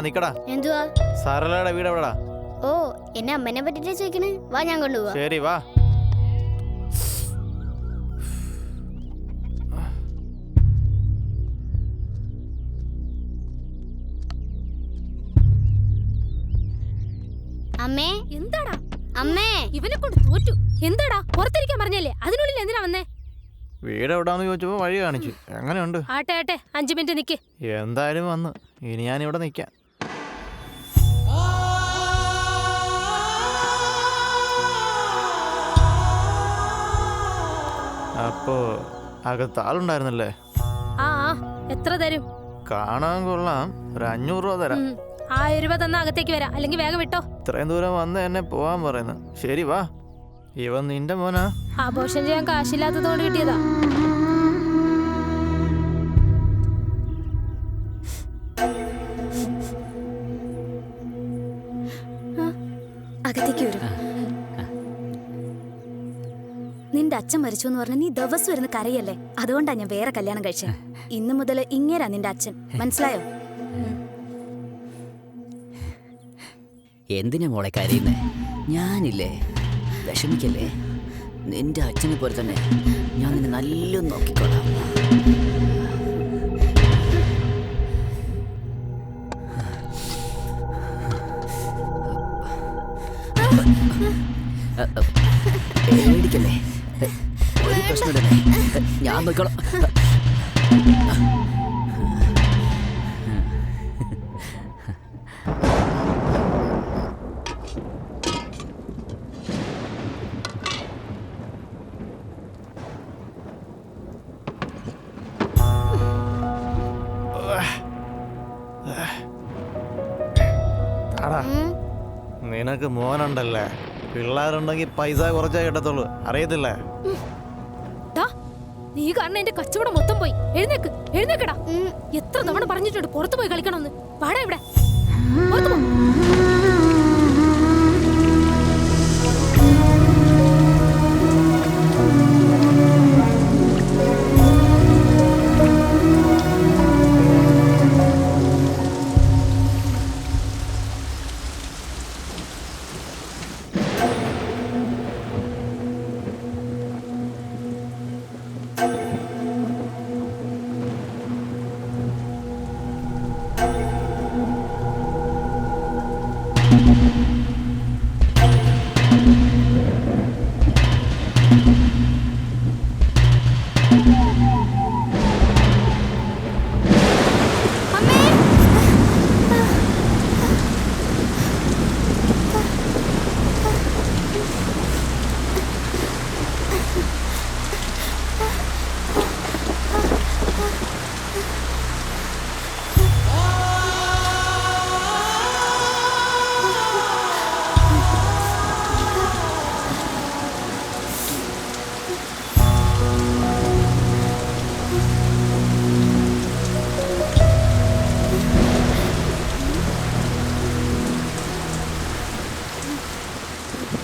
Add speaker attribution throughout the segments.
Speaker 1: നിക്കടാ.
Speaker 2: എന്തുവാ?
Speaker 1: സരളയുടെ വീട് എവിടെടാ?
Speaker 2: ഓ, എന്നെ അമ്മനെ പറ്റിട്ട് ചോദിക്കണേ. വാ, ഞാൻ കൊണ്ടുപോവാ.
Speaker 1: ശരി വാ.
Speaker 2: അമ്മേ.
Speaker 3: എന്താടാ
Speaker 2: അമ്മേ,
Speaker 3: ഇവനെ കൊണ്ട് തോറ്റു. എന്താടാ പുറത്തിരിക്കാൻ പറഞ്ഞല്ലേ, അതിനുള്ളിൽ എന്തിനാ വന്നേ?
Speaker 1: വീട് എവിടാന്ന് ചോദിച്ചപ്പോ വഴി കാണിച്ചു. എങ്ങനെയുണ്ട്?
Speaker 3: ആട്ടെ ആട്ടെ, 5 മിനിറ്റ് നിക്ക്.
Speaker 1: എന്തായാലും വന്നു. ഇനി ഞാൻ ഇവിടെ നിൽക്കാം. അപ്പോ അകത്ത് ആളുണ്ടായിരുന്നല്ലേ?
Speaker 3: ആ എത്ര തരും?
Speaker 1: കാണാൻ കൊള്ളാം. ഒരു 500 രൂപ തരാം.
Speaker 3: 1000 രൂപ തന്ന അകത്തേക്ക് വരാം, അല്ലെങ്കിൽ വേഗം വിട്ടോ.
Speaker 1: ഇത്രയും ദൂരം വന്ന് എന്നെ പോവാൻ പറയുന്നു. ശരി വാ. ഇവൻ നിന്റെ മോനാ?
Speaker 3: ആഘോഷം ചെയ്യാൻ കാശില്ലാത്തതുകൊണ്ട് കിട്ടിയതാ.
Speaker 4: അകത്തേക്ക് വരും. നിന്റെ അച്ഛൻ മരിച്ചു എന്ന് പറഞ്ഞ നീ ദിവസം ഇരുന്ന് കരയല്ലേ? അതുകൊണ്ടാ ഞാൻ വേറെ കല്യാണം കഴിച്ചത്. ഇന്നു മുതൽ ഇങ്ങേരാ നിന്റെ അച്ഛൻ, മനസ്സിലായോ?
Speaker 5: എന്തിനാ മോളെ കരയുന്നേ? ഞാനില്ലേ, വിഷമിക്കല്ലേ. നിന്റെ അച്ഛനെ പോലെ തന്നെ ഞാൻ നിന്നെ നല്ല നോക്കിക്കോളാം. പേടിക്കല്ലേ, ഒരു പ്രശ്നമില്ലേ, ഞാൻ നോക്കിക്കോളാം.
Speaker 1: നിനക്ക് മോനുണ്ടല്ലേ? പിള്ളേരുണ്ടെങ്കിൽ പൈസ കുറച്ചേ കിട്ടത്തുള്ളൂ, അറിയത്തില്ലേ?
Speaker 3: നീ കാരണം എന്റെ കച്ചവടം മൊത്തം പോയി. എഴുന്നേക്ക്, എഴുന്നേക്കടാ. എത്ര തവണ പറഞ്ഞിട്ടുണ്ട് പുറത്തു പോയി കളിക്കണമെന്ന്. പാടാ ഇവിടെ, പുറത്തു പോ.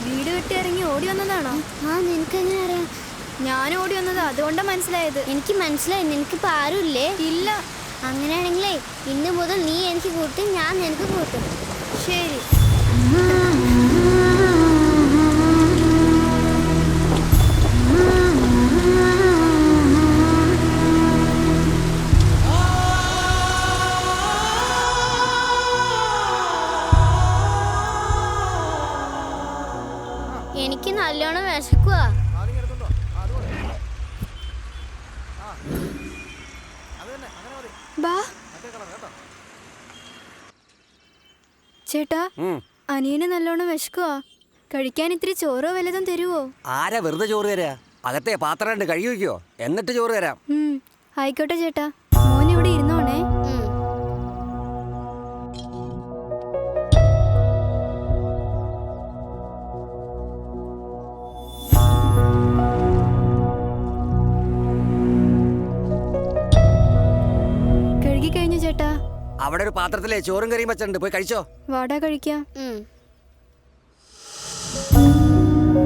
Speaker 4: വീട് വിട്ട് ഇറങ്ങി ഓടി വന്നതാണോ?
Speaker 2: ആ, നിനക്കെങ്ങനെ അറിയാം?
Speaker 4: ഞാൻ ഓടി വന്നത് അതുകൊണ്ടാ മനസ്സിലായത്.
Speaker 2: എനിക്ക് മനസ്സിലായി. നിനക്കിപ്പോ ആരുമില്ലേ?
Speaker 4: ഇല്ല.
Speaker 2: അങ്ങനെയാണെങ്കിലേ ഇന്ന് മുതൽ നീ എനിക്ക് കൂട്ടും, ഞാൻ നിനക്ക് കൂട്ടും.
Speaker 4: ശരി.
Speaker 2: എനിക്ക് നല്ലോണം വിശക്കുവാ.
Speaker 4: ബാ ചേട്ടാ, അനിയന് നല്ലോണം വിശക്കുവാ. കഴിക്കാൻ ഇത്തിരി ചോറോ വല്ലതും തരുവോ?
Speaker 6: ആരാ വെറുതെ ചോറ് തരാ? അകത്തെ പാത്രം ഉണ്ട്, കഴുകി വയ്ക്കോ, എന്നിട്ട് ചോറ് തരാം.
Speaker 4: ആയിക്കോട്ടെ ചേട്ടാ. മോൻ ഇവിടെ ഇരുന്നോണേ. കഴുകി കഴിഞ്ഞു ചേട്ടാ.
Speaker 6: അവിടെ ഒരു പാത്രത്തിലെ ചോറും കറിയും വെച്ചിട്ടുണ്ട്, പോയി കഴിച്ചോ.
Speaker 4: വാടാ കഴിക്കാം.
Speaker 2: ഉം.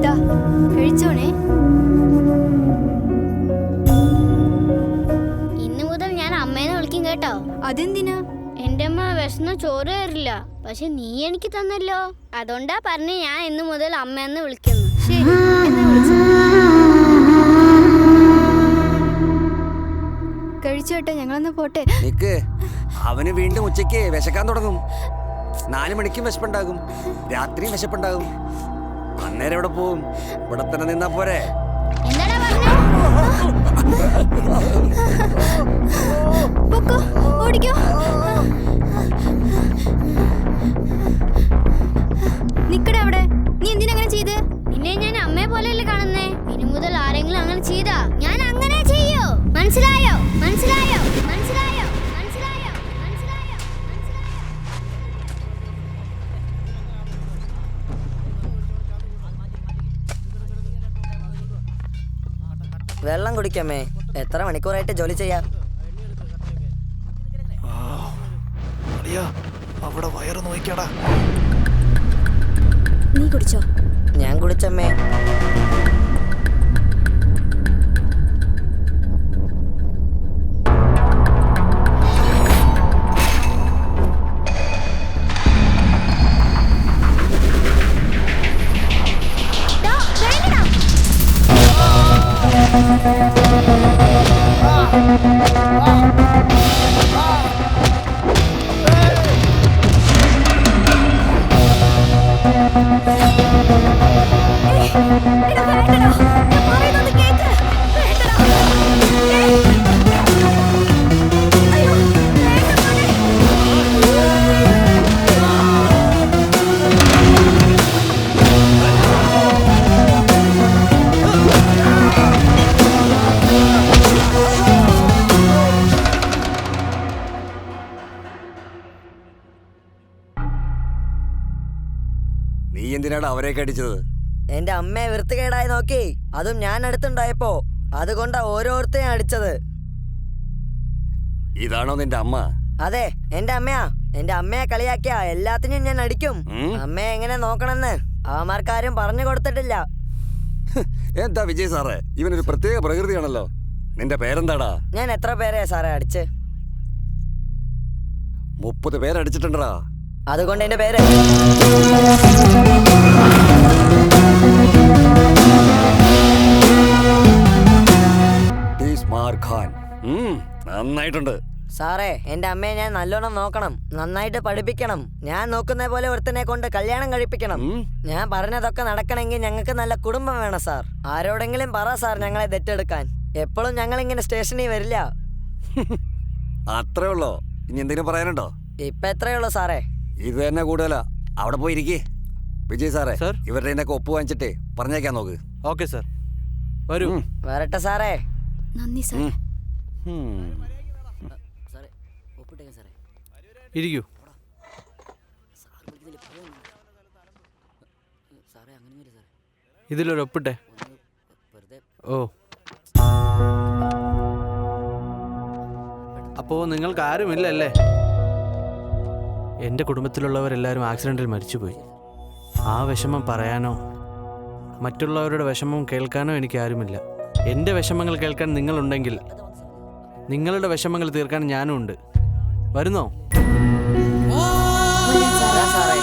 Speaker 4: ദാ, കഴിച്ചോണേ.
Speaker 2: ഇന്ന് മുതൽ ഞാൻ അമ്മേനെ വിളിക്കും കേട്ടോ.
Speaker 4: അതെന്തിനാ?
Speaker 2: എന്റെ അമ്മ വിശന്ന ചോറ് തരില്ല, പക്ഷെ നീ എനിക്ക് തന്നല്ലോ. അതുകൊണ്ടാ പറഞ്ഞ് ഞാൻ ഇന്ന് മുതൽ അമ്മയെന്ന് വിളിക്കുന്നു.
Speaker 4: ശരി, എന്നാ വിളിച്ചോ. കഴിച്ചു കേട്ടോ, ഞങ്ങളൊന്ന് പോട്ടെ.
Speaker 6: നിക്ക്, അവന് വീണ്ടും ഉച്ചയ്ക്ക് വിശക്കാൻ തുടങ്ങും. 4 മണിക്കും വിശപ്പുണ്ടാകും, രാത്രിയും വിശപ്പുണ്ടാകും. അന്നേരം എവിടെ പോവും? ഇവിടെ തന്നെ നിന്നാ പോരെ.
Speaker 2: എന്താടാ പറഞ്ഞേ?
Speaker 4: പൊക്കോ, ഓടിക്കോ. നിക്കടെ അവിടെ. നീ എന്തിനങ്ങനെ ചെയ്ത്?
Speaker 2: നിന്നെ ഞാൻ അമ്മയെ പോലെയല്ലേ കാണുന്നേ. ഇനി മുതൽ ആരെങ്കിലും അങ്ങനെ ചെയ്താ ഞാൻ അങ്ങനെ ചെയ്യോ? മനസ്സിലായോ? മനസ്സിലായോ? മനസ്സിലായോ? മനസ്സിലായോ? മനസ്സിലായോ?
Speaker 7: വെള്ളം കുടിക്കാമേ. എത്ര മണിക്കൂറായിട്ട് ജോലി ചെയ്യാം?
Speaker 1: അവിടെ വയറ് നോക്കിക്കടാ.
Speaker 4: നീ കുടിച്ചോ?
Speaker 7: ഞാൻ കുടിച്ചമ്മേ.
Speaker 6: നീ എന്തിനാണ് അവരെയൊക്കെ അടിച്ചത്?
Speaker 7: എന്റെ അമ്മയെ വൃത്തികേടായി നോക്കി, അതും ഞാൻ അടുത്തുണ്ടായപ്പോ. അതുകൊണ്ടാ ഓരോരുത്തരെയും അടിച്ചത്.
Speaker 6: ഇതാണോ നിന്റെ അമ്മ?
Speaker 7: അതെ, എന്റെ അമ്മയാ. എന്റെ അമ്മയെ കളിയാക്കിയാ എല്ലാത്തിനും ഞാൻ അടിക്കും. അമ്മയെ എങ്ങനെ നോക്കണമെന്ന് അവന്മാർക്കാരും പറഞ്ഞു കൊടുത്തിട്ടില്ല.
Speaker 6: എന്താ വിജയ് സാറേ, ഇവനൊരു പ്രത്യേക പ്രകൃതിയാണല്ലോ. നിന്റെ പേരെന്താടാ?
Speaker 7: ഞാൻ എത്ര പേരെയാ സാറേ അടിച്ച്?
Speaker 6: 30 പേരടിച്ചിട്ടുണ്ടാ.
Speaker 7: അതുകൊണ്ട് എന്റെ പേര്
Speaker 6: നന്നായിട്ടുണ്ട്
Speaker 7: സാറേ. എന്റെ അമ്മയെ ഞാൻ നല്ലോണം നോക്കണം, നന്നായിട്ട് പഠിപ്പിക്കണം. ഞാൻ നോക്കുന്ന പോലെ ഒരുത്തനെ കൊണ്ട് കല്യാണം കഴിപ്പിക്കണം. ഞാൻ പറഞ്ഞതൊക്കെ നടക്കണമെങ്കിൽ ഞങ്ങൾക്ക് നല്ല കുടുംബം വേണം സാർ. ആരോടെങ്കിലും പറ സാർ ഞങ്ങളെ ദത്തെടുക്കാൻ. എപ്പോഴും ഞങ്ങൾ ഇങ്ങനെ സ്റ്റേഷനിൽ വരില്ല.
Speaker 6: അത്രേ ഉള്ളോ? ഇനി എന്തെങ്കിലും പറയാനുണ്ടോ?
Speaker 7: ഇപ്പൊ എത്രയേ ഉള്ളൂ സാറേ?
Speaker 6: ഇത് തന്നെ കൂടുതലാ. അവിടെ പോയിരിക്കേ. വിജയ് സാറേ,
Speaker 1: സാർ?
Speaker 6: ഇവരുടെ ഒപ്പ് വാങ്ങിച്ചിട്ടേ പറഞ്ഞേക്കാൻ നോക്ക്.
Speaker 1: ഓക്കെ സാർ, വരൂ.
Speaker 7: വരട്ടെ സാറേ.
Speaker 4: നന്ദി സാർ.
Speaker 1: ഇരിക്കൂ. ഇതിലൊരു ഒപ്പിട്ടെ. ഓ, അപ്പോ നിങ്ങൾക്ക് ആരുമില്ലല്ലേ? എൻ്റെ കുടുംബത്തിലുള്ളവരെല്ലാവരും ആക്സിഡൻറ്റിൽ മരിച്ചുപോയി. ആ വിഷമം പറയാനോ മറ്റുള്ളവരുടെ വിഷമം കേൾക്കാനോ എനിക്ക് ആരുമില്ല. എൻ്റെ വിഷമങ്ങൾ കേൾക്കാൻ നിങ്ങളുണ്ടെങ്കിൽ നിങ്ങളുടെ വിഷമങ്ങൾ തീർക്കാൻ ഞാനും ഉണ്ട്. വരുന്നോ?
Speaker 7: സാറേ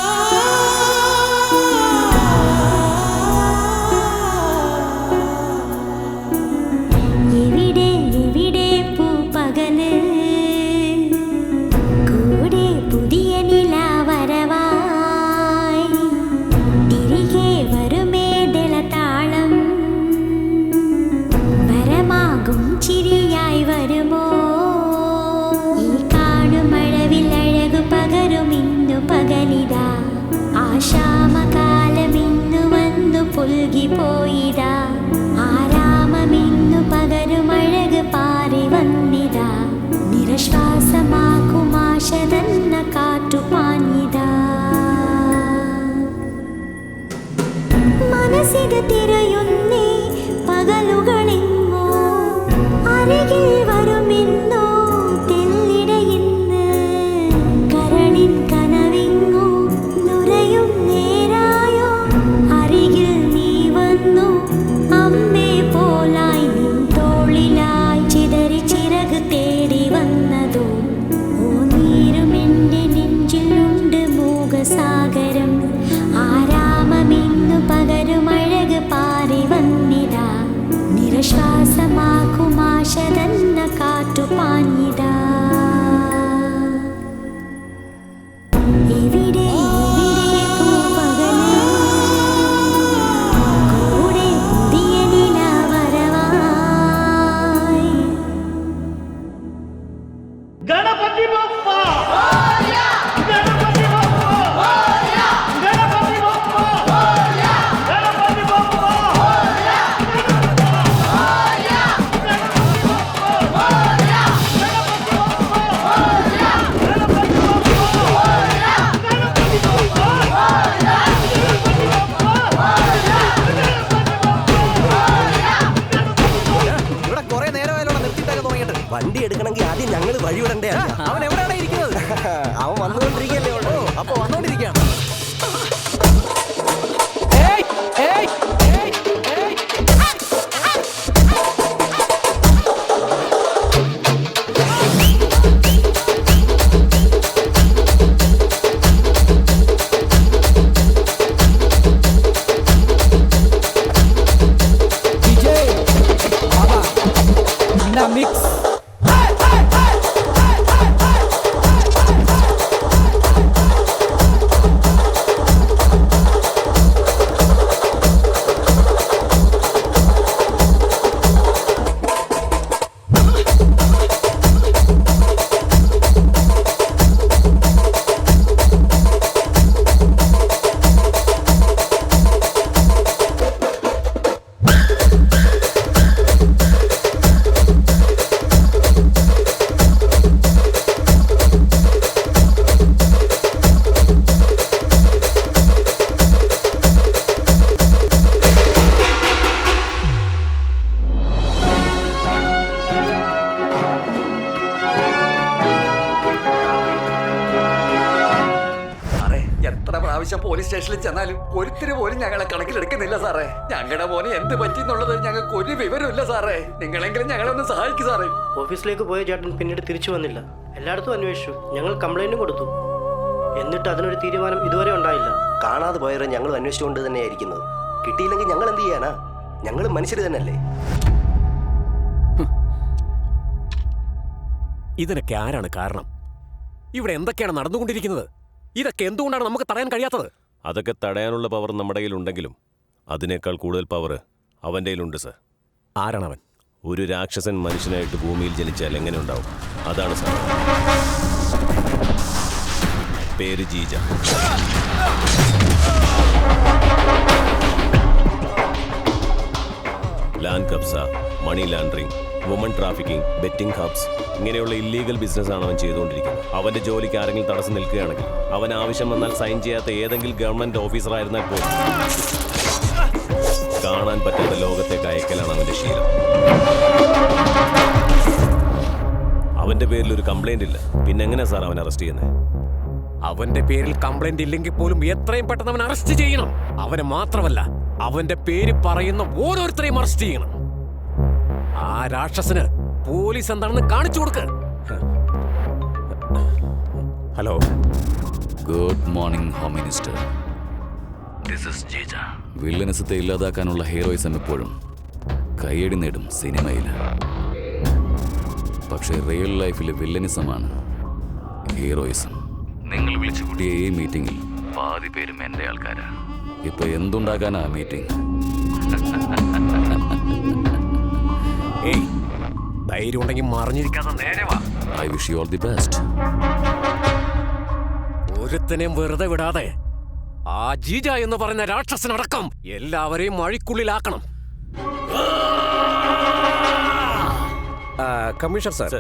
Speaker 8: വഴിവിടണ്ടേ
Speaker 1: അവൻ എവിടെയാണ് ഇരിക്കുന്നത്?
Speaker 8: അവൻ വന്നുകൊണ്ടിരിക്കല്ലേ ഉള്ളൂ.
Speaker 1: അപ്പൊ വന്നോണ്ടിരിക്കുകയാണ്.
Speaker 6: പോലീസ് സ്റ്റേഷനിൽ ചെന്നാലും ഒരുത്തിരി പോലും ഞങ്ങളെ കണക്കിലെടുക്കുന്നില്ല സാറേ. ഞങ്ങളുടെ മോനെ എന്ത് പറ്റിയെന്നുള്ളത് ഞങ്ങൾക്ക് ഒരു വിവരമില്ല സാറേ. നിങ്ങളെങ്കിലും ഞങ്ങളെ ഒന്ന് സഹായിക്കും സാറേ.
Speaker 9: ഓഫീസിലേക്ക് പോയ ചേട്ടൻ പിന്നീട് തിരിച്ചു വന്നില്ല. എല്ലായിടത്തും അന്വേഷിച്ചു, ഞങ്ങൾ കംപ്ലൈന്റും കൊടുത്തു. എന്നിട്ട് അതിനൊരു തീരുമാനം ഇതുവരെ ഉണ്ടായില്ല.
Speaker 8: കാണാതെ പോയവരെ ഞങ്ങൾ അന്വേഷിച്ചുകൊണ്ട് തന്നെയായിരിക്കുന്നത്. കിട്ടിയില്ലെങ്കിൽ ഞങ്ങൾ എന്ത് ചെയ്യാനാ? ഞങ്ങൾ മനുഷ്യർ തന്നെയല്ലേ.
Speaker 10: ഇതിനൊക്കെ ആരാണ് കാരണം? ഇവിടെ എന്തൊക്കെയാണ് നടന്നുകൊണ്ടിരിക്കുന്നത്? ഇതൊക്കെ എന്തുകൊണ്ടാണ് നമുക്ക് തടയാൻ കഴിയാത്തത്?
Speaker 11: അതൊക്കെ തടയാനുള്ള പവർ നമ്മുടെ കയ്യിലുണ്ടെങ്കിലും അതിനേക്കാൾ കൂടുതൽ പവർ അവൻ്റെ കയ്യിലുണ്ട് സർ.
Speaker 10: ആരാണവൻ?
Speaker 11: ഒരു രാക്ഷസൻ മനുഷ്യനായിട്ട് ഭൂമിയിൽ ജനിച്ചാൽ എങ്ങനെ ഉണ്ടാവും? അതാണ് സാർ. പേര് ജീജ. ലാൻഡ് കബ്സ, മണി ലാൻഡറിംഗ്, വുമൺ ട്രാഫിക്കിംഗ്, ബെറ്റിംഗ് ഹബ്സ്, ഇങ്ങനെയുള്ള ഇല്ലീഗൽ ബിസിനസ്സാണ് അവൻ ചെയ്തുകൊണ്ടിരിക്കുന്നത്. അവന്റെ ജോലിക്ക് ആരെങ്കിലും തടസ്സം നിൽക്കുകയാണെങ്കിൽ അവൻ ആവശ്യം വന്നാൽ സൈൻ ചെയ്യാത്ത ഏതെങ്കിലും ഗവൺമെന്റ് ഓഫീസറായിരുന്നാൽ പോലും കാണാൻ പറ്റാത്ത ലോകത്തേക്ക് അയക്കലാണ് അവന്റെ ശീലം. അവന്റെ പേരിൽ ഒരു കംപ്ലൈന്റ് ഇല്ല, പിന്നെ എങ്ങനെയാ സാർ അവൻ അറസ്റ്റ് ചെയ്യുന്നത്?
Speaker 10: അവന്റെ പേരിൽ കംപ്ലൈന്റ് ഇല്ലെങ്കിൽ പോലും എത്രയും പെട്ടെന്ന് അവൻ അറസ്റ്റ് ചെയ്യണം. അവനെ മാത്രമല്ല, അവന്റെ പേര് പറയുന്ന ഓരോരുത്തരെയും അറസ്റ്റ് ചെയ്യണം. ആ രാക്ഷസന് പോലീസ് എന്താണെന്ന് കാണിച്ചു കൊടുക്ക. Hello,
Speaker 12: good morning home minister. വില്ലനസത്തെ ഇല്ലാതാക്കാനുള്ള ഹീറോയിസം എപ്പോഴും കയ്യടി നേടും സിനിമയിൽ. പക്ഷേ റിയൽ ലൈഫിലെ വില്ലനിസമാണ് ഹീറോയിസം. നിങ്ങൾ വിളിച്ചു കൂട്ടിയ ഈ മീറ്റിംഗിൽ പാതി പേരും എൻ്റെ ആൾക്കാരാ. ഇപ്പൊ എന്തുണ്ടാക്കാനാ മീറ്റിംഗ്?
Speaker 10: ധൈര്യം ഉണ്ടെങ്കിൽ മറിഞ്ഞിരിക്കാതെ നേരെ വാ.
Speaker 12: I wish you all the best.
Speaker 10: ഒരുത്തനെയും വെറുതെ വിടാതെ ആ ജീജ എന്ന് പറയുന്ന രാക്ഷസനടക്കം എല്ലാവരെയും മഴിക്കുള്ളിലാക്കണം. കമ്മീഷണർ സാർ,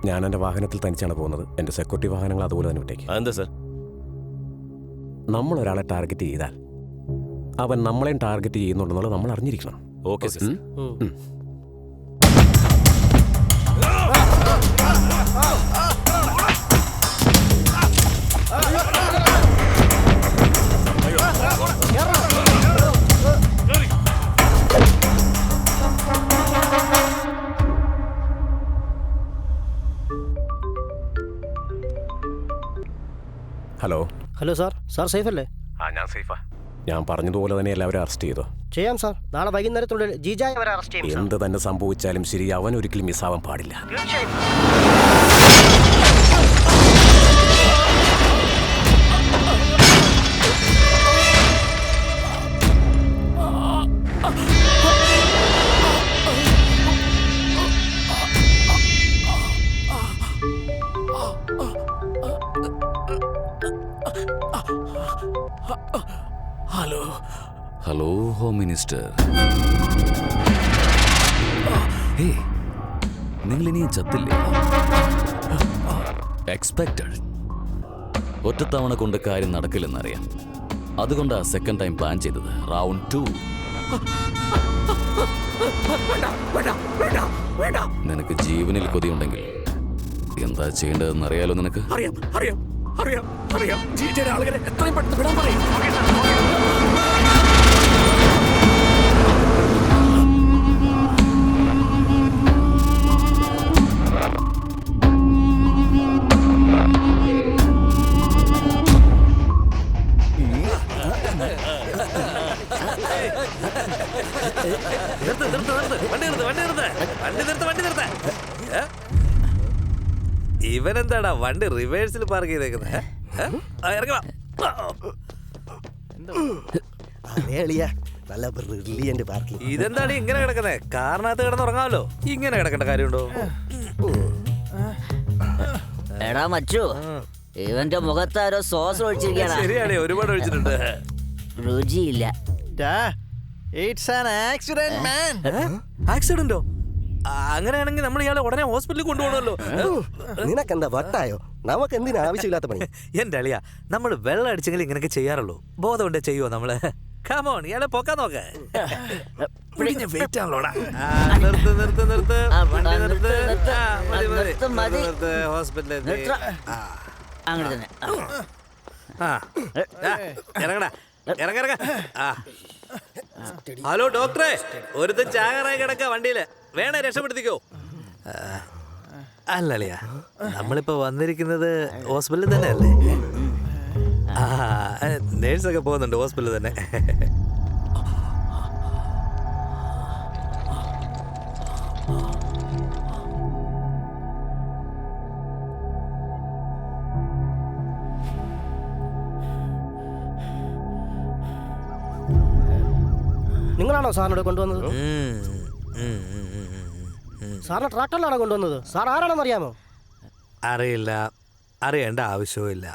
Speaker 10: ഞാൻ എൻ്റെ വാഹനത്തിൽ തനിച്ചാണ് പോകുന്നത്. എൻ്റെ സെക്യൂരിറ്റി വാഹനങ്ങൾ അതുപോലെ തന്നെ വിട്ടേക്ക്.
Speaker 11: അതെന്താ സാർ?
Speaker 10: നമ്മളൊരാളെ ടാർഗറ്റ് ചെയ്താൽ അവൻ നമ്മളെയും ടാർഗറ്റ് ചെയ്യുന്നുണ്ടെന്നുള്ളത് നമ്മൾ അറിഞ്ഞിരിക്കണം.
Speaker 11: Okay sir.
Speaker 10: Hello.
Speaker 9: Hello sir, sir safe അല്ലേ?
Speaker 10: ഞാൻ സേഫാ. ഞാൻ പറഞ്ഞതുപോലെ തന്നെ എല്ലാവരും അറസ്റ്റ് ചെയ്തോ?
Speaker 9: ചെയ്യാം സാർ. നാളെ വൈകുന്നേരത്തുള്ളിൽ ജീജായെ അവരെ അറസ്റ്റ് ചെയ്യും.
Speaker 10: എന്ത് തന്നെ സംഭവിച്ചാലും ശരി, അവൻ ഒരിക്കലും മിസ്സാവാൻ പാടില്ല. ഹലോ.
Speaker 12: Hello home minister. നിങ്ങൾ ഇനിയും ചത്തില്ലേ? എക്സ്പെക്റ്റഡ്. ഒറ്റത്തവണ കൊണ്ട് കാര്യം നടക്കില്ലെന്നറിയാം. അതുകൊണ്ടാ സെക്കൻഡ് ടൈം പ്ലാൻ ചെയ്തത്. റൗണ്ട് 2. നിനക്ക് ജീവനിൽ കൊതിയുണ്ടെങ്കിൽ എന്താ ചെയ്യേണ്ടതെന്ന് അറിയാലോ നിനക്ക്?
Speaker 10: അറിയാം അറിയാം അറിയാം അറിയാം. ചീറ്റയുടെ ആളുകളെ എത്രയും പെട്ടെന്ന് വിടാൻ പറയും.
Speaker 13: ഇവനെന്താടാ വണ്ടി റിവേഴ്സിൽ പാർക്ക് ചെയ്തേക്കുന്നത്? ഇതെന്താടി ഇങ്ങനെ കിടക്കുന്നേ? കാറിനകത്ത് കിടന്നുറങ്ങാമല്ലോ. ഇങ്ങനെ കിടക്കേണ്ട കാര്യമുണ്ടോ?
Speaker 5: എടാ മച്ചു, ഇവന്റെ മുഖത്താരോ സോസ് ഒഴിച്ചിരിക്കണ.
Speaker 13: ശരിയാണേ, ഒരുപാട് ഒഴിച്ചിട്ടുണ്ട്.
Speaker 5: രുചിയില്ല.
Speaker 13: ആക്സിഡന്റോ? അങ്ങനെയാണെങ്കിൽ നമ്മൾ ഇയാളെ ഉടനെ ഹോസ്പിറ്റലിൽ കൊണ്ടുപോകണമല്ലോ.
Speaker 8: നിനക്കെന്താ വട്ടായോ? നമുക്ക് എന്തിനാ ആവശ്യമില്ലാത്ത പണി?
Speaker 13: എന്റെ അളിയ, നമ്മൾ വെള്ളം അടിച്ചെങ്കിൽ ഇങ്ങനെയൊക്കെ ചെയ്യാറുള്ളൂ. ബോധമുണ്ടേ ചെയ്യുവോ നമ്മള്? കമോൺ, ഇയാളെ പോക്കാൻ നോക്ക.
Speaker 5: അങ്ങനെ തന്നെ.
Speaker 13: ഇറങ്ങടാ, ഇറങ്ങ. ഹലോ ഡോക്ടറെ, ഒരുത്തൻ ചാകറായി കിടക്ക വണ്ടിയില്, വേണേ രക്ഷപ്പെടുത്തിക്കോ. അല്ലളിയ, നമ്മളിപ്പോ വന്നിരിക്കുന്നത് ഹോസ്പിറ്റലിൽ തന്നെ അല്ലേ? നേഴ്സൊക്കെ പോകുന്നുണ്ട് ഹോസ്പിറ്റലിൽ തന്നെ.
Speaker 9: നിങ്ങളാണോ സാറിനോട് കൊണ്ടുവന്നത്? സാറിന് ട്രാക്ടറിലാണോ കൊണ്ടുവന്നത്? സാർ ആരാണെന്ന് അറിയാമോ?
Speaker 13: അറിയില്ല, അറിയേണ്ട ആവശ്യവുമില്ല.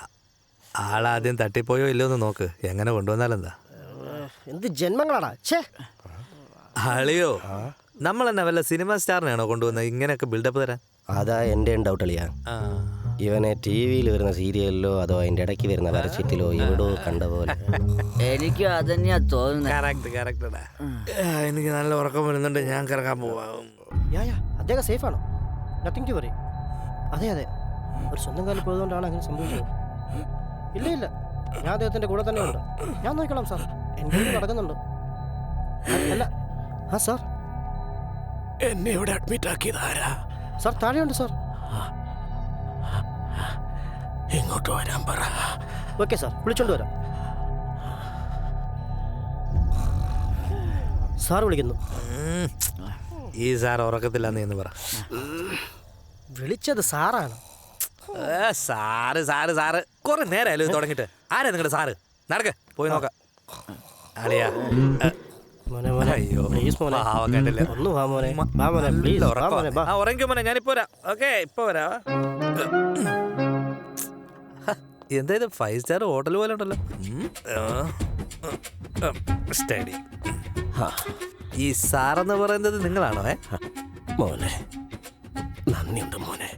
Speaker 13: ആളാദ്യം തട്ടിപ്പോയോ ഇല്ലോ എന്ന് നോക്ക്. എങ്ങനെ കൊണ്ടുവന്നാലെന്താ?
Speaker 9: എന്ത് ജന്മങ്ങളാടാ.
Speaker 13: അളിയോ, നമ്മൾ തന്നെ വല്ല സിനിമ സ്റ്റാറിനാണോ കൊണ്ടുവന്നത് ഇങ്ങനെയൊക്കെ ബിൽഡപ്പ് തരാൻ?
Speaker 8: അതാ എൻ്റെ ഡൗട്ട് അളിയാ. ഇവനെ ടി വിയിൽ വരുന്ന സീരിയലിലോ അതോ അതിൻ്റെ ഇടയ്ക്ക് വരുന്ന പരസ്യത്തിലോ എവിടോ കണ്ട പോലെ.
Speaker 5: എനിക്ക് അതന്നെയാ തോന്നുന്നത്.
Speaker 13: എനിക്ക് നല്ല ഉറക്കം വരുന്നുണ്ട്, ഞാൻ കിടക്കാൻ പോവാം.
Speaker 9: അദ്ദേഹം സേഫ് ആണോ? Nothing to worry. അതെ അതെ, ഒരു സ്വന്തം കാലിൽ പോയതുകൊണ്ടാണ് അങ്ങനെ സംഭവിച്ചത്. ഇല്ല ഇല്ല, ഞാൻ അദ്ദേഹത്തിൻ്റെ കൂടെ തന്നെ ഉണ്ട്. ഞാൻ നോക്കണം സാർ, എൻ്റെ കൂടെ നടക്കുന്നുണ്ട്. അല്ല ആ സാർ,
Speaker 10: എന്നെ ഇവിടെ അഡ്മിറ്റ് ആക്കിയത് ആരാ?
Speaker 9: സാർ താഴെയുണ്ട് സാർ.
Speaker 10: ഇങ്ങോട്ട് വരാൻ പറ.
Speaker 9: ഓക്കെ സാർ, വിളിച്ചോണ്ട് വരാം. സാർ വിളിക്കുന്നു.
Speaker 13: ഈ സാർ ഉറക്കത്തില്ലാന്ന് എന്ന് പറ.
Speaker 9: വിളിച്ചത് സാറാണ്.
Speaker 13: സാറ് സാറ് സാറ് കുറെ നേരമായാലും ഇത് തുടങ്ങിട്ട്. ആരാ നിങ്ങളുടെ സാറ്? നടക്ക്, പോയി നോക്കാം. അളിയാ, ഉറങ്ങിക്കോ മോനെ, ഞാനിപ്പോ വരാം. ഓക്കെ, ഇപ്പൊ വരാ. എന്താ ഇത് 5 സ്റ്റാർ ഹോട്ടൽ പോലെ ഉണ്ടല്ലോ. സ്റ്റഡി. ഈ സാറെന്ന് പറയുന്നത് നിങ്ങളാണോ?
Speaker 10: മോനെ, നന്ദിയുണ്ട് മോനെ.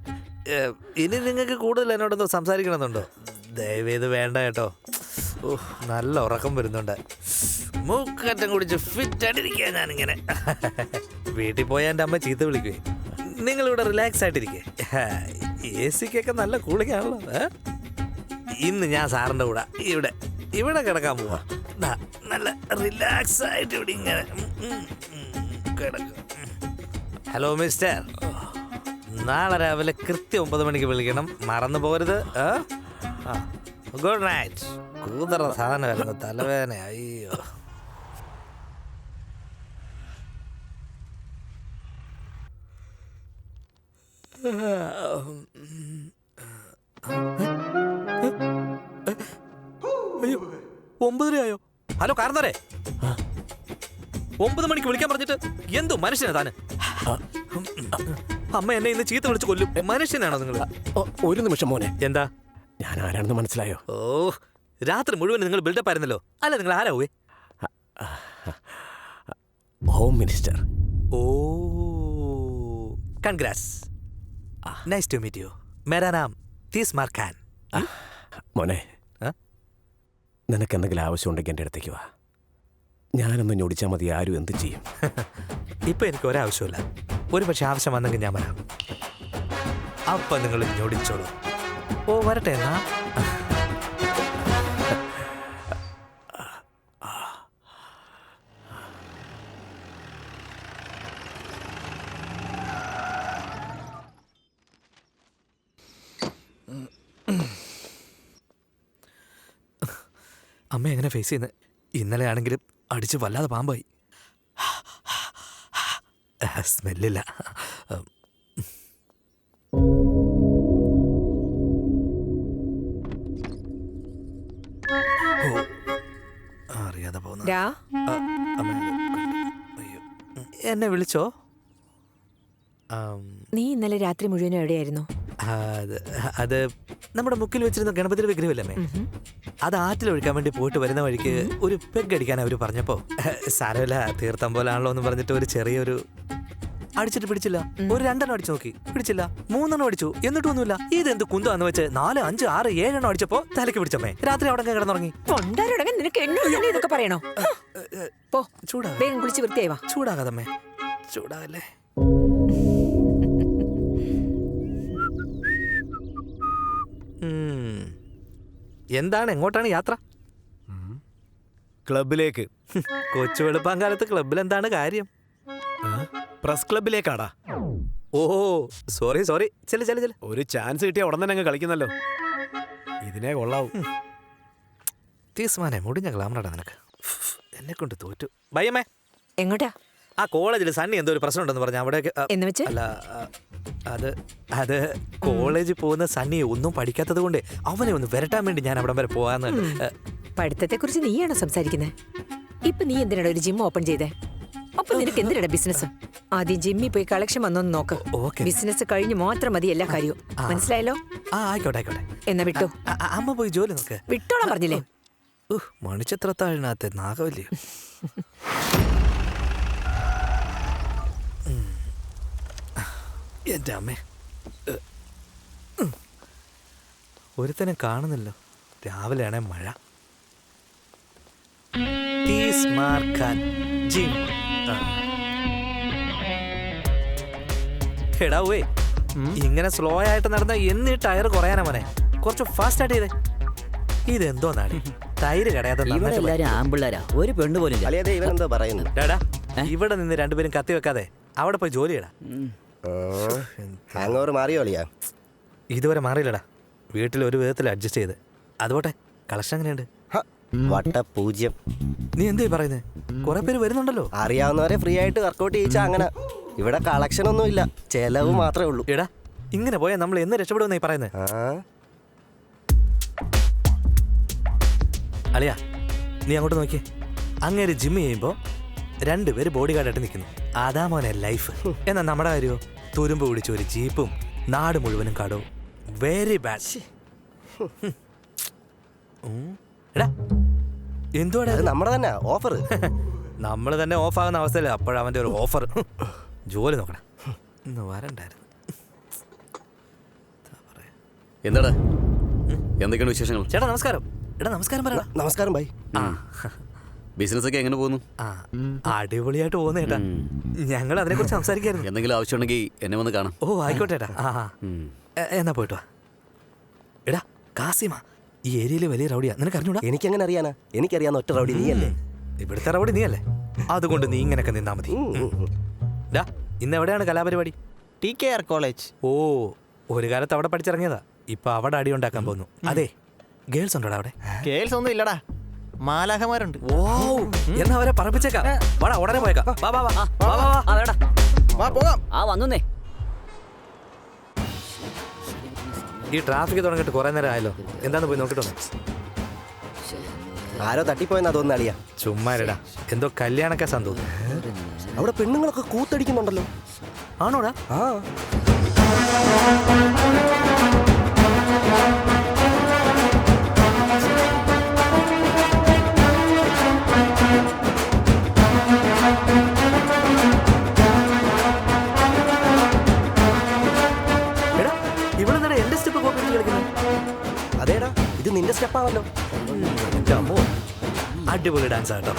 Speaker 13: ഇനി നിങ്ങൾക്ക് കൂടുതൽ എന്നോടൊന്ന് സംസാരിക്കണമെന്നുണ്ടോ? ദയവേത് വേണ്ട കേട്ടോ. നല്ല ഉറക്കം വരുന്നുണ്ട്. മൂക്കറ്റം കുടിച്ച് ഫിറ്റ് ആയിട്ടിരിക്കുക ഞാനിങ്ങനെ. വീട്ടിൽ പോയാൽ എൻ്റെ അമ്മ ചീത്ത വിളിക്കുവേ. നിങ്ങളിവിടെ റിലാക്സ് ആയിട്ടിരിക്കേ. AC-ക്കൊക്കെ നല്ല കൂളിംഗ് ആണല്ലോ. ഇന്ന് ഞാൻ സാറിൻ്റെ കൂടെ ഇവിടെ കിടക്കാൻ പോവാ. നല്ല റിലാക്സ് ആയിട്ട് ഇവിടെ ഇങ്ങനെ കിടക്കും. ഹലോ മിസ്റ്റർ, നാളെ രാവിലെ കൃത്യം 9 മണിക്ക് വിളിക്കണം, മറന്നു പോകരുത്. Good night. കൂതറ സാധനമായിരുന്നു, തലവേദന. അയ്യോ. അയ്യോ, 9:30 ആയോ? ഹലോ കാർന്നോരെ, 9 മണിക്ക് വിളിക്കാൻ പറഞ്ഞിട്ട് എന്തോ മനുഷ്യനാ താന്? അമ്മ എന്നെ ഇന്ന് ചീത്ത വിളിച്ച് കൊല്ലും. മനുഷ്യനാണോ നിങ്ങൾ?
Speaker 10: ഒരു നിമിഷം മോനെ.
Speaker 13: എന്താ?
Speaker 10: ഞാൻ ആരാണെന്ന് മനസ്സിലായോ?
Speaker 13: ഓ, രാത്രി മുഴുവൻ നിങ്ങൾ ബിൽഡപ്പ് ആയിരുന്നല്ലോ. അല്ല, നിങ്ങൾ ആരാവേ?
Speaker 10: Home minister.
Speaker 13: ഓ, congrats. Nice to meet you. മേരാ നാം തീസ്മാർ ഖാൻ.
Speaker 10: മോനെ, നിനക്ക് എന്തെങ്കിലും ആവശ്യമുണ്ടെങ്കിൽ എൻ്റെ അടുത്തേക്ക് വാ. ഞാനൊന്ന് ഞൊടിച്ചാൽ മതി, ആരും എന്ത് ചെയ്യും.
Speaker 13: ഇപ്പൊ എനിക്ക് ഒരാവശ്യമില്ല. ഒരു പക്ഷെ ആവശ്യം വന്നെങ്കിൽ ഞാൻ വരാം. അപ്പൊ നിങ്ങൾ ഞൊടിച്ചോളൂ. ഓ വരട്ടെ എന്നാ. അമ്മ എങ്ങനെ ഫേസ് ചെയ്യുന്നത്? ഇന്നലെ ആണെങ്കിലും അടിച്ച് വല്ലാതെ പാമ്പായി. സ്മെല്ലില്ല. അറിയാതെ പോകുന്നു. എന്നെ വിളിച്ചോ?
Speaker 14: നീ ഇന്നലെ രാത്രി മുഴുവനും എവിടെയായിരുന്നു?
Speaker 13: അത് നമ്മുടെ മുക്കിൽ വെച്ചിരുന്ന ഗണപതിയുടെ വിഗ്രഹമില്ലമ്മേ, അത് ആറ്റിലൊഴിക്കാൻ വേണ്ടി പോയിട്ട് വരുന്ന വഴിക്ക് ഒരു പെഗ് അടിക്കാൻ അവർ പറഞ്ഞപ്പോ സാരമില്ല തീർത്ഥം പോലാണല്ലോ എന്ന് പറഞ്ഞിട്ട് ഒരു ചെറിയൊരു അടിച്ചിട്ട് പിടിച്ചില്ല. ഒരു 2 അടിച്ചു നോക്കി, പിടിച്ചില്ല. 3 അടിച്ചു, എന്നിട്ടൊന്നുമില്ല. ഇതെന്ത് കുന്താന്ന് വെച്ച് 4, 5, 6, 7 അടിച്ചപ്പോ തലക്ക് പിടിച്ചമ്മേ. രാത്രി അവിടെ കിടന്നുറങ്ങി.
Speaker 14: നിനക്ക് എന്നോട് ഇതൊക്കെ പറയണോ? പോ, വേഗം കുളിച്ച് വൃത്തിയായി വാ.
Speaker 13: ചൂടാകാതമ്മേ, ചൂടാകല്ലേ. എന്താണ്, എങ്ങോട്ടാണ് യാത്ര?
Speaker 15: ക്ലബിലേക്ക്.
Speaker 13: കൊച്ചു വെളുപ്പാങ്കാലത്ത് ക്ലബിൽ എന്താണ് കാര്യം?
Speaker 15: പ്രസ് ക്ലബിലേക്കാടാ.
Speaker 13: ഓ സോറി ചെല് ചെല് ചെല്.
Speaker 15: ഒരു ചാൻസ് കിട്ടിയ ഉടൻ തന്നെ അങ്ങ് കളിക്കുന്നല്ലോ. ഇതിനെ കൊള്ളാവും.
Speaker 13: തീസ്മാനെ മുടിഞ്ഞ ഗ്ലാമറാടാ നിനക്ക്. എന്നെ കൊണ്ട് തോറ്റു. ബയ്യമ്മേ,
Speaker 14: എങ്ങോട്ടാ?
Speaker 13: ആ കോളേജിൽ സണ്ണി എന്തോ ഒരു പ്രശ്നം ഉണ്ടെന്ന് പറഞ്ഞു. അവിടേക്ക് അല്ല, അത് കോളേജിൽ പോകുന്ന സണ്ണി ഒന്നും പഠിക്കാത്തത് കൊണ്ട് അവനെ ഒന്ന് വരട്ടാൻ വേണ്ടി ഞാൻ അവിടം വരെ പോവാന്ന്.
Speaker 14: പഠിത്തത്തെ കുറിച്ച് നീയാണോ സംസാരിക്കുന്നത്? ഇപ്പൊ നീ എന്തിനാണ് ഒരു ജിം ഓപ്പൺ ചെയ്തേ? അപ്പൊ നിനക്ക് എന്തിനാ ബിസിനസ്? ആദ്യം ജിമ്മിൽ പോയി കളക്ഷൻ വന്നോന്ന് നോക്ക്. ബിസിനസ് കഴിഞ്ഞ് മാത്രം മതി എല്ലാ കാര്യവും. മനസ്സിലായല്ലോ?
Speaker 13: ആയിക്കോട്ടെ.
Speaker 14: എന്നാ വിട്ടോ.
Speaker 13: അമ്മ പോയി ജോലി നോക്ക്.
Speaker 14: വിട്ടോളാം പറഞ്ഞില്ലേ?
Speaker 13: മണിച്ചിത്രത്താഴിനകത്ത് നാഗവല്ലിയോ? എന്റെ അമ്മേ, ഒരുത്തനെ കാണുന്നില്ലോ. രാവിലെയാണെ മഴ. എടാവേ, ഇങ്ങനെ സ്ലോ ആയിട്ട് നടന്ന എന്നീ ടയർ കുറയാനാ മോനെ. കുറച്ച് ഫാസ്റ്റ് ആയിട്ട് ചെയ്തേ. ഇതെന്തോ നാടി ടയറ് കടയാതെ
Speaker 5: ആമ്പിള്ളാരാ, ഒരു പെണ്ണ് പോലും
Speaker 8: പറയുന്നു.
Speaker 13: ഇവിടെ നിന്ന് 2 പേരും കത്തി വെക്കാതെ അവിടെ പോയി ജോലി ചെയ്യടാ.
Speaker 8: മാറിയോളിയാ?
Speaker 13: ഇതുവരെ മാറിയില്ലടാ. വീട്ടിൽ ഒരു വിധത്തിൽ അഡ്ജസ്റ്റ് ചെയ്ത്. അതുപോട്ടെ, കളക്ഷൻ എങ്ങനെയുണ്ട്?
Speaker 8: വട്ടപൂജ്യം.
Speaker 13: നീ എന്തേ പറയുന്നത്? കുറെ പേര് വരുന്നുണ്ടല്ലോ.
Speaker 8: അറിയാവുന്നവരെ ഫ്രീ ആയിട്ട് വർക്കൗട്ട് ചെയ്യിച്ചാ അങ്ങനെ. ഇവിടെ കളക്ഷൻ ഒന്നും ഇല്ല, ചെലവ് മാത്രമേ ഉള്ളൂ.
Speaker 13: എടാ, ഇങ്ങനെ പോയാൽ നമ്മൾ എന്ന് രക്ഷപ്പെടുമെന്നായി പറയുന്നത്? അളിയാ, നീ അങ്ങോട്ട് നോക്കിയേ. അങ്ങേര് ജിം ചെയ്യുമ്പോ 2 പേര് ബോഡി ഗാർഡായിട്ട് നിൽക്കുന്നു. അതാ മോനെ ലൈഫ്. എന്നാ നമ്മുടെ കാര്യമോ? തുരുമ്പ് പിടിച്ച ഒരു ജീപ്പും നാട് മുഴുവനും കടവും. Very bad. എടാ, എന്തുവാടാ
Speaker 8: നമ്മുടെ തന്നെ ഓഫർ?
Speaker 13: നമ്മൾ തന്നെ ഓഫ് ആകുന്ന അവസ്ഥയില്ല. അപ്പോഴവന്റെ ഒരു ഓഫർ. ജോലി നോക്കണം. ഇന്ന് വരണ്ടായിരുന്നു.
Speaker 12: എന്താടാ, എന്തൊക്കെയാണ് വിശേഷങ്ങൾ?
Speaker 13: ചേട്ടാ നമസ്കാരം. എടാ നമസ്കാരം പറ.
Speaker 8: നമസ്കാരം ഭായി.
Speaker 12: ബിസിനസ് ഒക്കെ എങ്ങനെ പോകുന്നു?
Speaker 13: അടിപൊളിയായിട്ട് പോകുന്നു ചേട്ടാ. ഞങ്ങൾ അതിനെ കുറിച്ച് സംസാരിക്കായിരുന്നു.
Speaker 12: എന്തെങ്കിലും ആവശ്യമുണ്ടെങ്കിൽ എന്നെ വന്ന് കാണാം.
Speaker 13: ഓ ആയിക്കോട്ടെ ചേട്ടാ. എന്നാ പോയിട്ട് വാ. എടാ കാസിമ ഈ ഏരിയയിലെ വലിയ റൗഡിയാ. നിനക്ക് അറിഞ്ഞൂടാ?
Speaker 8: എനിക്കെങ്ങനെ അറിയാനാ? എനിക്കറിയാവുന്ന ഒറ്റ റൗഡി നീയല്ലേ.
Speaker 13: ഇവിടുത്തെ റൗഡി നീയല്ലേ? അതുകൊണ്ട് നീ ഇങ്ങനെയൊക്കെ നിന്നാ മതി. ഇന്ന് എവിടെയാണ് കലാപരിപാടി?
Speaker 8: TKR college.
Speaker 13: ഓ, ഒരു കാലത്ത് അവിടെ പഠിച്ചിറങ്ങിയതാ. ഇപ്പൊ അവിടെ അടി ഉണ്ടാക്കാൻ പോകുന്നു. അതെ, ഗേൾസ് ഉണ്ടോടാ അവിടെ?
Speaker 8: ഗേൾസ് ഒന്നും ഇല്ലടാ, മാലാഖമാരുണ്ട്.
Speaker 13: ഓ, എന്നാ അവരെ പറപ്പിച്ചേക്കാം. വാടാ, ഉടനെ പോയേക്കാം.
Speaker 5: വന്നേ.
Speaker 13: ഈ ട്രാഫിക് തുടങ്ങിയിട്ട് കുറെ നേരം ആയല്ലോ. എന്താന്ന് പോയി നോക്കിട്ടോ.
Speaker 8: ആരോ തട്ടിപ്പോയെന്നാ തോന്നുന്നു അളിയാ.
Speaker 13: ചുമ്മാരിടാ, എന്തോ കല്യാണൊക്കെ സന്തോഷം.
Speaker 8: അവിടെ പെണ്ണുങ്ങളൊക്കെ കൂത്തടിക്കുന്നുണ്ടല്ലോ.
Speaker 13: ആണോടാ? ഇവിടെ എന്റെ സ്റ്റെപ്പ് കോപ്പി കളിക്കുന്നത്?
Speaker 8: അതേടാ, ഇത് നിന്റെ സ്റ്റെപ്പാണല്ലോ.
Speaker 13: അടിപൊളി ഡാൻസ് ആട്ടോ.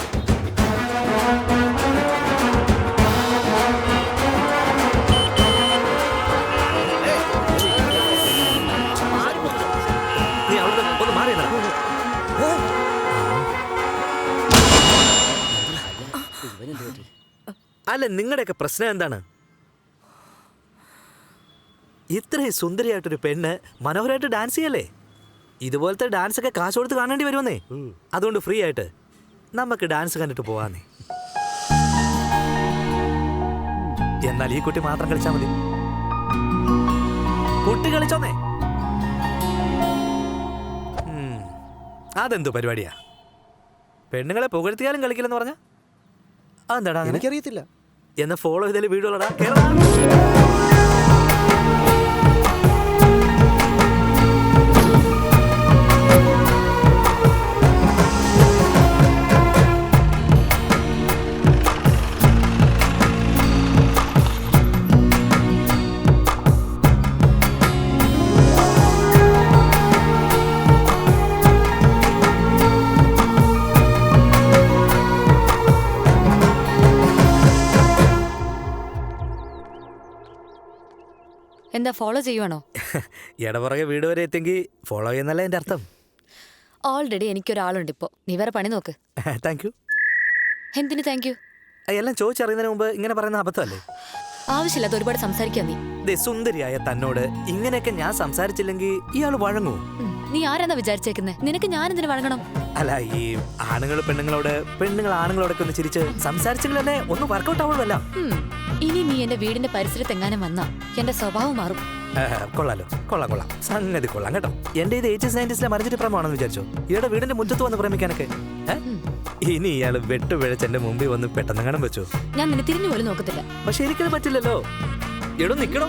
Speaker 13: അല്ല നിങ്ങളുടെയൊക്കെ പ്രശ്നം എന്താണ്? ഇത്രയും സുന്ദരിയായിട്ടൊരു പെണ്ണ് മനോഹരമായിട്ട് ഡാൻസ് ചെയ്യല്ലേ? ഇതുപോലത്തെ ഡാൻസ് ഒക്കെ കാശ് കൊടുത്ത് കാണേണ്ടി വരുമെന്നേ. അതുകൊണ്ട് ഫ്രീ ആയിട്ട് നമുക്ക് ഡാൻസ് കണ്ടിട്ട് പോവാന്നേ. എന്നാൽ ഈ കുട്ടി മാത്രം കളിച്ചാൽ മതി. കുട്ടി കളിച്ചോന്നേ. അതെന്തോ പരിപാടിയാ? പെണ്ണുങ്ങളെ പുകഴ്ത്തിയാലും കളിക്കില്ലെന്ന് പറഞ്ഞ അതെന്താടാ?
Speaker 9: എനിക്കറിയത്തില്ല.
Speaker 13: എന്നാ ഫോളോ ചെയ്താലും വീഡിയോ ഉള്ളടാ. കേരള
Speaker 16: എന്താ ഫോളോ ചെയ്യുവാണോ?
Speaker 13: ഇടപുറകെ വീട് വരെ എത്തിയെങ്കിൽ ഫോളോ ചെയ്യുന്നല്ല എൻ്റെ അർത്ഥം.
Speaker 16: ഓൾറെഡി എനിക്കൊരാളുണ്ട് ഇപ്പോൾ. നീ വേറെ പണി നോക്ക്.
Speaker 13: Thank you.
Speaker 16: എന്തിനു താങ്ക് യു?
Speaker 13: എല്ലാം ചോദിച്ചറിയുന്നതിന് മുമ്പ് ഇങ്ങനെ പറയുന്ന അബദ്ധമല്ലേ?
Speaker 16: ആവശ്യമില്ലാത്ത ഒരുപാട് സംസാരിക്കാൻ നീ.
Speaker 13: സുന്ദരിയായ തന്നോട് ഇങ്ങനെയൊക്കെ ഞാൻ സംസാരിച്ചില്ലെങ്കിൽ ഇയാൾ വഴങ്ങൂ?
Speaker 16: നീ ആരെന്നാ വിചാരിച്ചേക്കുന്നേ? നിനക്ക് ഞാൻ എന്തിനു വഴങ്ങണം?
Speaker 13: അല്ല, ഈ ആണുങ്ങൾ പെണ്ണുങ്ങളോട്, പെണ്ണുങ്ങൾ ആണുങ്ങളോടൊക്കെ ഒന്ന് ചിരിച്ച് സംസാരിച്ചെങ്കിലല്ലേ ഒന്ന് വർക്കൗട്ട് ആവുള്ളൂ.
Speaker 16: ഇനി നീ എന്റെ വീടിന്റെ പരിസരത്ത് എങ്ങാനും വന്നാ എന്റെ സ്വഭാവം മാറും.
Speaker 13: കൊള്ളാലോ, കൊള്ളാം, സംഗതി കൊള്ളാം കേട്ടോ. എന്റെ ഇത് 80s 90s മറിഞ്ഞിട്ട് പ്രമാണെന്ന് വിചാരിച്ചോ ഇയാളുടെ വീടിന്റെ മുറ്റത്ത് വന്ന് പ്രേമിക്കാനൊക്കെ? ഇനി ഇയാള് വെട്ടുപിഴച്ച് എന്റെ മുമ്പിൽ വന്ന് പെട്ടെന്ന് കാണാൻ വെച്ചോ? ഞാൻ
Speaker 16: നിന്നെ തിരിഞ്ഞു പോലും നോക്കത്തില്ല.
Speaker 13: പക്ഷെ എനിക്കത് പറ്റില്ലല്ലോ. എടോ നിക്കണോ?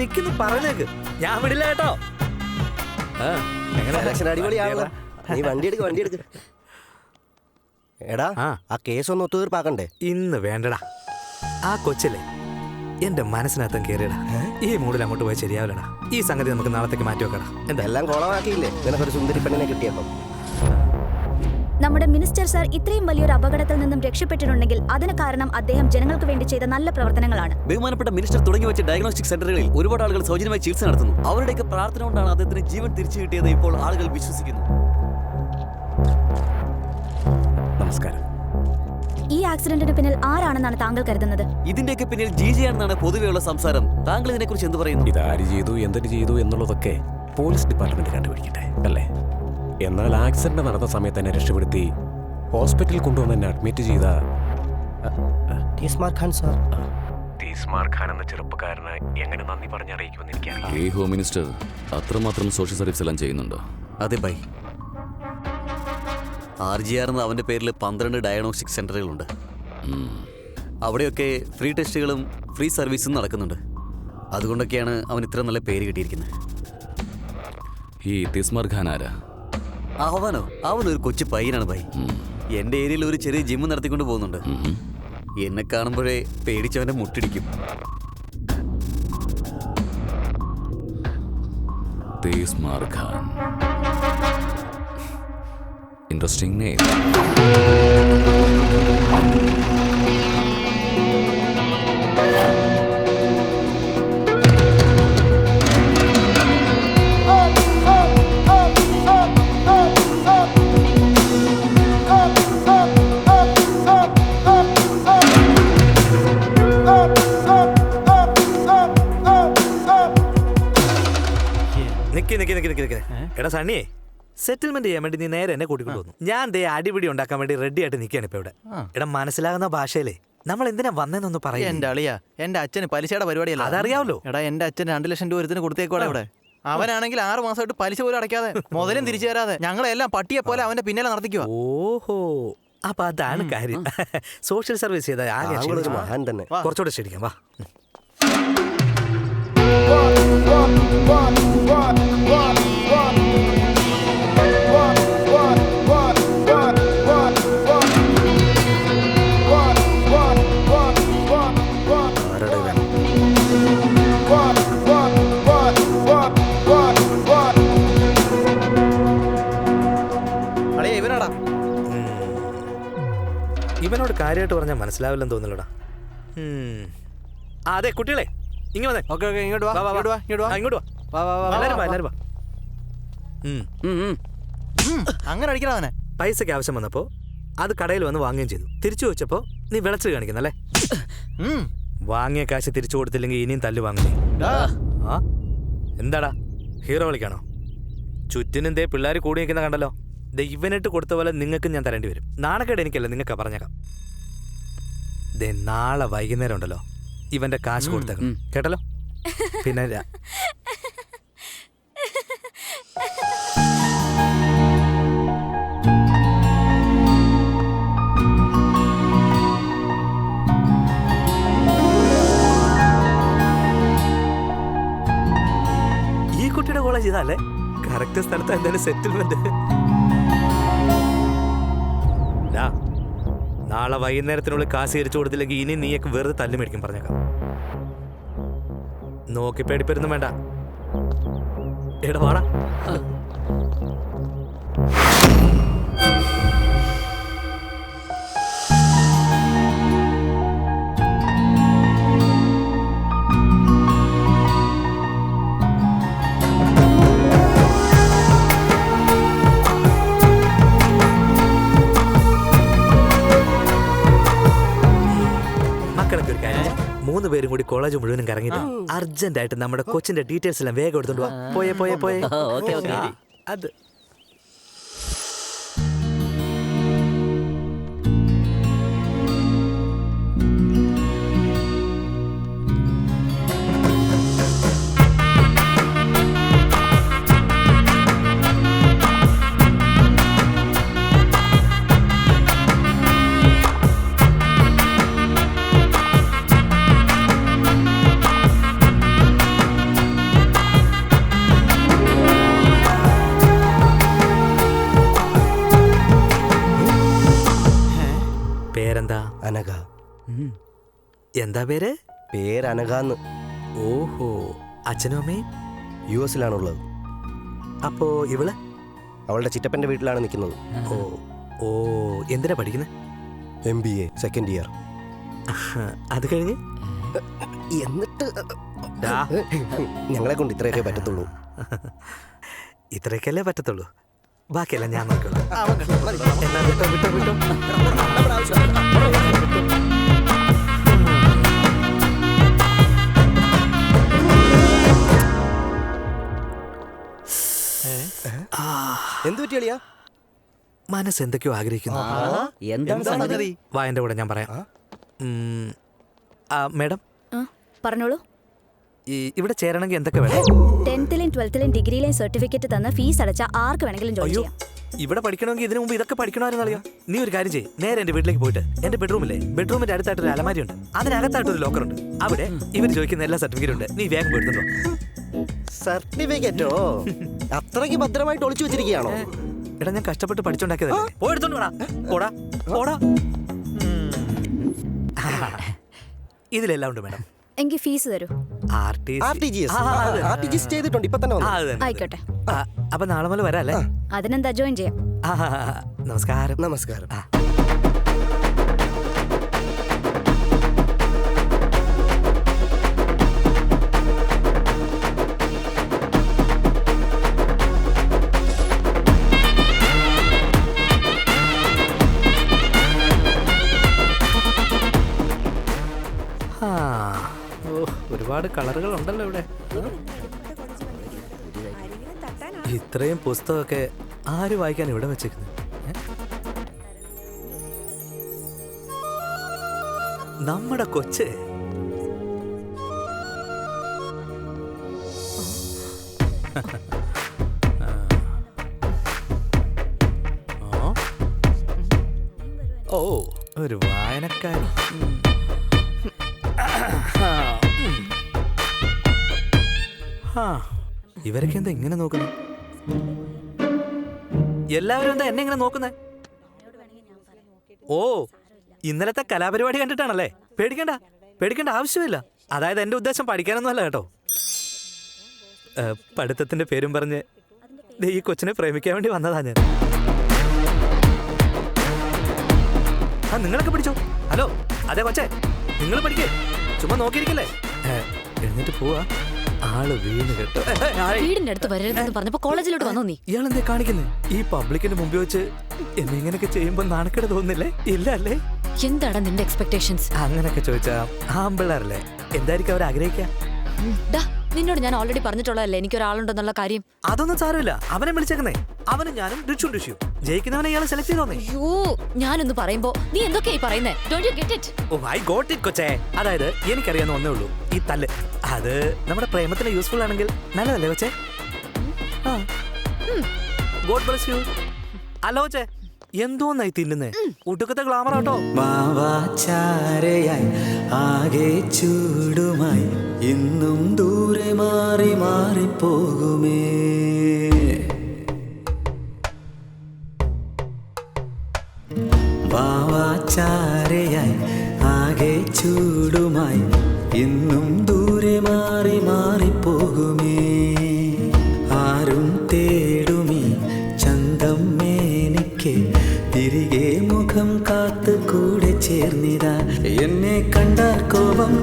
Speaker 13: നിക്കുന്നു പറഞ്ഞേക്ക്, ഞാൻ വിടില്ല കേട്ടോ.
Speaker 8: അടിപൊളിയാണല്ലോ. നീ വണ്ടി എടുക്ക്. എടാ ആ കേസ് ഒന്ന് ഒത്തുതീർപ്പാക്കണ്ടേ?
Speaker 13: ഇന്ന് വേണ്ടടാ. ആ കൊച്ചല്ലേ എന്റെ മനസ്സിനകത്തും കയറിയടാ. ഈ മൂഡിൽ അങ്ങോട്ട് പോയി ശരിയാവില്ലടാ. ഈ സംഗതി നമുക്ക് നാളത്തേക്ക് മാറ്റി വെക്കടാ. എന്താ
Speaker 8: എല്ലാം കോളമാക്കിയില്ലേ നിനക്കൊരു സുന്ദരി പെണ്ണിനെ കിട്ടിയപ്പം?
Speaker 4: നമ്മുടെ മിനിസ്റ്റർ സാർ ഇത്രയും വലിയൊരു അപകടത്തിൽ നിന്നും രക്ഷപ്പെട്ടിട്ടുണ്ടെങ്കിൽ അതിന് കാരണം അദ്ദേഹം ജനങ്ങൾക്ക് വേണ്ടി ചെയ്ത നല്ല പ്രവർത്തനങ്ങളാണ്.
Speaker 17: ബഹുമാനപ്പെട്ട മിനിസ്റ്റർ തുടങ്ങി വെച്ച ഡയഗ്നോസ്റ്റിക് സെന്ററുകളിൽ ഒരുപാട് ആളുകൾ സൗജന്യമായി ചികിത്സ നടത്തുന്നു. അവരുടെയൊക്കെ പ്രാർത്ഥന കൊണ്ടാണ് അദ്ദേഹത്തിന് ജീവൻ തിരിച്ചു കിട്ടിയത് ഇപ്പോൾ ആളുകൾ വിശ്വസിക്കുന്നു.
Speaker 11: നമസ്കാരം.
Speaker 4: ഈ ആക്സിഡന്റിന് പിന്നിൽ ആരാണെന്നാണ് താങ്കൾ കരുതുന്നത്?
Speaker 17: ഇതിന്റെയൊക്കെ പിന്നിൽ ജിജിയാണെന്നാണ് പൊതുവെയുള്ള സംസാരം. താങ്കൾ ഇതിനെക്കുറിച്ച് എന്ത് പറയുന്നു?
Speaker 10: ഇത് ആര് ചെയ്തു, എന്തിനു ചെയ്തു എന്നുള്ളതൊക്കെ പോലീസ് ഡിപ്പാർട്ട്മെന്റ് കണ്ടുപിടിക്കട്ടെ അല്ലേ? എന്നാൽ ആക്സിഡന്റ് നടന്ന സമയത്ത് തന്നെ രക്ഷപ്പെടുത്തി ഹോസ്പിറ്റലിൽ കൊണ്ടുവന്ന് എന്നെ അഡ്മിറ്റ് ചെയ്ത
Speaker 9: തീസ്മാർ ഖാൻ സാർ.
Speaker 10: തീസ്മാർ ഖാൻ എന്ന ചെറുപ്പക്കാരന് എങ്ങനെ നന്ദി പറഞ്ഞറിയിക്കുമെന്ന് എനിക്കറിയാം.
Speaker 12: ഈ ഹോം മിനിസ്റ്റർ അത്രമാത്രം സോഷ്യൽ സർവീസ് എല്ലാം ചെയ്യുന്നുണ്ടോ?
Speaker 17: അതെ ബൈ. RGR എന്ന അവന്റെ പേരിൽ 12 ഡയഗ്നോസ്റ്റിക് സെന്ററുകളുണ്ട്. അവിടെയൊക്കെ ഫ്രീ ടെസ്റ്റുകളും ഫ്രീ സർവീസും നടക്കുന്നുണ്ട്. അതുകൊണ്ടൊക്കെയാണ് അവൻ ഇത്ര നല്ല പേര് കിട്ടിയിരിക്കുന്നത്.
Speaker 12: ഈ തീസ്മാർ ഖാൻ ആരാ?
Speaker 17: അവനൊരു കൊച്ചു പയ്യനാണ് ബൈ. എന്റെ ഏരിയയിൽ ഒരു ചെറിയ ജിം നടത്തിക്കൊണ്ട് പോകുന്നുണ്ട്. എന്നെ കാണുമ്പോഴേ പേടിച്ചവന്റെ മുട്ടിടിക്കും.
Speaker 12: തീസ്മാർ ഖാൻ, ഇൻട്രസ്റ്റിംഗ് നെയിം.
Speaker 13: നിക്ക്. എടാ സണ്ണിയെ, സെറ്റിൽമെന്റ് ചെയ്യാൻ വേണ്ടി നീ നേരെ എന്നെ കൂട്ടിക്കൊണ്ടു വന്നു. ഞാൻ ദേ അടിപിടി ഉണ്ടാക്കാൻ വേണ്ടി റെഡി ആയിട്ട് നിൽക്കുകയാണ് ഇപ്പൊ ഇവിടെ. എടാ മനസ്സിലാകുന്ന ഭാഷയിലേ നമ്മൾ എന്തിനാ വന്നതെന്നൊന്ന് പറയാ.
Speaker 1: എന്റെ അളിയാ, എന്റെ അച്ഛന് പലിശയുടെ പരിപാടിയല്ല.
Speaker 13: അതറിയാവല്ലോ.
Speaker 1: എടാ എന്റെ അച്ഛൻ 2 ലക്ഷം രൂപ ഒരുത്തിന് കൊടുത്തേക്കോടെ ഇവിടെ. അവനാണെങ്കിൽ 6 മാസമായിട്ട് പലിശ പോലും അടയ്ക്കാതെ മുതലും തിരിച്ചു തരാതെ ഞങ്ങളെല്ലാം പട്ടിയെ പോലെ അവന്റെ പിന്നാലെ നടത്തിക്കുക.
Speaker 13: ഓഹോ, അപ്പൊ അതാണ് കാര്യം. സോഷ്യൽ സർവീസ് ചെയ്ത
Speaker 8: ഒരു മഹാൻ തന്നെ.
Speaker 13: കുറച്ചുകൂടെ ശരിക്കാം വാ. ഇവനോട് കാര്യമായിട്ട് പറഞ്ഞാൽ മനസ്സിലാവില്ലെന്ന് തോന്നില്ലടാ. അതെ കുട്ടികളെ ഇങ്ങ വന്നേ.
Speaker 1: ഓക്കെ ഇങ്ങോട്ട് വാ.
Speaker 13: എല്ലാരും വാ.
Speaker 1: അങ്ങനെ അടിക്കണ അവനെ.
Speaker 13: പൈസക്ക് ആവശ്യം വന്നപ്പോ അത് കടയിൽ വന്ന് വാങ്ങുകയും ചെയ്തു. തിരിച്ചു വെച്ചപ്പോ നീ വിളച്ച് കാണിക്കുന്നല്ലേ? വാങ്ങിയ കാശ് തിരിച്ചു കൊടുത്തില്ലെങ്കിൽ ഇനിയും തല്ല് വാങ്ങുന്നേ. ആ എന്താടാ ഹീറോ വിളിക്കാണോ? ചുറ്റിനും ദേ പിള്ളേർ കൂടി നിൽക്കുന്ന കണ്ടല്ലോ. ഇവനിട്ട് കൊടുത്ത പോലെ നിങ്ങൾക്കും ഞാൻ തരേണ്ടി വരും. നാണക്കേട് എനിക്കല്ല, നിങ്ങൾക്കാ പറഞ്ഞേക്കാം. ദേ നാളെ വൈകുന്നേരം ഉണ്ടല്ലോ, ഇവന്റെ കാശ് കൊടുത്തേക്കണം കേട്ടല്ലോ. പിന്നെ ഈ കുട്ടിയുടെ കോളേജ് ഇതല്ലേ? കറക്റ്റ് സ്ഥലത്ത് എന്തായാലും സെറ്റിൽമെന്റ്. നാളെ വൈകുന്നേരത്തിനുള്ളിൽ കാശ് തിരിച്ചു കൊടുത്തില്ലെങ്കിൽ ഇനി നീയൊക്കെ വെറുതെ തല്ലു മേടിക്കും പറഞ്ഞേക്കാം. നോക്കി പേടിപ്പരുന്നും വേണ്ട. എടാ വാടാ. മക്കളൊക്കെ ഒരു കാര്യം, 3 പേരും കൂടി കോളേജ് മുഴുവനും കറങ്ങിട്ട് അർജന്റ് ആയിട്ട് നമ്മുടെ കൊച്ചിന്റെ ഡീറ്റെയിൽസ് എല്ലാം വേഗം എടുത്തോണ്ട് വാ. പോയേ അത് പേരെന്താ?
Speaker 8: അനഘ.
Speaker 13: എന്താ പേര്?
Speaker 8: പേര് അനഘാന്ന്.
Speaker 13: ഓഹോ, അച്ഛനും അമ്മയും
Speaker 8: US-ലാണുള്ളത്.
Speaker 13: അപ്പോ ഇവള്?
Speaker 8: അവളുടെ ചിറ്റപ്പന്റെ വീട്ടിലാണ് നിൽക്കുന്നത്.
Speaker 13: ഓ ഓ, എന്തിനാ പഠിക്കുന്നത്?
Speaker 8: MBA second year.
Speaker 13: അത് കഴിഞ്ഞ്
Speaker 8: എന്നിട്ട് ഞങ്ങളെ കൊണ്ട് ഇത്രയൊക്കെ പറ്റത്തുള്ളൂ.
Speaker 13: ഇത്രയൊക്കെയല്ലേ പറ്റത്തുള്ളൂ, ബാക്കിയെല്ലാം ഞാൻ നോക്കണം. എന്നാ വിട്ടോ വിട്ടോ വിട്ടോ.
Speaker 8: എന്തു പറ്റിയാ?
Speaker 13: മനസ്സ് എന്തൊക്കെയോ ആഗ്രഹിക്കുന്നു. വാ എന്റെ കൂടെ, ഞാൻ പറയാം. മേഡം
Speaker 4: പറഞ്ഞോളൂ.
Speaker 13: ഇവിടെ ചേരണമെങ്കിൽ എന്തൊക്കെ വേണം?
Speaker 4: 10th-ലെയും 12th-ലെയും ഡിഗ്രിയിലെയും സർട്ടിഫിക്കറ്റ് തന്ന ഫീസ് അടച്ച ആർക്ക് വേണമെങ്കിലും ജോയിൻ ചെയ്യാം.
Speaker 13: ഇവിടെ പഠിക്കണമെങ്കിൽ ഇതിനു മുമ്പ് ഇതൊക്കെ പഠിക്കണമായിരുന്നു. അറിയാം, നീ ഒരു കാര്യം ചെയ്യ്, നേരെ എന്റെ വീട്ടിലേക്ക് പോയിട്ട് എന്റെ ബെഡ്റൂമില്ലേ, ബെഡ്റൂമിന്റെ അടുത്തായിട്ട് ഒരു അലമാരി ഉണ്ട്, അതിനകത്തായിട്ട് ഒരു ലോക്കർ ഉണ്ട്. അവിടെ ഇവർ ചോദിക്കുന്ന എല്ലാ സർട്ടിഫിക്കറ്റും ഉണ്ട്. നീ വേഗം പോയിട്ടുണ്ടോ?
Speaker 8: സർട്ടിഫിക്കറ്റോ? അത്രയ്ക്ക് ഭദ്രമായിട്ട് ഒളിച്ചു വെച്ചിരിക്കുകയാണോ?
Speaker 13: എടാ, ഞാൻ കഷ്ടപ്പെട്ട് പഠിച്ചുണ്ടാക്കിയതല്ലേ. പോയെടുത്തോണ്ട് പോടാ. ഇതിലെല്ലാം ഉണ്ട് മേഡം.
Speaker 4: എങ്കിൽ ഫീസ് തരൂ.
Speaker 8: RTGS ചെയ്തിട്ടുണ്ട്, ഇപ്പൊ തന്നെ
Speaker 4: ആയിക്കോട്ടെ.
Speaker 13: അപ്പൊ നാളെ മുതൽ വരാല്ലേ?
Speaker 4: അതിനെന്താ, ജോയിൻ ചെയ്യാം.
Speaker 13: നമസ്കാരം.
Speaker 8: നമസ്കാരം.
Speaker 13: ഒരുപാട് കളറുകൾ ഉണ്ടല്ലോ ഇവിടെ. ഇത്രയും പുസ്തകമൊക്കെ ആര് വായിക്കാൻ ഇവിടെ വെച്ചേക്കുന്നത്? നമ്മുടെ കൊച്ച്. ഓ, ഒരു വായനക്കാരി. ഇവരൊക്കെ എന്താ ഇങ്ങനെ നോക്കുന്നത്? എല്ലാവരും എന്താ എന്നെ ഇങ്ങനെ നോക്കുന്നേ? ഓ, ഇന്നലത്തെ കലാപരിപാടി കണ്ടിട്ടാണല്ലേ? പേടിക്കേണ്ട ആവശ്യമില്ല. അതായത് എന്റെ ഉദ്ദേശം പഠിക്കാനൊന്നും അല്ല കേട്ടോ. പഠിത്തത്തിന്റെ പേരും പറഞ്ഞ് ഈ കൊച്ചിനെ പ്രേമിക്കാൻ വേണ്ടി വന്നതാ ഞാൻ. നിങ്ങളൊക്കെ പഠിച്ചോ? ഹലോ, അതെ കൊച്ചേ, നിങ്ങൾ പഠിക്കേ, ചുമ്മാ നോക്കിയിരിക്കല്ലേ? എഴുന്നേറ്റ് പോവാ. ആള് വീണ് കേട്ടോ.
Speaker 16: വീടിന്റെ അടുത്ത് വരരുതെന്ന് പറഞ്ഞപ്പോ കോളേജിലോട്ട് വന്നോ നീ?
Speaker 13: ഇയാളെന്തേ കാണിക്കുന്നേ? ഈ പബ്ലിക്കിന്റെ മുമ്പിൽ വെച്ച് എന്നെ ഇങ്ങനെയൊക്കെ ചെയ്യുമ്പോ നാണക്കേട് തോന്നുന്നില്ലേ? ഇല്ല അല്ലേ?
Speaker 16: എന്താണ് നിന്റെ എക്സ്പെക്ടേഷൻസ്?
Speaker 13: അങ്ങനൊക്കെ ചോദിച്ചാ ആമ്പിള്ളേരല്ലേ, എന്തായിരിക്കും അവർ ആഗ്രഹിക്കുക?
Speaker 16: നിന്നോട് ഞാൻ ഓൾറെഡി പറഞ്ഞിട്ടുള്ളതല്ലേ എനിക്കൊരാളുണ്ടെന്നുള്ള കാര്യം.
Speaker 13: അതൊന്നും സാരമില്ല, അവനെ വിളിച്ചേക്കുന്നേ. അവനും ഞാനും ഋഷു ജയിക്കുന്നവനെ ഇയാളെ സെലക്ട് ചെയ്തോന്നേ.
Speaker 16: അയ്യോ, ഞാനൊന്ന് പറയുമ്പോ നീ എന്തൊക്കെയായി പറയുന്നേ? Don't you get it?
Speaker 13: Oh I got it കൊച്ചേ. അതായത് എനിക്കറിയാവുന്ന ഒന്നേ ഉള്ളൂ, ഈ തല്ല്. അത് നമ്മുടെ പ്രേമത്തിന് യൂസ്ഫുൾ ആണെങ്കിൽ നല്ലതല്ലേ കൊച്ചേ? God bless you. അല്ല കൊച്ചേ, എന്തോന്നായി തിന്നുന്നേ? ഒടുക്കത്തെ ഗ്ലാമർ ആട്ടോ.
Speaker 18: മാവാചാരയായി ആകെ ചൂടുമായി ഇന്നും ദൂരെ മാറി മാറിപ്പോകുമേ. വാവാചാരയായി ആകെ ചൂടുമായി ഇന്നും ദൂരെ മാറി മാറിപ്പോകുമേ. ആരും തേടുമീ ചന്തം മേനിക്ക് തിരികെ മുഖം കാത്ത് കൂടെ ചേർന്നിതാ. എന്നെ കണ്ടാൽ കോപം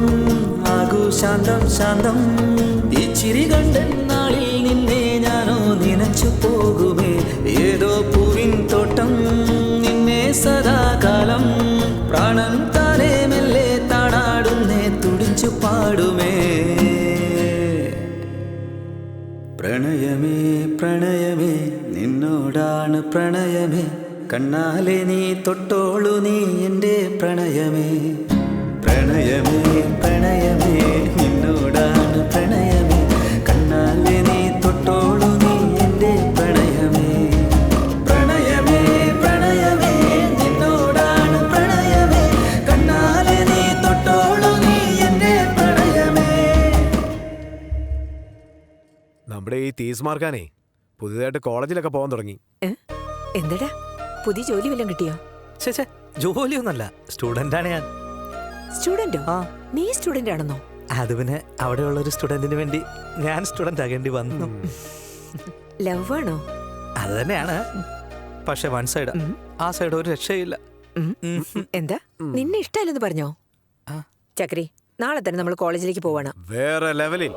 Speaker 18: ആകൂ ശാന്തം ശാന്തം. ഈ ചിരി കണ്ടെന്നാളിൽ നിന്നെ ഞാനോ നനച്ചു പോകുമേ. ഏതോ പൂവിൻ തോട്ടം നിന്നെ സദാകാലം പ്രാണൻ താനേ മെല്ലെ താടാടുന്നേ തുടിച്ചു പാടുമേ. പ്രണയമേ പ്രണയമേ നിന്നോടാണ് പ്രണയമേ. കണ്ണാലെ നീ തൊട്ടോളൂ നീ എൻ്റെ പ്രണയമേ. പ്രണയമേ പ്രണയമേ നിന്നോടാണ് പ്രണയമേ. കണ്ണാലെ നീ തൊട്ടോളൂ നീ എൻ്റെ പ്രണയമേ. പ്രണയമേ പ്രണയമേ നിന്നോടാണ് പ്രണയമേ. കണ്ണാലെ നീ തൊട്ടോളൂ നീ എൻ്റെ പ്രണയമേ.
Speaker 15: നമ്മുടെ ഈ തീസ്മാർക്കാനേ പുതിയതായിട്ട് കോളേജിലൊക്കെ പോകാൻ തുടങ്ങി.
Speaker 14: എന്താടാ, പുതിയ ജോലി വല്ലതും കിട്ടിയോ?
Speaker 13: ചേച്ചേ, ജോലിയൊന്നല്ല, സ്റ്റുഡൻ്റാണ് ഞാൻ.
Speaker 14: സ്റ്റുഡന്റോ? നീ സ്റ്റുഡന്റ് ആണെന്നോ?
Speaker 13: അത് പിന്നെ അവിടെയുള്ള ഒരു സ്റ്റുഡന്റിന് വേണ്ടി ഞാൻ സ്റ്റുഡന്റ് ആകേണ്ടി വന്നു.
Speaker 14: ലവ് ആണോ?
Speaker 13: അത് തന്നെയാണ്, പക്ഷെ വൺ സൈഡ്. ആ സൈഡ് ഒരു രക്ഷയില്ല.
Speaker 14: എന്താ, നിന്നെ ഇഷ്ടമല്ലെന്ന് പറഞ്ഞോ? ചക്രി, നാളെ തന്നെ നമ്മൾ കോളേജിലേക്ക് പോവാണ്.
Speaker 15: വേറെ ലെവലിൽ.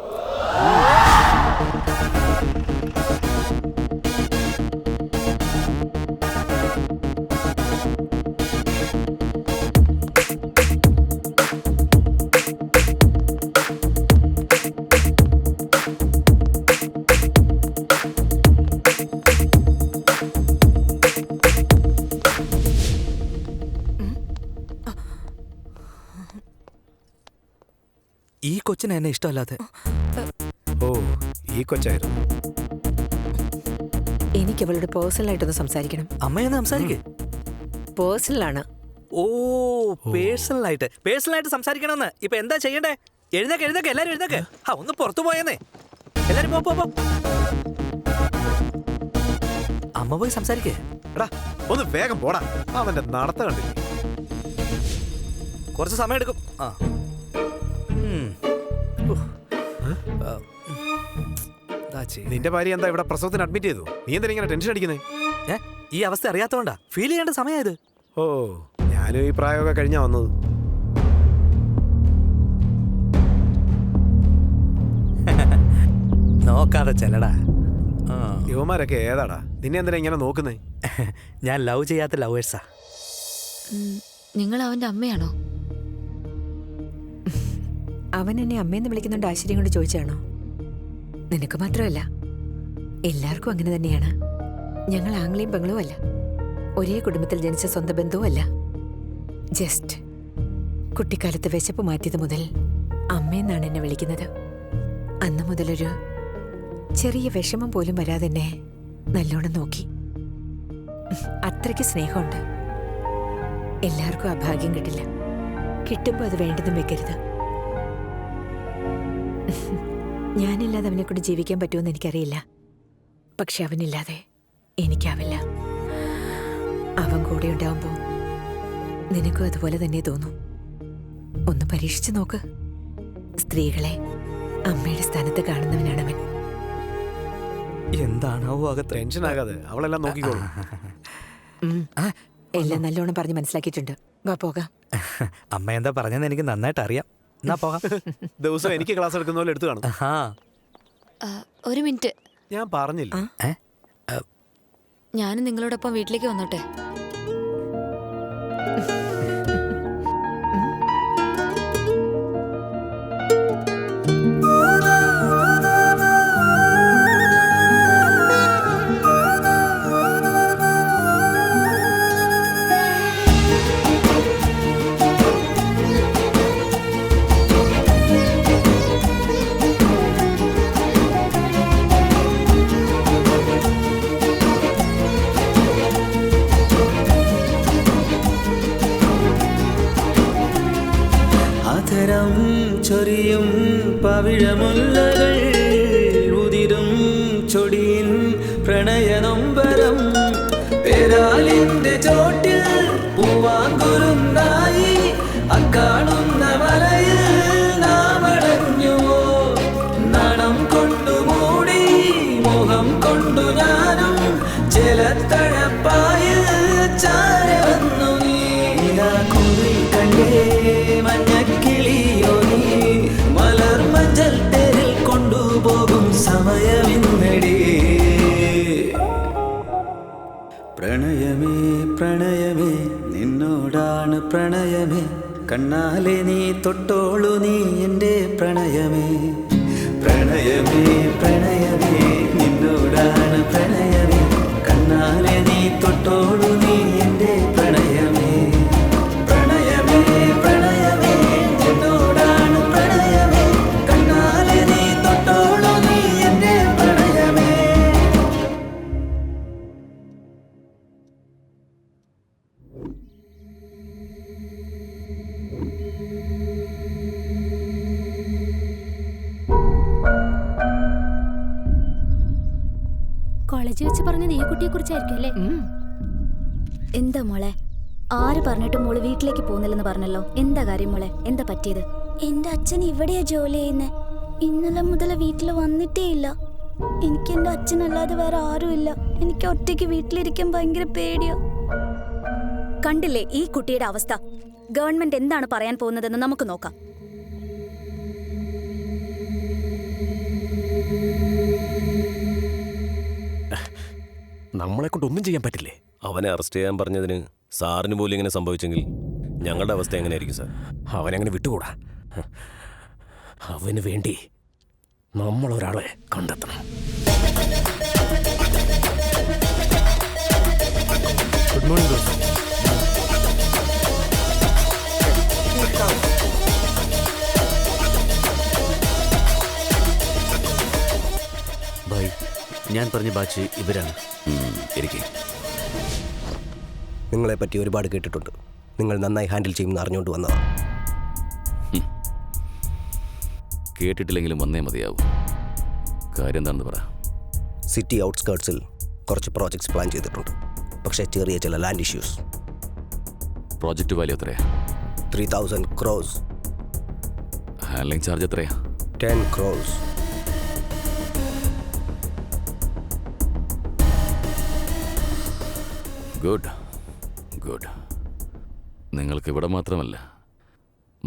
Speaker 13: ഈ കൊച്ചിനെ എന്നെ ഇഷ്ടമല്ലാതെ.
Speaker 15: ഓ, ഈ കൊച്ചായിരുന്നു.
Speaker 14: എനിക്ക് അവളോട് പേഴ്സണലായിട്ടൊന്ന് സംസാരിക്കണം.
Speaker 13: അമ്മയൊന്ന് സംസാരിക്കേ.
Speaker 14: പേഴ്സണലാണ്.
Speaker 13: ഓ, പേഴ്സണലായിട്ട് സംസാരിക്കണമെന്ന്. ഇപ്പൊ എന്താ ചെയ്യണ്ടേ? എഴുന്നേക്ക് എല്ലാരും എഴുന്നേക്ക്. ഒന്ന് പുറത്തു പോയെന്നേ. എല്ലാരും പോ. അമ്മ പോയി സംസാരിക്കേ.
Speaker 15: എടാ, ഒന്ന് വേഗം പോടാ. അവന്റെ നടത്ത കണ്ടില്ലേ?
Speaker 13: കുറച്ച് സമയം എടുക്കും.
Speaker 15: നിന്റെ ഭാര്യ എന്താ ഇവിടെ പ്രസവത്തിന് അഡ്മിറ്റ് ചെയ്തു? നീ എന്താ ഇങ്ങനെ ടെൻഷൻ അടിക്കുന്നേ?
Speaker 13: ഈ അവസ്ഥ അറിയാത്തോണ്ടാ. ഫീൽ ചെയ്യേണ്ട സമയമായത്.
Speaker 15: ഓ, ഞാനും ഈ പ്രായമൊക്കെ കഴിഞ്ഞാ വന്നത്.
Speaker 13: നോക്കാതെ ചെല്ലടാ.
Speaker 15: യുവമാരൊക്കെ ഏതാടാ? നിന്നെ എന്തിനാ ഇങ്ങനെ നോക്കുന്നേ?
Speaker 13: ഞാൻ ലവ് ചെയ്യാത്ത ലവേഴ്സാ.
Speaker 16: നിങ്ങൾ അവന്റെ അമ്മയാണോ?
Speaker 14: അവൻ എന്നെ അമ്മയെന്ന് വിളിക്കുന്നുണ്ട് ആശ്ചര്യം കൊണ്ട് ചോദിച്ചാണോ? നിനക്ക് മാത്രമല്ല, എല്ലാവർക്കും അങ്ങനെ തന്നെയാണ്. ഞങ്ങൾ ആംഗ്ലയും പെങ്ങളും അല്ല, ഒരേ കുടുംബത്തിൽ ജനിച്ച സ്വന്തം ബന്ധുവും അല്ല. ജസ്റ്റ് കുട്ടിക്കാലത്ത് വിശപ്പ് മാറ്റിയത് മുതൽ അമ്മയെന്നാണ് എന്നെ വിളിക്കുന്നത്. അന്ന് മുതലൊരു ചെറിയ വിഷമം പോലും വരാതെ എന്നെ നല്ലോണം നോക്കി. അത്രയ്ക്ക് സ്നേഹമുണ്ട്. എല്ലാവർക്കും ആ ഭാഗ്യം കിട്ടില്ല. കിട്ടുമ്പോൾ അത് വേണ്ടതും വെക്കരുത്. ഞാനില്ലാതെ അവനെക്കൊണ്ട് ജീവിക്കാൻ പറ്റുമെന്ന് എനിക്കറിയില്ല. പക്ഷെ അവനില്ലാതെ എനിക്കാവില്ല. അവൻ കൂടെ ഉണ്ടാവുമ്പോൾ നിനക്കും അതുപോലെ തന്നെ തോന്നും. ഒന്ന് പരീക്ഷിച്ചു നോക്ക്. സ്ത്രീകളെ അമ്മയുടെ സ്ഥാനത്ത് കാണുന്നവനാണവൻ.
Speaker 13: എന്താണോ
Speaker 15: ടെൻഷൻ ആകാതെ, അവളെല്ലാം നോക്കിക്കോളും.
Speaker 14: എല്ലാം നല്ലോണം പറഞ്ഞ് മനസ്സിലാക്കിയിട്ടുണ്ട്. വാ പോകാം.
Speaker 13: അമ്മ എന്താ പറഞ്ഞെന്ന് എനിക്ക് നന്നായിട്ട് അറിയാം. എന്നാ പോകാം.
Speaker 15: ദിവസം എനിക്ക് ക്ലാസ് എടുക്കുന്ന പോലെ എടുത്തു കാണും.
Speaker 16: ഒരു മിനിറ്റ്,
Speaker 15: ഞാൻ പറഞ്ഞില്ല.
Speaker 16: ഞാനും നിങ്ങളോടൊപ്പം വീട്ടിലേക്ക് വന്നോട്ടെ?
Speaker 18: അധരം ചൊരിയും പവിഴമുല്ലകൾ ഉതിരും ചൊടിയിൻ പ്രണയനൊമ്പരം പേരാലിന്റെ ചോട്ടിൽ പൂവാങ്കുരുന്നായി അക്കാണുന്ന മലയിൽ നാം അടഞ്ഞുവോ നാണം കൊണ്ടു മൂടി മോഹം കൊണ്ടു ഞാനും ജലത്തഴപ്പായിൽ ചാര വന്നു നീ കുറി കണ്ടേ മഞ്ഞക്കിളിയോ നീ മലർ മഞ്ചൽ തേരിൽ കൊണ്ടുപോകും സമയമിന്നടി പ്രണയമേ പ്രണയമേ നിന്നോടാണ് പ്രണയമേ കണ്ണാലെ നീ തൊട്ടോളൂ നീ എൻ്റെ പ്രണയമേ പ്രണയമേ പ്രണയമേ നിന്നോടാണ് പ്രണയമേ കണ്ണാലെ നീ തൊട്ടോളൂ നീ എൻ്റെ പ്രണയമേ പ്രണയമേ പ്രണയമേ നിന്നോടാണ് പ്രണയമേ കണ്ണാലെ നീ തൊട്ടോളൂ നീ എൻ്റെ പ്രണയമേ.
Speaker 3: കോളേജിൽ വെച്ച് പറഞ്ഞത് ഈ കുട്ടിയെ കുറിച്ചായിരിക്കും അല്ലേ?
Speaker 4: എന്താ മോളെ, ആര് പറഞ്ഞിട്ട് മോള് വീട്ടിലേക്ക് പോകുന്നില്ലെന്ന് പറഞ്ഞല്ലോ. എന്താ കാര്യം മോളെ, എന്താ പറ്റിയത്? എന്റെ അച്ഛൻ ഇവിടെയാ ജോലി ചെയ്യുന്നേ. ഇന്നലെ മുതൽ വീട്ടിൽ വന്നിട്ടേ ഇല്ല. എനിക്ക് എന്റെ അച്ഛനല്ലാതെ വേറെ ആരുമില്ല. എനിക്ക് ഒറ്റയ്ക്ക് വീട്ടിലിരിക്കാൻ ഭയങ്കര പേടിയാ. കണ്ടില്ലേ ഈ കുട്ടിയുടെ അവസ്ഥ? ഗവൺമെന്റ് എന്താണ് പറയാൻ പോകുന്നതെന്ന് നമുക്ക് നോക്കാം.
Speaker 10: നമ്മളെ കൊണ്ട് ഒന്നും ചെയ്യാൻ പറ്റില്ലേ?
Speaker 11: അവനെ അറസ്റ്റ് ചെയ്യാൻ പറഞ്ഞതിന് സാറിന് പോലും ഇങ്ങനെ സംഭവിച്ചെങ്കിൽ ഞങ്ങളുടെ അവസ്ഥ എങ്ങനെയായിരിക്കും സാർ?
Speaker 10: അവനങ്ങനെ വിട്ടുകൂടാ. അവന് വേണ്ടി നമ്മളൊരാളെ കണ്ടെത്തണം.
Speaker 1: ഗുഡ് മോർണിംഗ് ദോസ്ത്.
Speaker 17: ഭായ്, ഞാൻ പറഞ്ഞ ബാച്ച് ഇവരാണ്.
Speaker 8: നിങ്ങളെപ്പറ്റി ഒരുപാട് കേട്ടിട്ടുണ്ട്. നിങ്ങൾ നന്നായി ഹാൻഡിൽ ചെയ്യുമെന്ന് അറിഞ്ഞുകൊണ്ട് വന്നതാണ്.
Speaker 12: കേട്ടിട്ടില്ലെങ്കിലും വന്നേ മതിയാവും. കാര്യം എന്താണെന്ന് പറ.
Speaker 8: സിറ്റി ഔട്ട്സ്കേർട്സിൽ കുറച്ച് പ്രോജക്ട്സ് പ്ലാൻ ചെയ്തിട്ടുണ്ട്. പക്ഷേ ചെറിയ ചില ലാൻഡ് ഇഷ്യൂസ്.
Speaker 12: പ്രോജക്റ്റ് വാല്യൂ എത്രയാ?
Speaker 8: 3000 crores.
Speaker 12: ഹാൻഡ്ലിംഗ് ചാർജ് എത്രയാ?
Speaker 8: 10 crores.
Speaker 12: Good good. നിങ്ങൾക്ക് ഇവിടെ മാത്രമല്ല,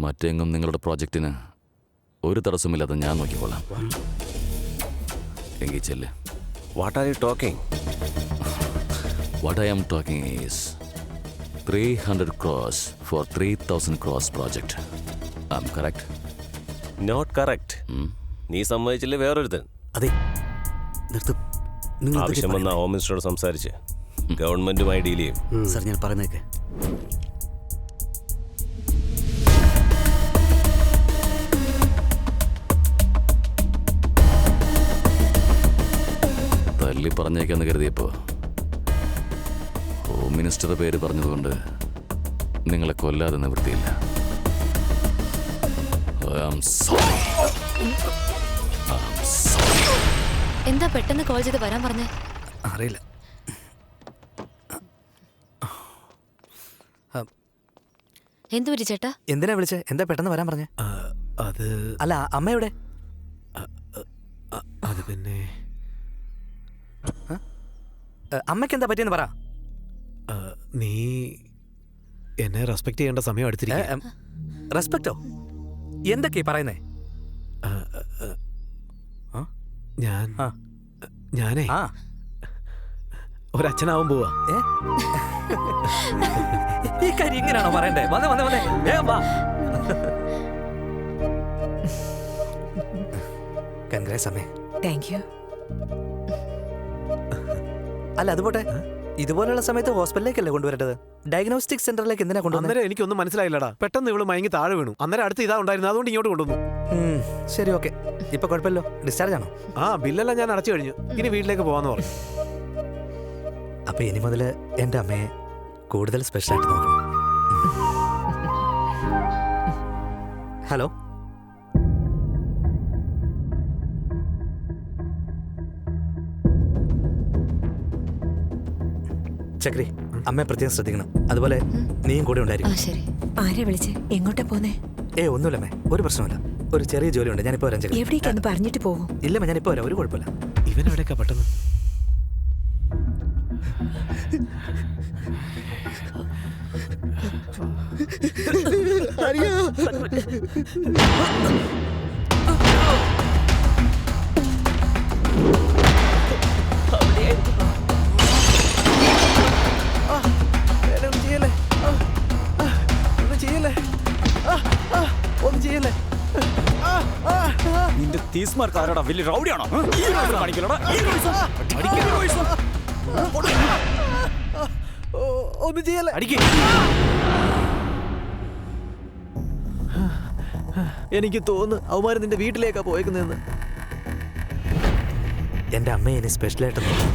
Speaker 12: മറ്റെങ്ങും നിങ്ങളുടെ പ്രോജക്റ്റിന് ഒരു തടസ്സമില്ലാതെ ഞാൻ നോക്കിക്കൊള്ളാം. എങ്കിൽ ചെല്ല്.
Speaker 11: What are you talking?
Speaker 12: What I am talking is 300 crores for 3000 crores project. I'm correct?
Speaker 11: Not correct. നീ സമ്മതിച്ചില്ലേ വേറൊരുത്തൻ?
Speaker 17: അതെ, നിർത്തും.
Speaker 11: ആവശ്യം വന്ന ഹോം മിനിസ്റ്ററോട് സംസാരിച്ച് ഗവൺമെന്റുമായി ഡീൽ ചെയ്യും.
Speaker 17: സാർ, ഞാൻ പറയുന്നേക്ക്.
Speaker 12: തല്ലി പറഞ്ഞേക്കാന്ന് കരുതിയപ്പോ ഹോം മിനിസ്റ്ററുടെ പേര് പറഞ്ഞതുകൊണ്ട് നിങ്ങളെ കൊല്ലാതെ നിവൃത്തിയില്ല.
Speaker 16: എന്താ പെട്ടെന്ന് കോൾ ചെയ്ത് വരാൻ പറഞ്ഞേ?
Speaker 13: അറിയില്ല.
Speaker 16: എന്തു പറ്റി ചേട്ടാ?
Speaker 13: എന്തിനാ വിളിച്ചേ? എന്താ പെട്ടെന്ന് വരാൻ പറഞ്ഞേ?
Speaker 15: അത്
Speaker 13: അല്ല, അമ്മ എവിടെ?
Speaker 15: അത് പിന്നെ
Speaker 13: അമ്മയ്ക്ക് എന്താ പറ്റിയെന്ന് പറ.
Speaker 15: നീ എന്നെ റെസ്പെക്ട് ചെയ്യേണ്ട സമയം അടുത്തിരിക്കും.
Speaker 13: റെസ്പെക്റ്റോ? എന്തൊക്കെയാ പറയുന്നേ?
Speaker 15: ഞാനേ ഒരച്ഛനാവാൻ പോവാ.
Speaker 13: ഈ കാര്യം ഇങ്ങനെയാണോ പറയണ്ടേ? വന്നേ വന്നേ വന്നേ, വേഗം വാ. കൺഗ്രാറ്റ്സ് അമ്മേ.
Speaker 14: Thank you.
Speaker 13: അല്ല അതുപോട്ടെ, ഇതുപോലെയുള്ള സമയത്ത് ഹോസ്പിറ്റലിലേക്കല്ലേ കൊണ്ടുവരേണ്ടത്? ഡയഗ്നോസ്റ്റിക് സെന്ററിലേക്ക് എന്തിനാ കൊണ്ടുവന്നത്?
Speaker 15: അന്നേരം എനിക്കൊന്നും മനസ്സിലായില്ലടാ. പെട്ടെന്ന് ഇവള് മയങ്ങി താഴെ വീണു. അന്നേരം അടുത്ത് ഇതാ ഉണ്ടായിരുന്നു, അതുകൊണ്ട് ഇങ്ങോട്ട് കൊണ്ടുവന്നു.
Speaker 13: ശരി, ഓക്കെ. ഇപ്പൊ കുഴപ്പമില്ലോ? ഡിസ്ചാർജ് ആണോ?
Speaker 15: ബില്ലെല്ലാം ഞാൻ അടച്ചു കഴിഞ്ഞു. ഇനി വീട്ടിലേക്ക് പോവാന്ന് പറഞ്ഞു.
Speaker 13: അപ്പൊ ഇനി മുതൽ എന്റെ അമ്മയെ കൂടുതൽ സ്പെഷ്യലായിട്ട് നോക്കണം. ഹലോ, ചക്രി, അമ്മയെ പ്രത്യേകം ശ്രദ്ധിക്കണം. അതുപോലെ നീയും കൂടെ ഉണ്ടായിരിക്കും.
Speaker 14: ആരെ വിളിച്ച് എങ്ങോട്ടാ പോന്നേ?
Speaker 13: ഒന്നുമില്ലമ്മേ, ഒരു പ്രശ്നമില്ല. ഒരു ചെറിയ ജോലിയുണ്ട്, ഞാനിപ്പോ വരാം. ചക്രി,
Speaker 14: എവിടേക്കാന്ന് പറഞ്ഞിട്ട് പോകും.
Speaker 13: ഇല്ലമ്മേ, ഞാനിപ്പോ വരാം, ഒരു കുഴപ്പമില്ല.
Speaker 15: ഇവനെവിടേക്കാ പെട്ടെന്ന്?
Speaker 19: നിന്റെ തീസ്മാർക്ക് ആരാടാ? വലിയ റൗഡിയാണോ?
Speaker 15: ഒന്നും ചെയ്യല്ലേ. എനിക്ക് തോന്നുന്നു അവന്മാര് നിന്റെ വീട്ടിലേക്കാ പോയേക്കുന്നതെന്ന്.
Speaker 13: എന്റെ അമ്മയെ ഇനി സ്പെഷ്യലായിട്ട് നോക്കണം.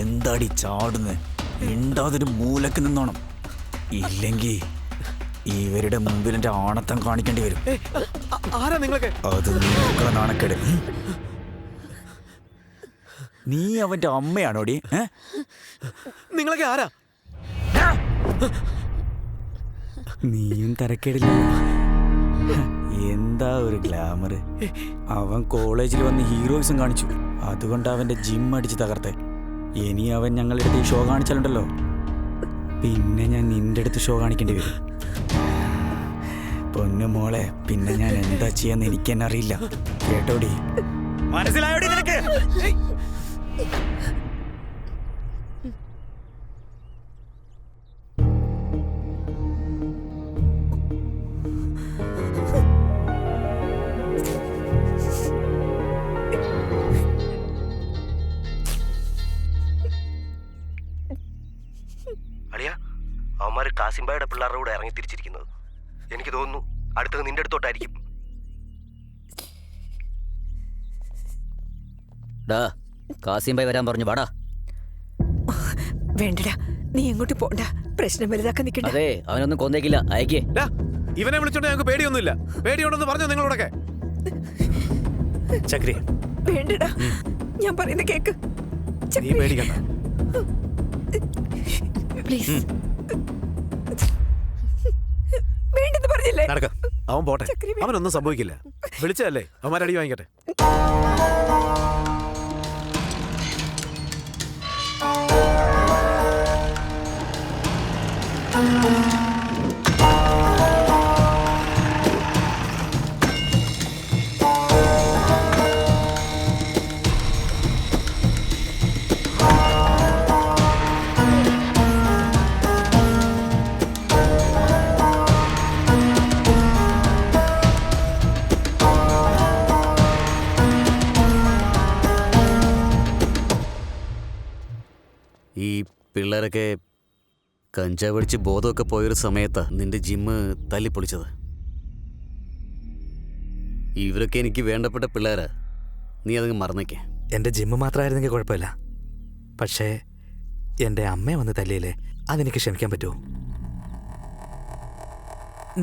Speaker 19: എന്താടി ചാടുന്ന്? മിണ്ടാതൊരു മൂലക്ക് നിന്നോണം, ഇല്ലെങ്കിൽ ഇവരുടെ മുമ്പിൽ എന്റെ ആണത്തം കാണിക്കേണ്ടി വരും.
Speaker 15: ആരാ നിങ്ങളൊക്കെ?
Speaker 19: അത് നിനക്കുള്ള നാണക്കേട്. നീ അവന്റെ അമ്മയാണോടി?
Speaker 15: നിങ്ങളൊക്കെ ആരാ?
Speaker 19: നീയും തരക്കേടില്ല. എന്താ ഒരു ഗ്ലാമർ. അവൻ കോളേജിൽ വന്ന് ഹീറോയിസം കാണിച്ചു, അതുകൊണ്ട് അവന്റെ ജിം അടിച്ച് തകർത്തെ. ഇനി അവൻ ഞങ്ങളുടെ അടുത്ത് ഈ ഷോ കാണിച്ചാലുണ്ടല്ലോ, പിന്നെ ഞാൻ നിന്റെ അടുത്ത് ഷോ കാണിക്കേണ്ടി വരും. പൊന്നു മോളെ, പിന്നെ ഞാൻ എന്താ ചെയ്യാന്ന് എനിക്ക് തന്നെ അറിയില്ല. കേട്ടോടി? മനസ്സിലായോടി നിനക്ക്?
Speaker 8: അവന്മാര് കാസിംബായുടെ പിള്ളേരുടെ കൂടെ ഇറങ്ങി തിരിച്ചിരിക്കുന്നത്. എനിക്ക് തോന്നുന്നു അടുത്തത് നിന്റെ അടുത്തോട്ടായിരിക്കും.
Speaker 5: കാസിംബായി വരാൻ പറഞ്ഞു. വാടാ.
Speaker 14: വേണ്ടടാ, നീ എങ്ങോട്ട് പോണ്ട. പ്രശ്നം വലുതാക്കാൻ നിൽക്കണ്ട.
Speaker 5: അതെ, അവനൊന്നും കൊന്നേക്കില്ല. അയക്കേ.
Speaker 15: ഇവനെ വിളിച്ചോണ്ട് ഞങ്ങൾക്ക് പേടിയൊന്നുമില്ല. പേടിയുണ്ടെന്ന് പറഞ്ഞു നിങ്ങളോടൊക്കെ.
Speaker 13: ചക്രി,
Speaker 14: വേണ്ടടാ, ഞാൻ പറയുന്നത് കേക്ക്.
Speaker 15: നീ പേടിക്കണ്ട.
Speaker 14: പ്ലീസ്, വേണ്ടെന്ന് പറഞ്ഞില്ലേ?
Speaker 15: അവൻ പോട്ടെ, അവനൊന്നും സംഭവിക്കില്ല. വിളിച്ചതല്ലേ, അവന്മാരടി വാങ്ങിക്കട്ടെ.
Speaker 17: ഈ പിള്ളേരൊക്കെ കഞ്ചാവ് അടിച്ച് ബോധമൊക്കെ പോയൊരു സമയത്താ നിന്റെ ജിമ്മ് തല്ലിപ്പൊളിച്ചത്. ഇവരൊക്കെ എനിക്ക് വേണ്ടപ്പെട്ട പിള്ളേരാ, നീ അതങ്ങ് മറന്നേക്കേ.
Speaker 13: എൻ്റെ ജിമ്മ് മാത്രമായിരുന്നെങ്കിൽ കുഴപ്പമില്ല, പക്ഷേ എൻ്റെ അമ്മയെ വന്ന് തല്ലിയില്ലേ, അതെനിക്ക് ക്ഷമിക്കാൻ പറ്റുമോ?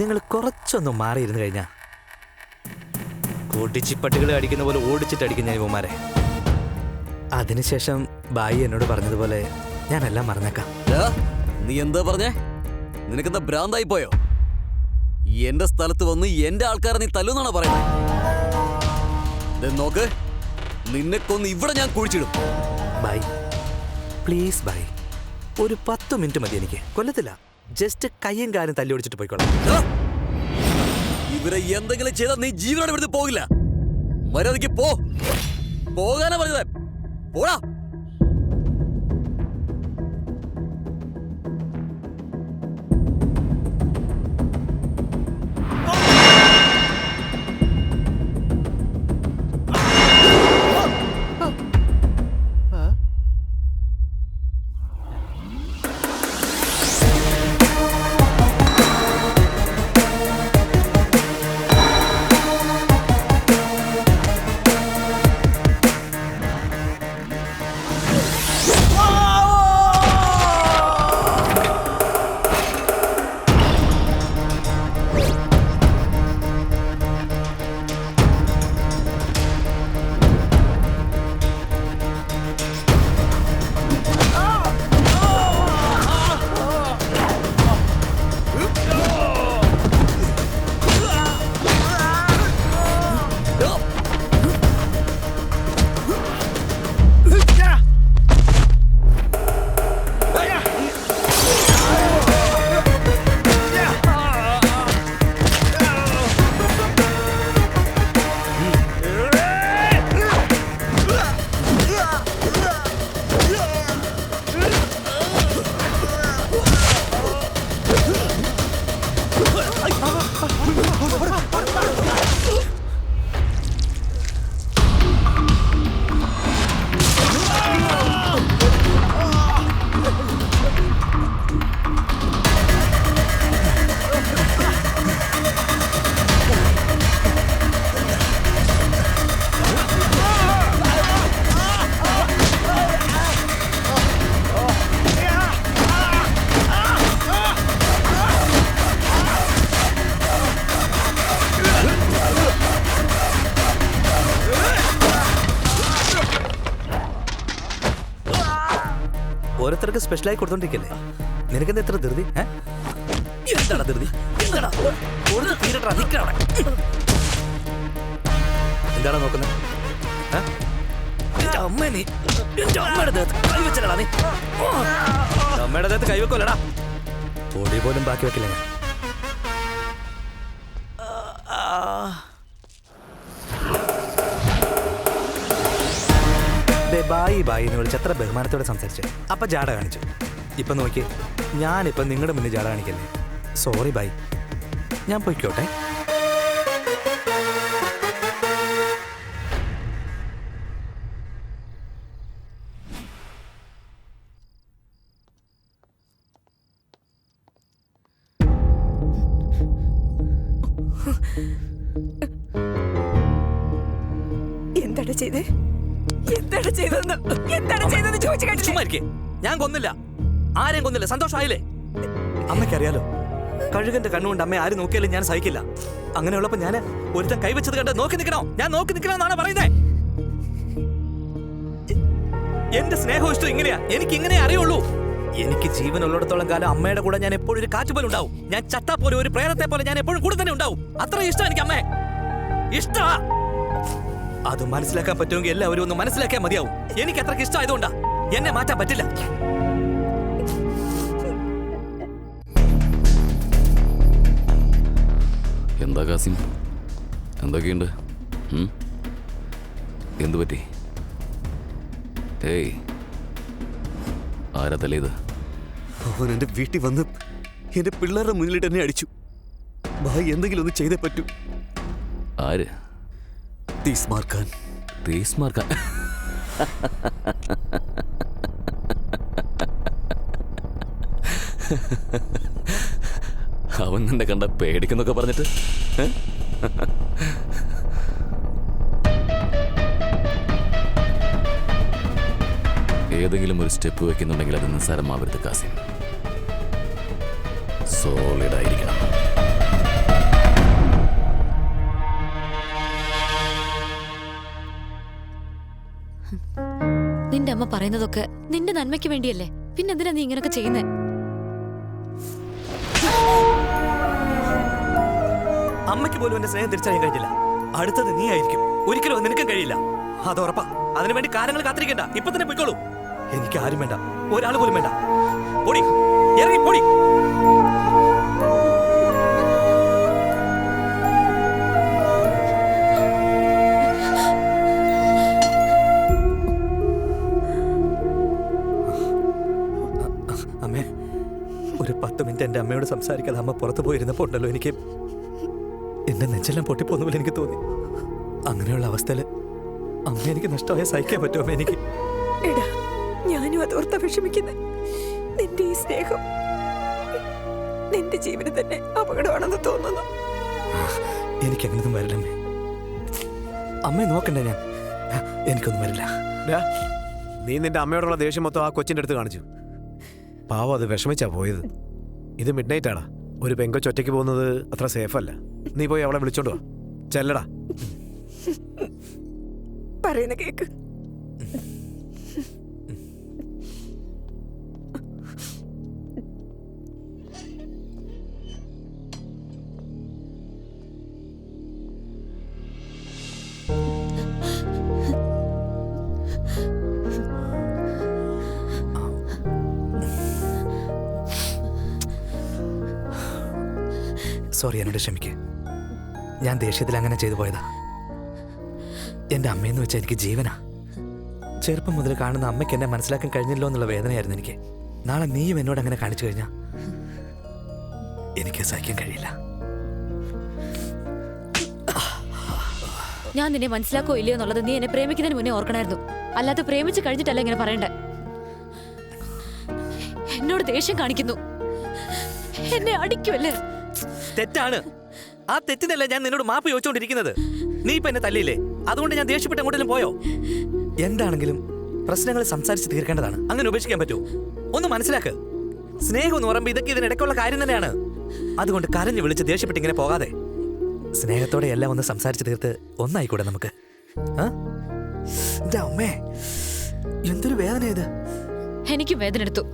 Speaker 13: നിങ്ങൾ കുറച്ചൊന്നും മാറിയിരുന്നു കഴിഞ്ഞാൽ പൊട്ടിച്ചിപ്പട്ടികളെ അടിക്കുന്ന പോലെ ഓടിച്ചിട്ടടിക്കും ഞാൻ ഇവന്മാരെ. അതിനുശേഷം ബായി എന്നോട് പറഞ്ഞതുപോലെ ഞാനെല്ലാം മറന്നേക്കാം.
Speaker 17: നീ എന്താ പറഞ്ഞേ? നിനക്കെന്താ ഭ്രാന്തായി പോയോ? എന്റെ സ്ഥലത്ത് വന്ന് എന്റെ ആൾക്കാരെ നീ തല്ലുന്നാണോ പറയുന്നത്? നോക്ക്, നിന്നെ കൊന്ന് ഇവിടെ ഞാൻ കുഴിച്ചിടും.
Speaker 13: ബായ് പ്ലീസ് ബായ്, ഒരു 10 മിനിറ്റ് മതി എനിക്ക്. കൊല്ലത്തില്ല, ജസ്റ്റ് കയ്യും കാലും തല്ലി ഓടിച്ചിട്ട് പോയിക്കോളാം.
Speaker 17: ഇവരെ എന്തെങ്കിലും ചെയ്താൽ നീ ജീവനോടെ ഇവിടുന്ന് പോകില്ല. മര്യാദയ്ക്ക് പോകാനാ പറഞ്ഞത്. പോടാ.
Speaker 13: ഓരോരുത്തർക്ക് സ്പെഷ്യലായി കൊടുത്തോണ്ടിരിക്കല്ലേ? നിനക്കെന്താ എത്ര ധൃതി? എന്താണ് ധൃതി? എന്താണ് നോക്കുന്നത്? അമ്മയുടെ ദേഹത്ത് കൈവെക്കോല്ലടാ. പൊടി പോലും ബാക്കി വെക്കില്ല ഞാൻ. ബായി ബായി എന്ന് വിളിച്ച് എത്ര ബഹുമാനത്തോടെ സംസാരിച്ചു. അപ്പൊ ജാട കാണിച്ചു. ഇപ്പൊ നോക്കി, ഞാനിപ്പൊ നിങ്ങളുടെ മുന്നിൽ ജാട കാണിക്കല്ലേ? സോറി ബായി, ഞാൻ പൊയ്ക്കോട്ടെ.
Speaker 14: എന്താണ് ചെയ്തേ? എന്താണ് ചെയ്തതെന്ന് ചോദിച്ചു കേട്ടു.
Speaker 13: ഞാൻ കൊന്നില്ല, ആരെയും കൊന്നില്ല. സന്തോഷമായില്ലേ? അമ്മയ്ക്കറിയാലോ, കഴുകന്റെ കണ്ണുകൊണ്ട് അമ്മ ആരും നോക്കിയാലും ഞാൻ സഹിക്കില്ല. അങ്ങനെയുള്ളപ്പോ ഞാൻ ഒരുത്തൻ കൈവച്ചത് കണ്ട് നോക്കി നിൽക്കണോ? ഞാൻ നോക്കി നിൽക്കണമെന്നാണ് പറയുന്നത്. എന്റെ സ്നേഹം ഇഷ്ടം ഇങ്ങനെയാ, എനിക്ക് ഇങ്ങനെ അറിയുള്ളൂ. എനിക്ക് ജീവനുള്ളിടത്തോളം കാലം അമ്മയുടെ കൂടെ ഞാൻ എപ്പോഴും ഒരു കാറ്റ് പോലെ ഉണ്ടാവും. ഞാൻ ചത്താ പോലെ, ഒരു പ്രേതത്തെ പോലെ ഞാൻ എപ്പോഴും കൂടെ തന്നെ ഉണ്ടാവും. അത്ര ഇഷ്ടം എനിക്ക് അമ്മയെ. ഇഷ്ടമാ. അത് മനസ്സിലാക്കാൻ പറ്റുമെങ്കിൽ എല്ലാവരും ഒന്ന് മനസ്സിലാക്കിയാൽ മതിയാവും. എനിക്ക് അത്രയ്ക്ക് ഇഷ്ടമായതുകൊണ്ടാ. എന്നെ മാറ്റാൻ പറ്റില്ല.
Speaker 12: എന്താ കാസിം, എന്തൊക്കെയുണ്ട്? എന്തു പറ്റി? ഏയ്, ആരാ തലേത്?
Speaker 17: അവൻ എന്റെ വീട്ടിൽ വന്ന് എന്റെ പിള്ളേരുടെ മുന്നിലിട്ട് എന്നെ അടിച്ചു. ഭായ്, എന്തെങ്കിലും ഒന്ന് ചെയ്തേ പറ്റൂ.
Speaker 12: ആര്?
Speaker 17: തീസ്മാർ ഖാൻ.
Speaker 12: തീസ്മാർ ഖാൻ? അവൻ നിന്നെ കണ്ട പേടിക്കുന്നൊക്കെ പറഞ്ഞിട്ട് ഏതെങ്കിലും ഒരു സ്റ്റെപ്പ് വെക്കുന്നുണ്ടെങ്കിൽ അത് നിസ്സാരമാവരുത് കാസിം. സോളിഡ് ആയിരിക്കണം.
Speaker 16: നിന്റെ അമ്മ പറയുന്നതൊക്കെ നിന്റെ നന്മയ്ക്ക് വേണ്ടിയല്ലേ? പിന്നെന്തിനാ നീ ഇങ്ങനൊക്കെ ചെയ്യുന്നേ?
Speaker 20: അമ്മയ്ക്ക് പോലും എന്റെ സ്നേഹം തിരിച്ചറിയാൻ കഴിഞ്ഞില്ല. അടുത്തത് നീ ആയിരിക്കും. ഒരിക്കലും നിനക്കും കഴിയില്ല. അത് ഉറപ്പാ. അതിനുവേണ്ടി കാലങ്ങൾ കാത്തിരിക്കണ്ട. ഇപ്പൊ തന്നെ പോയിക്കോളൂ. എനിക്ക് ആരും വേണ്ട, ഒരാൾ പോലും വേണ്ട. പൊടി, ഇറങ്ങി പൊടി. അമ്മേ, ഒരു 10 മിനിറ്റ് എന്റെ അമ്മയോട് സംസാരിക്കാതെ അമ്മ പുറത്തു പോയിരുന്നപ്പോ ഉണ്ടല്ലോ, എനിക്ക് എന്റെ നെഞ്ചെല്ലാം പൊട്ടിപ്പോന്ന പോലെ എനിക്ക് തോന്നി. അങ്ങനെയുള്ള അവസ്ഥയിൽ അമ്മ എനിക്ക് നഷ്ടമായ സഹിക്കാൻ പറ്റുമോ അമ്മ? എനിക്ക്
Speaker 14: എടാ, ഞാനും അതോർത്ത വിഷമിക്കുന്ന നിന്റെ ഈ സ്നേഹം നിന്റെ ജീവന് തന്നെ അപകടമാണെന്ന് തോന്നുന്നു.
Speaker 20: എനിക്കങ്ങനൊന്നും വരില്ലമ്മേ. അമ്മയെ നോക്കണ്ടേ ഞാൻ? എനിക്കൊന്നും വരില്ല.
Speaker 15: നീ നിന്റെ അമ്മയോടുള്ള ദേഷ്യം മൊത്തം ആ കൊച്ചിന്റെ അടുത്ത് കാണിച്ചു. പാവം അത് വിഷമിച്ചാ പോയത്. ഇത് മിഡ് നൈറ്റ് ആടാ. ഒരു പെങ്കൊച്ച് ഒറ്റയ്ക്ക് പോകുന്നത് അത്ര സേഫ് അല്ല. നീ പോയി അവളെ വിളിച്ചോണ്ട് വാ. ചെല്ലടാ.
Speaker 14: പറയുന്ന കേക്ക്.
Speaker 20: സോറി, എന്നോട് ക്ഷമിക്ക്. ഞാൻ ദേഷ്യത്തിൽ അങ്ങനെ ചെയ്തു പോയതാ. എൻ്റെ അമ്മയെന്ന് വെച്ചാൽ എനിക്ക് ജീവനാ. ചെറുപ്പം മുതൽ കാണുന്ന അമ്മയ്ക്ക് എന്നെ മനസ്സിലാക്കാൻ കഴിഞ്ഞല്ലോ എന്നുള്ള വേദനയായിരുന്നു എനിക്ക്. നാളെ നീയും എന്നോട് അങ്ങനെ കാണിച്ചു കഴിഞ്ഞാൽ എനിക്ക് സഹിക്കാൻ കഴിയില്ല.
Speaker 16: ഞാൻ നിന്നെ മനസ്സിലാക്കോ ഇല്ലയോ എന്നുള്ളത് നീ എന്നെ പ്രേമിക്കുന്നതിന് മുന്നേ ഓർക്കണായിരുന്നു. അല്ലാതെ പ്രേമിച്ച് കഴിഞ്ഞിട്ടല്ല ഇങ്ങനെ പറയണ്ടേ. എന്നോട് ദേഷ്യം കാണിക്കുന്നു, എന്നെ അടിക്കുമല്ലേ?
Speaker 20: തെറ്റാണ്. ആ തെറ്റിനല്ല ഞാൻ നിന്നോട് മാപ്പ് ചോദിച്ചുകൊണ്ടിരിക്കുന്നത്. നീ ഇപ്പൊ എന്നെ തല്ലിയില്ലേ, അതുകൊണ്ട് ഞാൻ ദേഷ്യപ്പെട്ട് എങ്ങോട്ടെങ്കിലും പോയോ? എന്താണെങ്കിലും പ്രശ്നങ്ങൾ സംസാരിച്ച് തീർക്കേണ്ടതാണ്. അങ്ങനെ ഉപേക്ഷിക്കാൻ പറ്റുമോ? ഒന്ന് മനസ്സിലാക്ക്. സ്നേഹം എന്ന് പറയുമ്പോൾ ഇതൊക്കെ ഇതിനിടയ്ക്കുള്ള കാര്യം തന്നെയാണ്. അതുകൊണ്ട് കരഞ്ഞു വിളിച്ച് ദേഷ്യപ്പെട്ട് ഇങ്ങനെ പോകാതെ സ്നേഹത്തോടെ എല്ലാം ഒന്ന് സംസാരിച്ച് തീർത്ത് ഒന്നായിക്കൂടെ നമുക്ക്? അമ്മേ, എന്തൊരു വേദന ഇത്.
Speaker 16: എനിക്ക് വേദന എടുത്തു.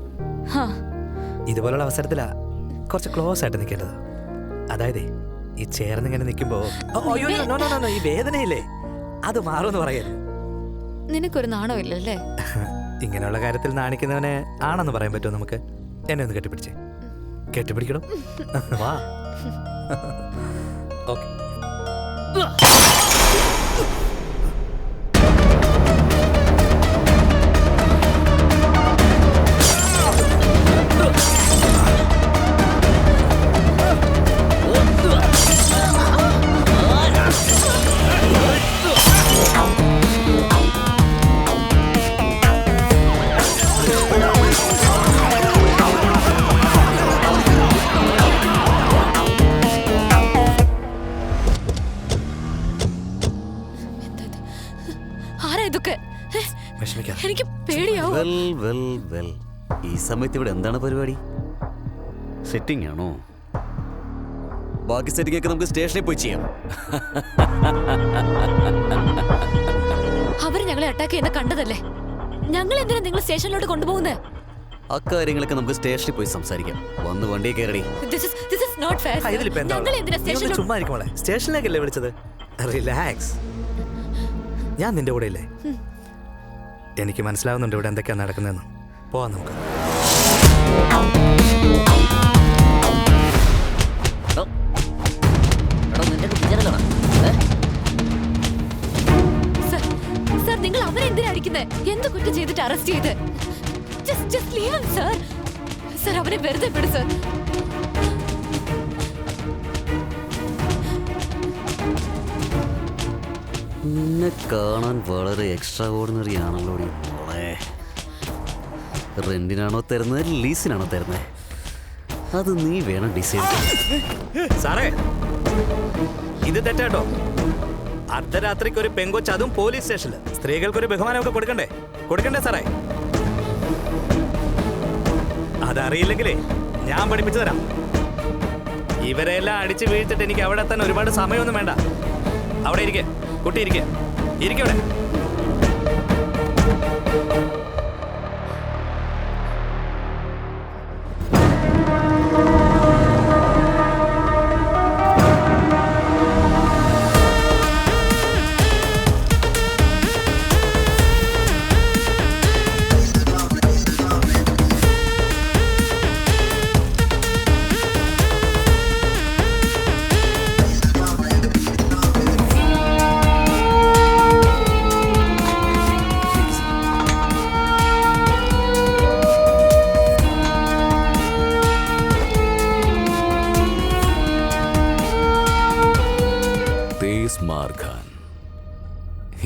Speaker 20: ഇതുപോലുള്ള അവസരത്തിലാ കുറച്ച് ക്ലോസ് ആയിട്ട് നിൽക്കേണ്ടത്. അതായത് ഈ ചേർന്നിങ്ങനെ നിൽക്കുമ്പോ ഈ വേദനയില്ലേ, അത് മാറുമെന്ന് പറയരുത്.
Speaker 16: നിനക്കൊരു നാണോ ഇല്ലല്ലേ?
Speaker 20: ഇങ്ങനെയുള്ള കാര്യത്തിൽ നാണിക്കുന്നവനെ ആണെന്ന് പറയാൻ പറ്റുമോ നമുക്ക്? എന്നെ ഒന്ന് കെട്ടിപ്പിടിച്ചേ. കെട്ടിപ്പിടിക്കണം. വാ. ഓക്കെ.
Speaker 16: എനിക്ക് പേടിയാവും.
Speaker 17: ഈ സമയത്ത് ഇവിടെ എന്താണ് പരിപാടി? സെറ്റിംഗ് ആണോ? ബാക്കി സെറ്റിംഗ് ഒക്കെ നമുക്ക് സ്റ്റേഷനിൽ പോയി ചെയ്യാം.
Speaker 16: അവര് ഞങ്ങളെ അറ്റാക്ക് ചെയ്യുന്ന കണ്ടതല്ലേ? ഞങ്ങൾ എന്തിനാ നിങ്ങൾ സ്റ്റേഷനിലോട്ട് കൊണ്ടുപോകുന്നത്?
Speaker 17: അക്കാര്യങ്ങളൊക്കെ നമുക്ക് സ്റ്റേഷനിൽ പോയി സംസാരിക്കാം. വന്ന് വണ്ടി കയറി.
Speaker 20: സ്റ്റേഷനിലേക്കല്ലേ വിളിച്ചത്? റിലാക്സ്. ഞാൻ നിന്റെ കൂടെ ഇല്ലേ? എനിക്ക് മനസ്സിലാവുന്നുണ്ട് ഇവിടെ എന്തൊക്കെയാണ് നടക്കുന്നതെന്ന്. പോവാം നമുക്ക്.
Speaker 16: സർ, നിങ്ങൾ അവരെ എന്തിനാ അടിക്കുന്നത്? എന്ത് കുറ്റം ചെയ്തിട്ട് അറസ്റ്റ് ചെയ്ത്? സർ, അവരെ വെറുതെ വിട് സർ.
Speaker 17: നിന്നെ കാണാൻ വളരെ എക്സ്ട്രാ ഓർഡിനറി ആണല്ലോ. റെന്റിനാണോ തരുന്നത്, ലീസിനാണോ തരുന്നത്? അത് നീ വേണം ഡിസൈഡ്.
Speaker 20: സാറേ, ഇത് തെറ്റാട്ടോ. അർദ്ധരാത്രിക്ക് ഒരു പെങ്കൊച്ച്, അതും പോലീസ് സ്റ്റേഷനിൽ. സ്ത്രീകൾക്കൊരു ബഹുമാനമൊക്കെ കൊടുക്കണ്ടേ സാറേ? അതറിയില്ലെങ്കിലേ ഞാൻ പഠിപ്പിച്ചു തരാം. ഇവരെല്ലാം അടിച്ചു വീഴ്ത്തിട്ട് എനിക്ക് അവിടെ എത്താൻ ഒരുപാട് സമയമൊന്നും വേണ്ട. അവിടെ ഇരിക്കെ, കുട്ടി ഇരിക്കെ, ഇരിക്കവിടെ.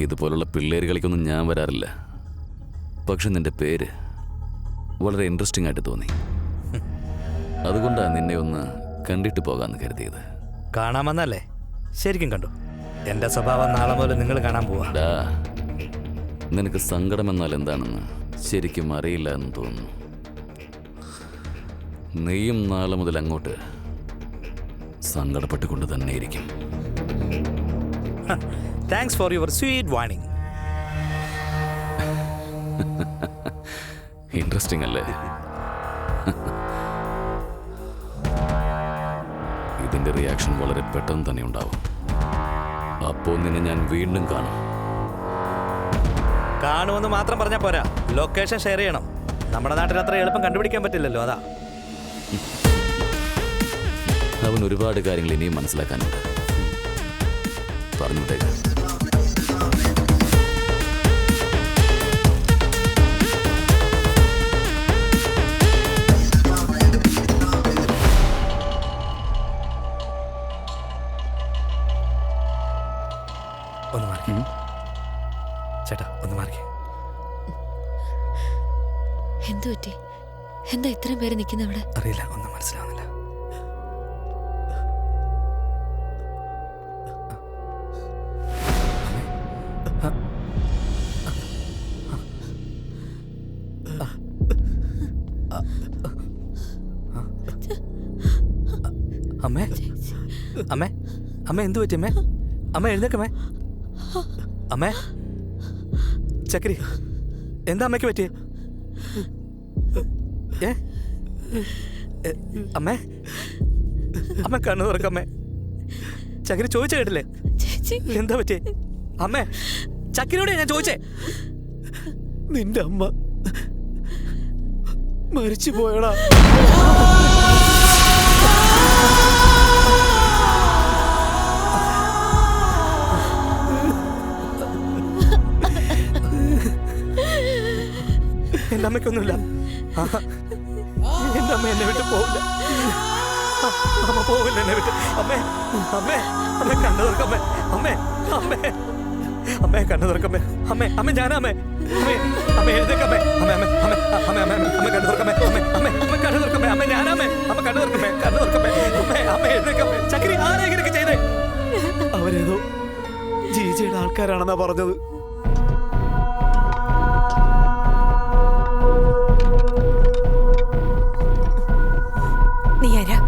Speaker 12: ഇതുപോലുള്ള പിള്ളേർ കളിക്കൊന്നും ഞാൻ വരാറില്ല. പക്ഷെ നിന്റെ പേര് വളരെ ഇൻട്രസ്റ്റിംഗ് ആയിട്ട് തോന്നി. അതുകൊണ്ടാണ് നിന്നെ ഒന്ന് കണ്ടിട്ട് പോകാമെന്ന് കരുതിയത്.
Speaker 20: കാണാമെന്നല്ലേ? ശരിക്കും കണ്ടു. എൻ്റെ സ്വഭാവം നാളെ മുതൽ നിങ്ങൾ കാണാൻ പോവാ.
Speaker 12: നിനക്ക് സങ്കടമെന്നാൽ എന്താണെന്ന് ശരിക്കും അറിയില്ല എന്ന് തോന്നുന്നു. നീയും നാളെ മുതൽ അങ്ങോട്ട് സങ്കടപ്പെട്ടുകൊണ്ട് തന്നെ ഇരിക്കും.
Speaker 20: Thanks for your sweet warning.
Speaker 12: Interesting അല്ലേ? ഇതിന്റെ റിയാക്ഷൻ വളരെ പെട്ടെന്ന് തന്നെ ഉണ്ടാവും. അപ്പോൾ നിന്നെ ഞാൻ വീണ്ടും കാണും.
Speaker 20: കാണുമെന്ന് മാത്രം പറഞ്ഞാൽ പോരാ, ലൊക്കേഷൻ ഷെയർ ചെയ്യണം. നമ്മുടെ നാട്ടിൽ അത്ര എളുപ്പം കണ്ടുപിടിക്കാൻ പറ്റില്ലല്ലോ, അതാ.
Speaker 12: അവൻ ഒരുപാട് കാര്യങ്ങൾ ഇനിയും മനസ്സിലാക്കാനുണ്ട്. പറഞ്ഞുവിട്ടേക്ക്.
Speaker 20: ഒന്ന് മാറി ചേട്ടാ, ഒന്ന് മാറി.
Speaker 16: എന്തു പറ്റി? എന്താ ഇത്രയും പേര് നിൽക്കുന്ന ഇവിടെ?
Speaker 20: അറിയില്ല, ഒന്നും മനസ്സിലാവുന്നില്ല. അമ്മേ, അമ്മേ, അമ്മ എന്തു പറ്റി? അമ്മേ, അമ്മ എഴുന്നേക്കമ്മേ. അമ്മേ, ചക്രി, എന്താ അമ്മയ്ക്ക് പറ്റിയേ? അമ്മേ, അമ്മ കണ്ണു തുറക്കമ്മേ. ചക്രി ചോദിച്ച കേട്ടില്ലേ? എന്താ പറ്റിയേ? അമ്മേ, ചക്രിയോടെ ഞാൻ ചോദിച്ചേ.
Speaker 15: നിന്റെ അമ്മ മരിച്ചു പോയടാ.
Speaker 20: എന്റെ അമ്മയ്ക്കൊന്നുമില്ല. എന്റെ അമ്മ എന്നെ വിട്ട് പോവില്ല. അമ്മ പോവില്ല എന്നെ വിട്ട്. അമ്മേ, അമ്മേ, അമ്മ കണ്ണു തുറക്കമ്മേ. അമ്മേ, അമ്മേ, അമ്മേ കണ്ണു തുറക്കമ്മേ. അമ്മേ, അമ്മ ഞാനമ്മേ. അമ്മേ, അമ്മ എഴുതേക്കമ്മേ. അമ്മേ, അമ്മേ, അമ്മേ, അമ്മേ, അമ്മേ, അമ്മ കണ്ണു തുറക്കമ്മേ. അമ്മേ, അമ്മേ, അമ്മ കണ്ണു തുറക്കമ്മേ. അമ്മ ഞാനമ്മേ. അമ്മ കണ്ണു തുറക്കമ്മേ, കണ്ണു തുറക്കമ്മേ. അമ്മേ, അമ്മ എഴുതേക്കമ്മേ. ചക്രി, ആരാ ഇങ്ങനെയൊക്കെ ചെയ്തേ?
Speaker 15: അവരേതോ ജീജയുടെ ആൾക്കാരാണെന്നാ പറഞ്ഞത്.
Speaker 14: നീ ആരാ?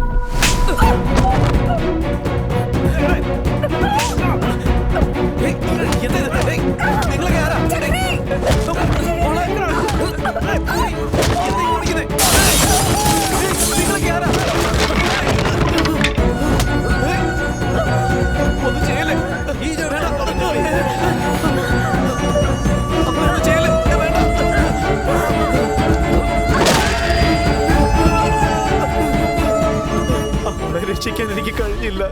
Speaker 15: രക്ഷിക്കാൻ എനിക്ക് കഴിഞ്ഞില്ല.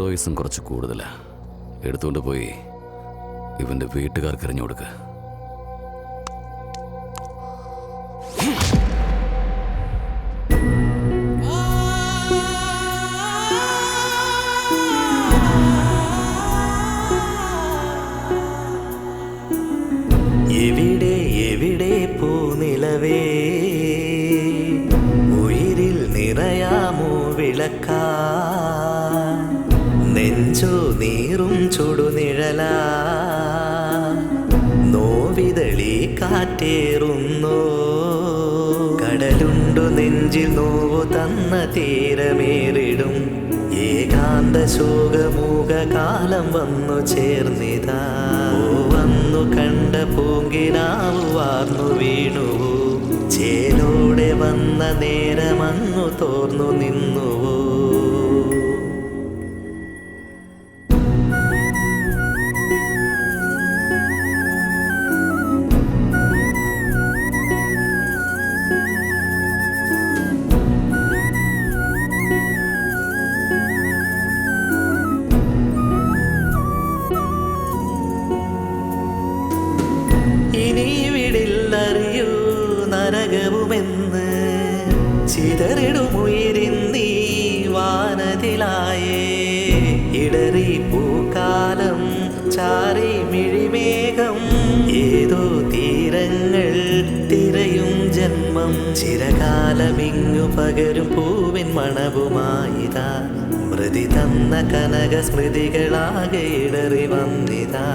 Speaker 12: ഹീറോയിസം കുറച്ച് കൂടുതലാ. എടുത്തുകൊണ്ട് പോയി ഇവന്റെ വീട്ടുകാർക്ക് എറിഞ്ഞു കൊടുക്ക.
Speaker 18: എവിടെ എവിടെ പൂനിലവേ, ഉയിരിൽ നിറയാമോ വിളക്കാ, നെഞ്ചോ നീറും ചുടുനിഴലാ, നോവിതളി കാറ്റേറുന്നോ, കടലുണ്ടു നെഞ്ചിൽ നോവു തന്ന തീരമേറിടും ഏകാന്ത ശോകമൂക കാലം വന്നു ചേർന്നിതാ. വന്നു കണ്ട പൂങ്കിനാവു വാർന്നു വീണുവോ, ചേലോടെ വന്ന നേരമങ്ങു തോർന്നു നിന്നുവോ. ഇനിവിടില്ലറിയൂ നരകവുമെന്ന്, ചിതറിടുമുയിരിന്നീ വാനതിലായേ. ഇടറി പൂക്കാലം ചാരി മിഴിമേഘം, ഏതോ തീരങ്ങൾ തിരയും ജന്മം. ചിരകാലമിങ്ങു പകരും പൂവിൻ മണവുമായിതാ, മൃതി തന്ന കനക സ്മൃതികളാകെ ഇടറി വന്നിതാ.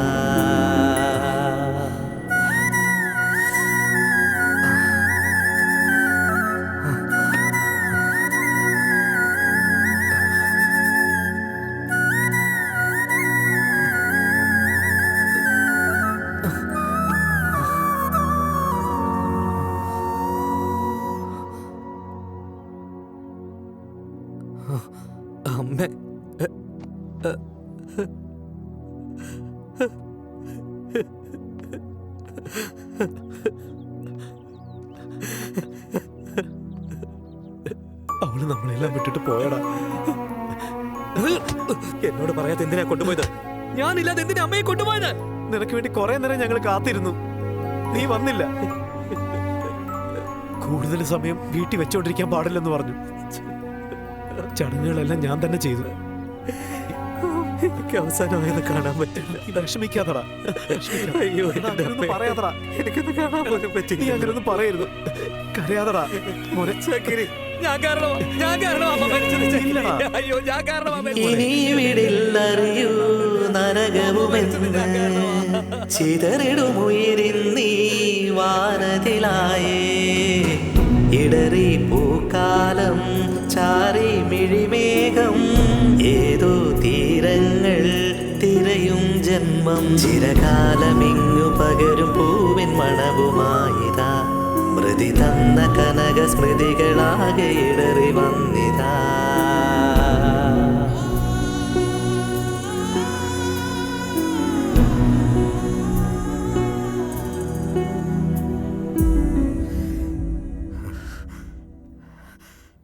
Speaker 20: അമ്മേ,
Speaker 15: അവള് നമ്മളെല്ലാം വിട്ടിട്ട് പോയടാ.
Speaker 20: എന്നോട് പറയാതെ എന്തിനാ കൊണ്ടുപോയത്? ഞാനില്ലാതെ എന്തിനാ അമ്മയെ കൊണ്ടുപോയത്?
Speaker 15: നിനക്ക് വേണ്ടി കുറെ നേരം ഞങ്ങൾ കാത്തിരുന്നു, നീ വന്നില്ല. കൂടുതൽ സമയം വീട്ടിൽ വെച്ചോണ്ടിരിക്കാൻ പാടില്ലെന്ന് പറഞ്ഞു. ചടങ്ങുകളെല്ലാം ഞാൻ തന്നെ ചെയ്തു.
Speaker 20: എനിക്ക് അവസാനമായത് കാണാൻ പറ്റില്ല.
Speaker 15: വിഷമിക്കാതടാ,
Speaker 20: അയ്യോ,
Speaker 15: പറയാതടാ.
Speaker 20: എനിക്കൊന്ന് കാണാൻ പോലും
Speaker 15: നീ
Speaker 20: പറ്റില്ല.
Speaker 15: അങ്ങനൊന്നും പറയരുത്, കരയാതടാ മോനെ.
Speaker 20: ഞാൻ കാരണം അമ്മ മരിച്ചത്. അയ്യോ, ഞാൻ കാരണം
Speaker 18: ഇനിവിടില്ലറിയൂ നരകവുമെന്ന്, ചിതറിടുമുയിരിന്നീ വാനതിലായേ. ഇടറി പൂക്കാലം ചാരി മിഴിമേഘം, ഏതോ തീരങ്ങൾ തിരയും ജന്മം. ചിരകാലമിങ്ങു പകരും പൂവിൻ മണവുമായിതാ, മൃതി തന്ന കനക സ്മൃതികളാകെ ഇടറി വന്നിതാ.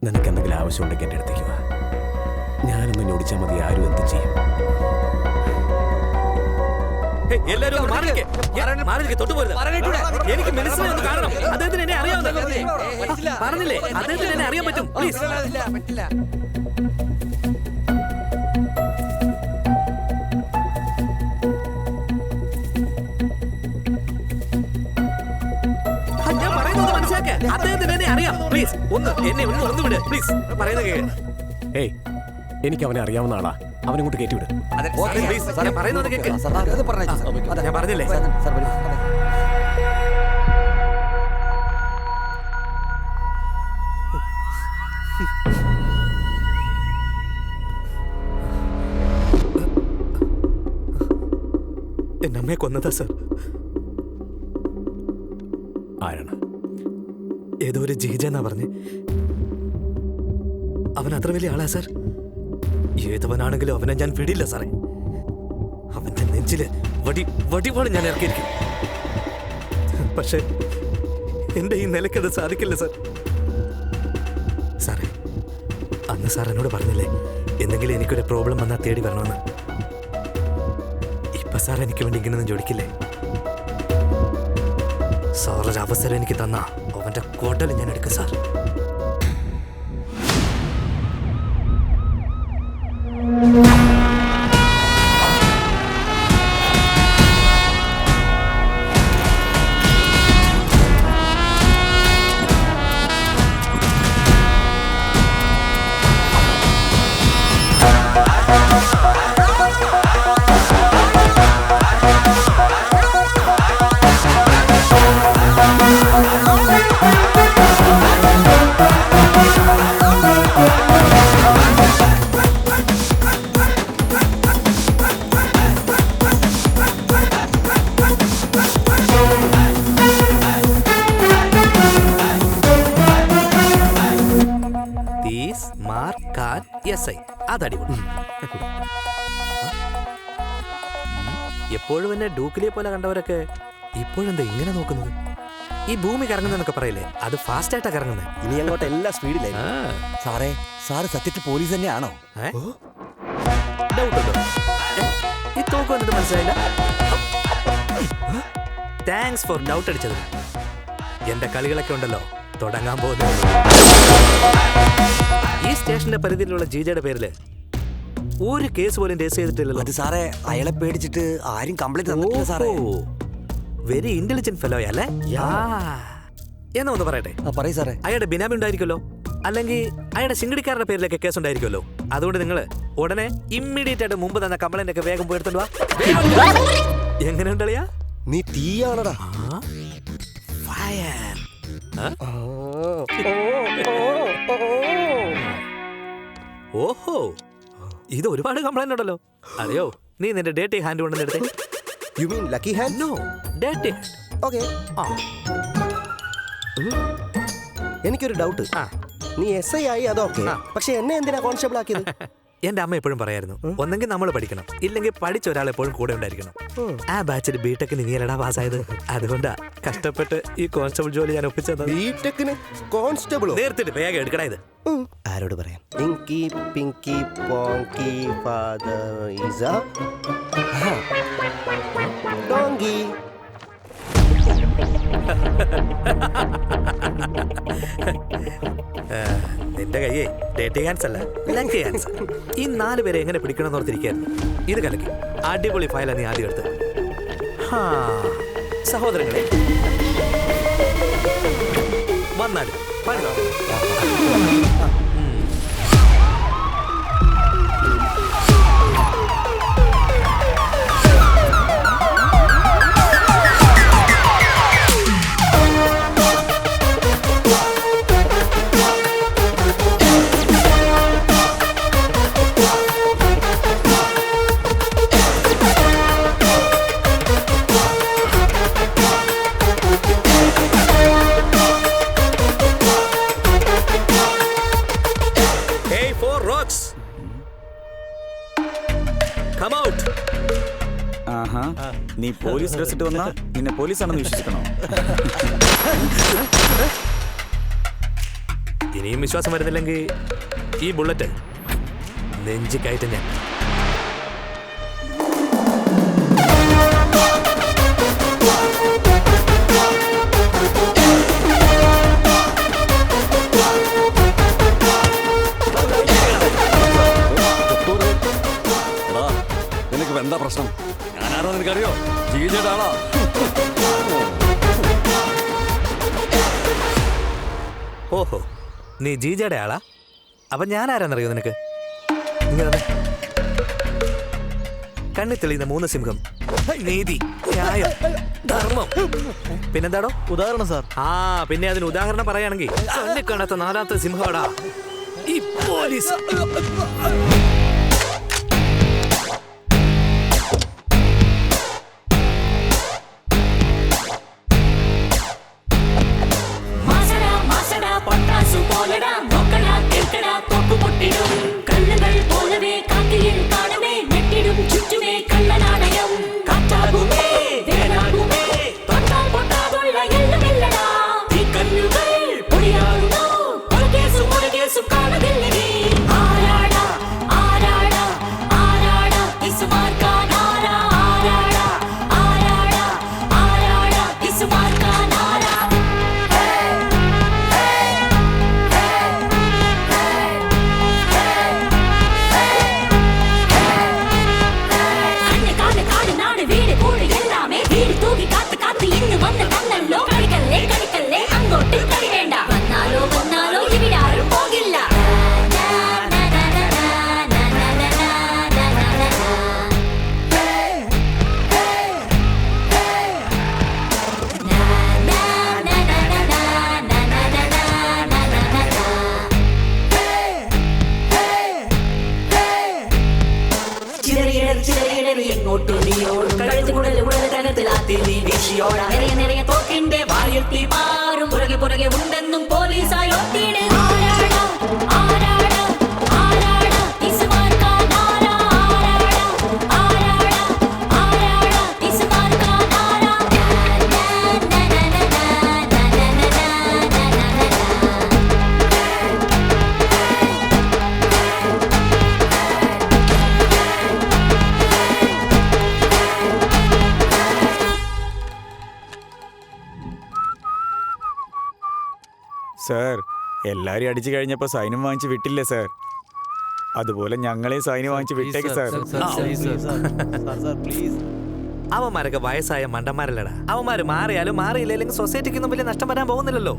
Speaker 15: നിനക്ക് എന്തെങ്കിലും ആവശ്യമുണ്ടെങ്കിൽ എൻ്റെ അടുത്തേക്ക് വാ. ഞാനൊന്ന് ഞൊടിച്ചാൽ മതി, ആരും എന്ത് ചെയ്യും.
Speaker 20: എല്ലാരും തൊട്ടു പോരുത്. എനിക്ക് മെഡിസിനെ ഒന്ന് കാണണം. അദ്ദേഹത്തിന് എന്നെ അറിയാവുന്ന പറഞ്ഞില്ലേ, അദ്ദേഹത്തിന് എന്നെ അറിയാൻ പറ്റും. പ്ലീസ്. ഞാൻ പറയുന്നത് മനസ്സിലാക്ക. അദ്ദേഹത്തിന് എന്നെ അറിയാം. പ്ലീസ് എന്നെ ഒന്ന് വിട്. പ്ലീസ് പറയുന്നത് കേൾക്കാം.
Speaker 15: ഏയ്, എനിക്ക് അവനെ അറിയാവുന്ന ആളാ, അവനിങ്ങോട്ട് കയറ്റിവിട്.
Speaker 20: ഞാൻ പറയുന്നത് കേൾക്ക്. ഞാൻ പറഞ്ഞില്ലേ. എന്റെ അമ്മയെ കൊന്നതാ സർ.
Speaker 15: ആരാണ്?
Speaker 20: ഏതോ ഒരു ജീജ എന്നാ പറഞ്ഞ്. അവൻ അത്ര വലിയ ആളാ സർ. ഏതവനാണെങ്കിലും അവനെ ഞാൻ വിടില്ല സാറേ. അവന്റെ നെഞ്ചില് വടിവാള് ഞാൻ ഇറക്കിയിരിക്കും. പക്ഷെ എന്റെ ഈ നിലയ്ക്കത് സാധിക്കില്ല സർ. സാറേ, അന്ന് സാർ എന്നോട് പറഞ്ഞില്ലേ എന്തെങ്കിലും എനിക്കൊരു പ്രോബ്ലം വന്നാൽ തേടി വരണമെന്ന്. ഇപ്പൊ സാർ എനിക്ക് വേണ്ടി ഇങ്ങനെയൊന്നും ചോദിക്കില്ലേ? സാർ ഒരു അവസരം എനിക്ക് തന്ന അവന്റെ കോട്ടൽ ഞാൻ എടുക്കും സാർ. അതടിപൊളി. എപ്പോഴും എന്നെ ഡൂക്കിലിയെ പോലെ കണ്ടവരൊക്കെ ഇപ്പോഴെന്താ ഇങ്ങനെ നോക്കുന്നത്? ഈ ഭൂമി കറങ്ങുന്നൊക്കെ പറയില്ലേ, അത് ഫാസ്റ്റ് ആയിട്ടാ കറങ്ങുന്നത്.
Speaker 8: ഇനി അങ്ങോട്ട് എല്ലാ സ്പീഡിലായി.
Speaker 17: സാറേ, സാറ് സത്യത്തിൽ പോലീസ് തന്നെയാണോ?
Speaker 20: ഡൗട്ട് ഉണ്ടോ? ഈ തോക്ക് വന്നിട്ട് മനസ്സിലായില്ല. താങ്ക്സ് ഫോർ ഡൗട്ട് അടിച്ചത്. എന്റെ കളികളൊക്കെ ഉണ്ടല്ലോ തുടങ്ങാൻ പോകുന്നത്. ഈ സ്റ്റേഷന്റെ പരിധിയിലുള്ള ജീജയുടെ പേരില് ഒരു കേസ് പോലും രജിസ്റ്റർ ചെയ്തിട്ടില്ലല്ലോ.
Speaker 6: അത് സാറേ, അയാളെ പേടിച്ചിട്ട് ആരും കംപ്ലൈന്റ് തന്നിട്ടില്ല സാറേ.
Speaker 20: വെരി ഇന്റലിജന്റ് ഫെലോ അല്ലേ? എന്നാ ഒന്ന് പറയട്ടെ.
Speaker 6: പറയൂ സാറേ.
Speaker 20: അയാളുടെ ബിനാമി ഉണ്ടായിരിക്കുമല്ലോ, അല്ലെങ്കിൽ അയാളുടെ ശിങ്കടിക്കാരുടെ പേരിലൊക്കെ കേസ് ഉണ്ടായിരിക്കുമല്ലോ. അതുകൊണ്ട് നിങ്ങൾ ഉടനെ ഇമ്മീഡിയറ്റ് ആയിട്ട് മുമ്പ് തന്ന കംപ്ലൈന്റ് ഒക്കെ വേഗം പോയി എടുത്തോണ്ട് വാ. എങ്ങനെയുണ്ടളിയാ?
Speaker 8: നീ തീയാണടാ.
Speaker 20: ഫയർ. ഓഹോ, ഇത് ഒരുപാട് കംപ്ലൈന്റ് ഉണ്ടല്ലോ. അറിയോ, നീ നിന്റെ ഡേറ്റി ഹാൻഡ് കൊണ്ടുവന്ന് എടുത്തേ.
Speaker 8: You mean lucky hand?
Speaker 20: No, ഡേറ്റി.
Speaker 8: ഓക്കേ. എനിക്കൊരു ഡൗട്ട്. നീ SI ആയി അതൊക്കെ, പക്ഷെ എന്നെ എന്തിനാ കോൺസ്റ്റബിൾ ആക്കിയത്?
Speaker 20: എന്റെ അമ്മ എപ്പോഴും പറയായിരുന്നു, ഒന്നെങ്കിൽ നമ്മൾ പഠിക്കണം, ഇല്ലെങ്കിൽ പഠിച്ച ഒരാൾ എപ്പോഴും കൂടെ ഉണ്ടായിരിക്കണം. ആ ബാച്ചിൽ ബിടെക്കിന് നീലടാ പാസ്സായത്. അതുകൊണ്ടാ കഷ്ടപ്പെട്ട് ഈ കോൺസ്റ്റബിൾ ജോലി ഞാൻ ഒപ്പിച്ചത്.
Speaker 8: ബിടെക്കിന് കോൺസ്റ്റബിൾ
Speaker 20: നേരത്തെ വേഗം എടുക്കടാ ഇത്.
Speaker 8: ആരോട് പറയാം? ഇങ്കി പിങ്കി പോങ്കി ഫാദർ ഈസ ഡോങ്കി.
Speaker 20: നിന്റെ കയ്യേ ഡേറ്റിംഗ് ഹാൻഡ്സ് അല്ല, ലക്കി ഹാൻഡ്സ്. ഈ 4 പേരെ എങ്ങനെ പിടിക്കണം ഓർത്തിരിക്കായിരുന്നു. ഇത് കലക്കി അടിപൊളി ഫയലാണ് നീ ആദ്യം എടുത്ത്. സഹോദരങ്ങളെ വന്നാലും
Speaker 19: നീ പോലീസ് ഡ്രസ് ഇട്ട് വന്നാ നിന്നെ പോലീസാണെന്ന് വിശ്വസിക്കണോ?
Speaker 20: ഇനിയും വിശ്വാസം വരുന്നില്ലെങ്കിൽ ഈ ബുള്ളറ്റ് നെഞ്ചി കയറ്റ ഞാൻ.
Speaker 17: നിനക്ക് എന്താ പ്രശ്നം? ഞാനാരോ നിനക്കറിയോ? ജീജയുടെ ആളാ.
Speaker 20: ഓഹോ, നീ ജീജയുടെ ആളാ? അപ്പൊ ഞാൻ ആരാന്നറിയോ നിനക്ക്? ഇങ്ങനെ കണ്ണി തെളിയുന്ന 3 സിംഹം: നീതി, ന്യായം, ധർമ്മം. പിന്നെന്താടോ
Speaker 9: ഉദാഹരണം സാർ?
Speaker 20: പിന്നെ അതിന് ഉദാഹരണം പറയുകയാണെങ്കിൽ കണ്ണി കാണാത്ത 4ാമത്തെ സിംഹമാടാ ഈ പോലീസ്.
Speaker 21: ആരാടാ
Speaker 18: ഒട്ടുനിയോടും കഴുത്തി കുടല് കുടല് കനത്തിലാത്തി നീ വീശിയോട നിറയെ നിറയെ തോക്കിന്റെ വായിൽ തീ മാറും പുറകെ പുറകെ ഉണ്ടെന്നും പോലീസായി ഒട്ടിയിട്
Speaker 19: സാർ എല്ലാരും അടിച്ചു കഴിഞ്ഞപ്പോ സൈനും വാങ്ങിച്ച് വിട്ടില്ലേ സാർ? അതുപോലെ ഞങ്ങളെ സൈനും വാങ്ങിച്ച് വിട്ടേക്ക് സാർ.
Speaker 20: അവന്മാരൊക്കെ വയസ്സായ മണ്ടന്മാരല്ലടാ. അവന്മാര് മാറിയാലും മാറിയില്ലെങ്കിൽ സൊസൈറ്റിക്കൊന്നും വലിയ നഷ്ടം വരാൻ പോകുന്നില്ലല്ലോ.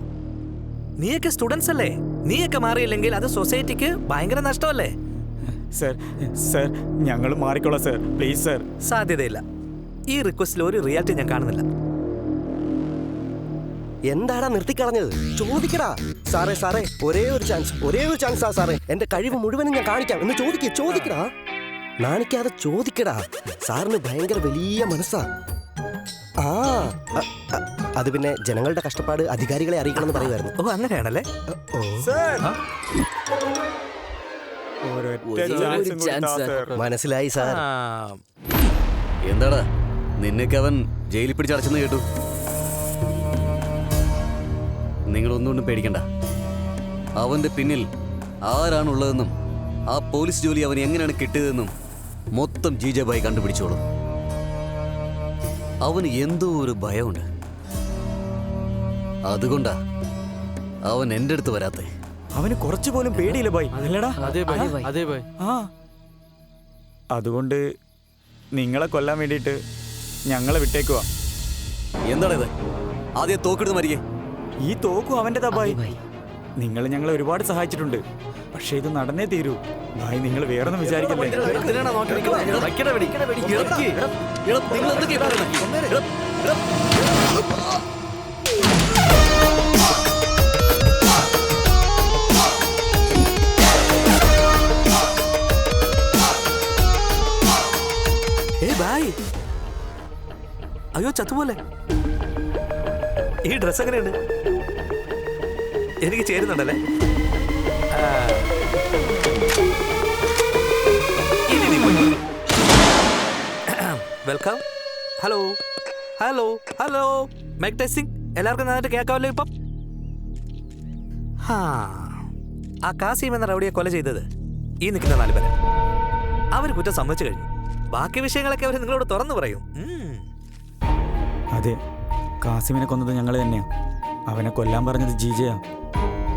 Speaker 20: നീയൊക്കെ സ്റ്റുഡൻസ് അല്ലേ? നീയൊക്കെ മാറിയില്ലെങ്കിൽ അത് സൊസൈറ്റിക്ക് ഭയങ്കര നഷ്ടമല്ലേ?
Speaker 19: സാർ സാർ ഞങ്ങൾ മാറിക്കോളാം സാർ, പ്ലീസ് സാർ.
Speaker 20: സാധ്യതയില്ല. ഈ റിക്വസ്റ്റിൽ ഒരു റിയാലിറ്റി ഞാൻ കാണുന്നില്ല.
Speaker 8: എന്താടാ നിർത്തിക്കളഞ്ഞത്? ചോദിക്കടാ. സാറേ സാറേ ഒരേ ഒരു ചാൻസാ സാറേ. എന്റെ കഴിവ് മുഴുവനും ഞാൻ കാണിക്കാം എന്ന് ചോദിക്കടാ. നാണിക്കാതെ ചോദിക്കടാ. സാറിന് ഭയങ്കര വലിയ മനസ്സാ. അത് പിന്നെ ജനങ്ങളുടെ കഷ്ടപ്പാട് അധികാരികളെ അറിയിക്കണം എന്ന് പറയുമായിരുന്നു.
Speaker 20: ഓ അങ്ങനെയാണല്ലേ?
Speaker 8: മനസ്സിലായി സാർ.
Speaker 17: എന്താടാ നിന്നൊക്കെ അവൻ ജയിലിൽ പിടിച്ചടച്ചെന്ന് കേട്ടു. നിങ്ങളൊന്നുകൊണ്ടും പേടിക്കണ്ട. അവന്റെ പിന്നിൽ ആരാണുള്ളതെന്നും ആ പോലീസ് ജോലി അവൻ എങ്ങനെയാണ് കിട്ടിയതെന്നും മൊത്തം ജീജഭായി കണ്ടുപിടിച്ചോളും. അവന് എന്തോ ഒരു ഭയമുണ്ട്. അതുകൊണ്ടാ അവൻ എൻ്റെ അടുത്ത് വരാത്തെ.
Speaker 19: അവന് കുറച്ചു പോലും പേടിയില്ല ബായ്, അല്ലടാ?
Speaker 1: അതെ ബായ്.
Speaker 19: അതുകൊണ്ട് നിങ്ങളെ കൊല്ലാൻ വേണ്ടിയിട്ട് ഞങ്ങളെ വിട്ടേക്കുവാ.
Speaker 17: എന്താണ് ഇത്? ആദ്യം തോക്കെടുത്ത് മരിക്കേ.
Speaker 19: ഈ തോക്കും അവൻ്റെതാ ബായ്. നിങ്ങൾ ഞങ്ങളെ ഒരുപാട് സഹായിച്ചിട്ടുണ്ട്. പക്ഷെ ഇത് നടന്നേ തീരൂ ബായ്. നിങ്ങൾ വേറൊന്നും വിചാരിക്കല്ലേ.
Speaker 20: അയ്യോ ചത്തുപോലെ. ഈ ഡ്രസ് എങ്ങനെയുണ്ട്? എനിക്ക് ചേരുന്നുണ്ടല്ലേ? Welcome. Hello hello hello mike testing. എല്ലാവർക്കും നന്നായിട്ട് കേൾക്കാമല്ലോ ഇപ്പം? ആ കാസിം എന്ന റൗഡിയെ കൊല ചെയ്തത് ഈ നിൽക്കുന്ന 4 പേര്. അവർ കുറ്റം സമ്മതിച്ചു കഴിഞ്ഞു. ബാക്കി വിഷയങ്ങളൊക്കെ അവർ നിങ്ങളോട് തുറന്നു പറയും.
Speaker 19: അതെ, കാസിമിനെ കൊന്നത് ഞങ്ങൾ തന്നെയാ. അവനെ കൊല്ലാൻ പറഞ്ഞത് ജീജയാ.